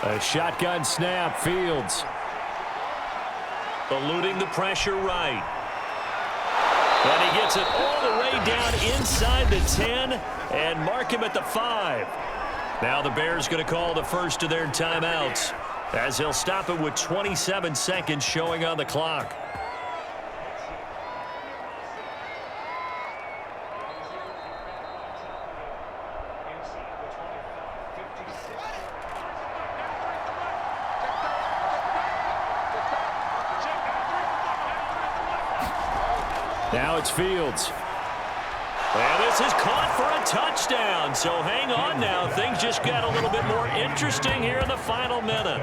A shotgun snap, Fields. Eluding the pressure right. And he gets it all the way down inside the 10 and mark him at the 5. Now the Bears going to call the first of their timeouts as they'll stop it with 27 seconds showing on the clock. Now it's Fields. And this is caught for a touchdown. So hang on now. Things just got a little bit more interesting here in the final minute.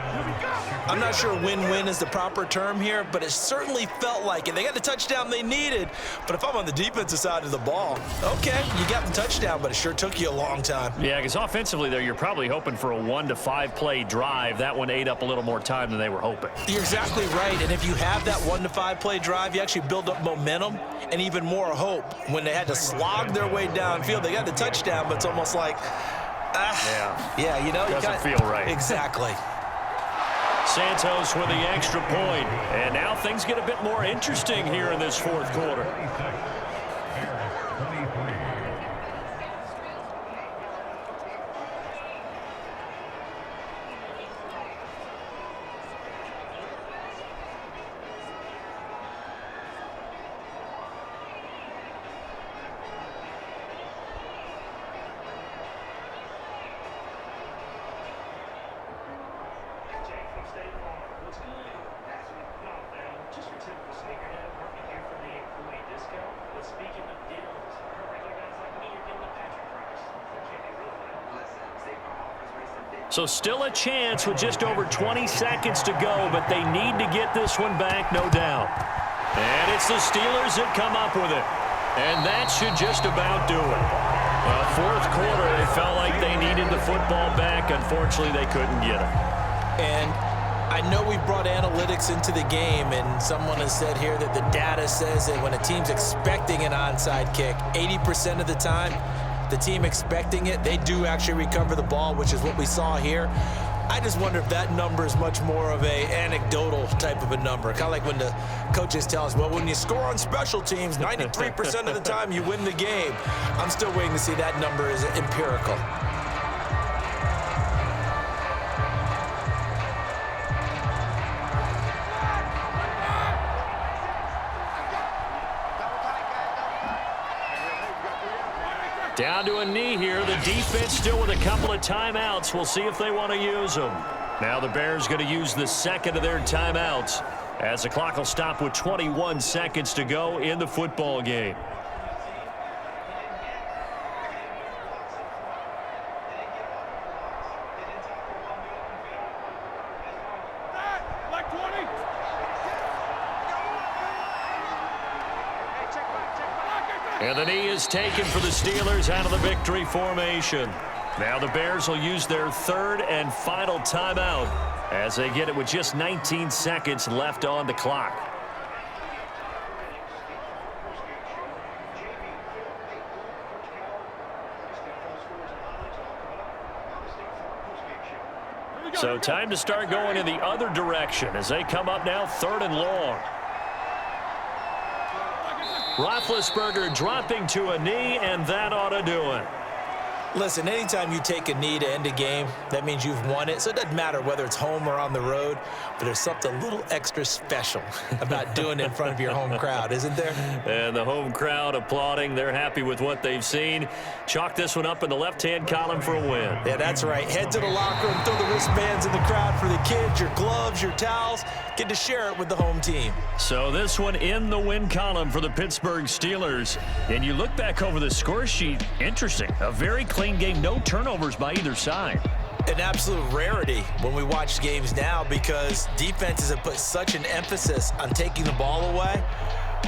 I'm not sure win-win is the proper term here, but it certainly felt like it. They got the touchdown they needed, but if I'm on the defensive side of the ball, okay, you got the touchdown, but it sure took you a long time. Yeah, because offensively there, you're probably hoping for a 1 to 5 play drive. That one ate up a little more time than they were hoping. You're exactly right, and if you have that 1 to 5 play drive, you actually build up momentum and even more hope. When they had to slog their way downfield, they got the touchdown, but it's almost like, yeah, you know, doesn't feel right. Exactly. Santos with the extra point, and now things get a bit more interesting here in this fourth quarter. So still a chance with just over 20 seconds to go, but they need to get this one back, no doubt. And it's the Steelers that come up with it. And that should just about do it. Fourth quarter, it felt like they needed the football back. Unfortunately, they couldn't get it. And I know we brought analytics into the game, and someone has said here that the data says that when a team's expecting an onside kick, 80% of the time, the team expecting it, they do actually recover the ball, which is what we saw here. I just wonder if that number is much more of a anecdotal type of a number. Kind of like when the coaches tell us, well, when you score on special teams, 93% of the time you win the game. I'm still waiting to see that number is empirical. Down to a knee here. The defense still with a couple of timeouts. We'll see if they want to use them. Now the Bears going to use the second of their timeouts as the clock will stop with 21 seconds to go in the football game. And the knee is taken for the Steelers out of the victory formation. Now the Bears will use their third and final timeout as they get it with just 19 seconds left on the clock. So time to start going in the other direction as they come up now third and long. Roethlisberger dropping to a knee, and that ought to do it. Listen, anytime you take a knee to end a game, that means you've won it. So it doesn't matter whether it's home or on the road, but there's something a little extra special about doing it in front of your home crowd, isn't there? And the home crowd applauding. They're happy with what they've seen. Chalk this one up in the left-hand column for a win. Yeah, that's right. Head to the locker room, throw the wristbands in the crowd for the kids, your gloves, your towels. Get to share it with the home team. So this one in the win column for the Pittsburgh Steelers. And you look back over the score sheet, interesting. A very clean game, no turnovers by either side. An absolute rarity when we watch games now because defenses have put such an emphasis on taking the ball away.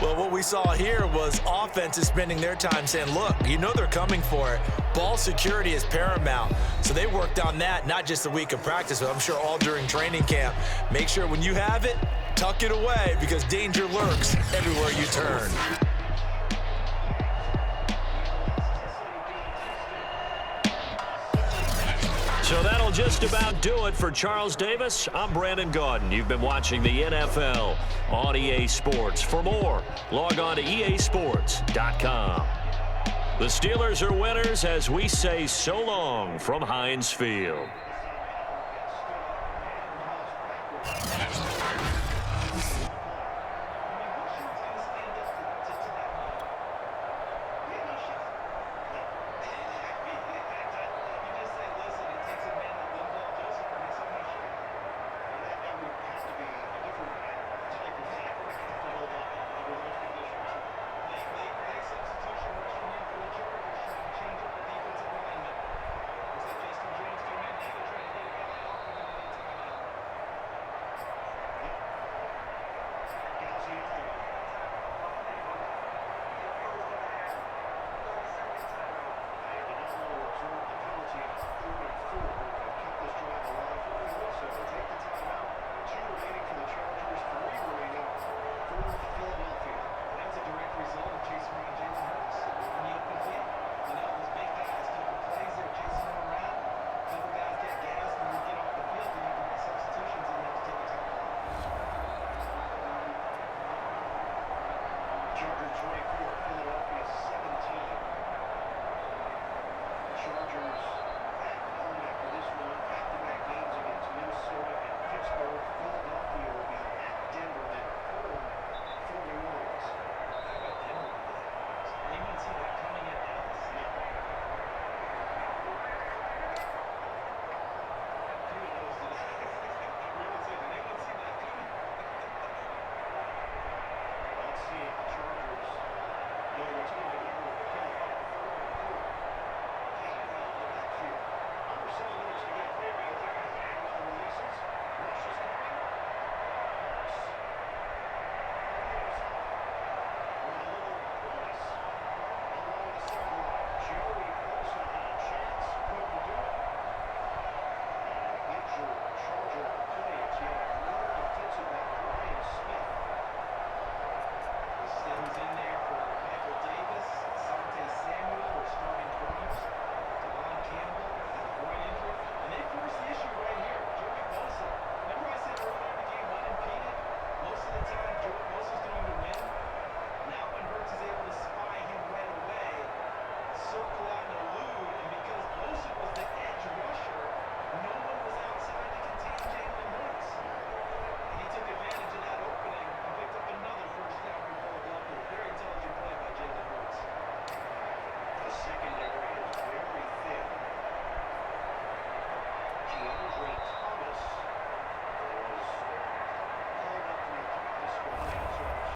Well, what we saw here was offenses spending their time saying, look, you know they're coming for it. Ball security is paramount. So they worked on that, not just a week of practice, but I'm sure all during training camp. Make sure when you have it, tuck it away because danger lurks everywhere you turn. So that'll just about do it for Charles Davis. I'm Brandon Gaudin. You've been watching the NFL on EA Sports. For more, log on to easports.com. The Steelers are winners as we say so long from Heinz Field. Chargers 24.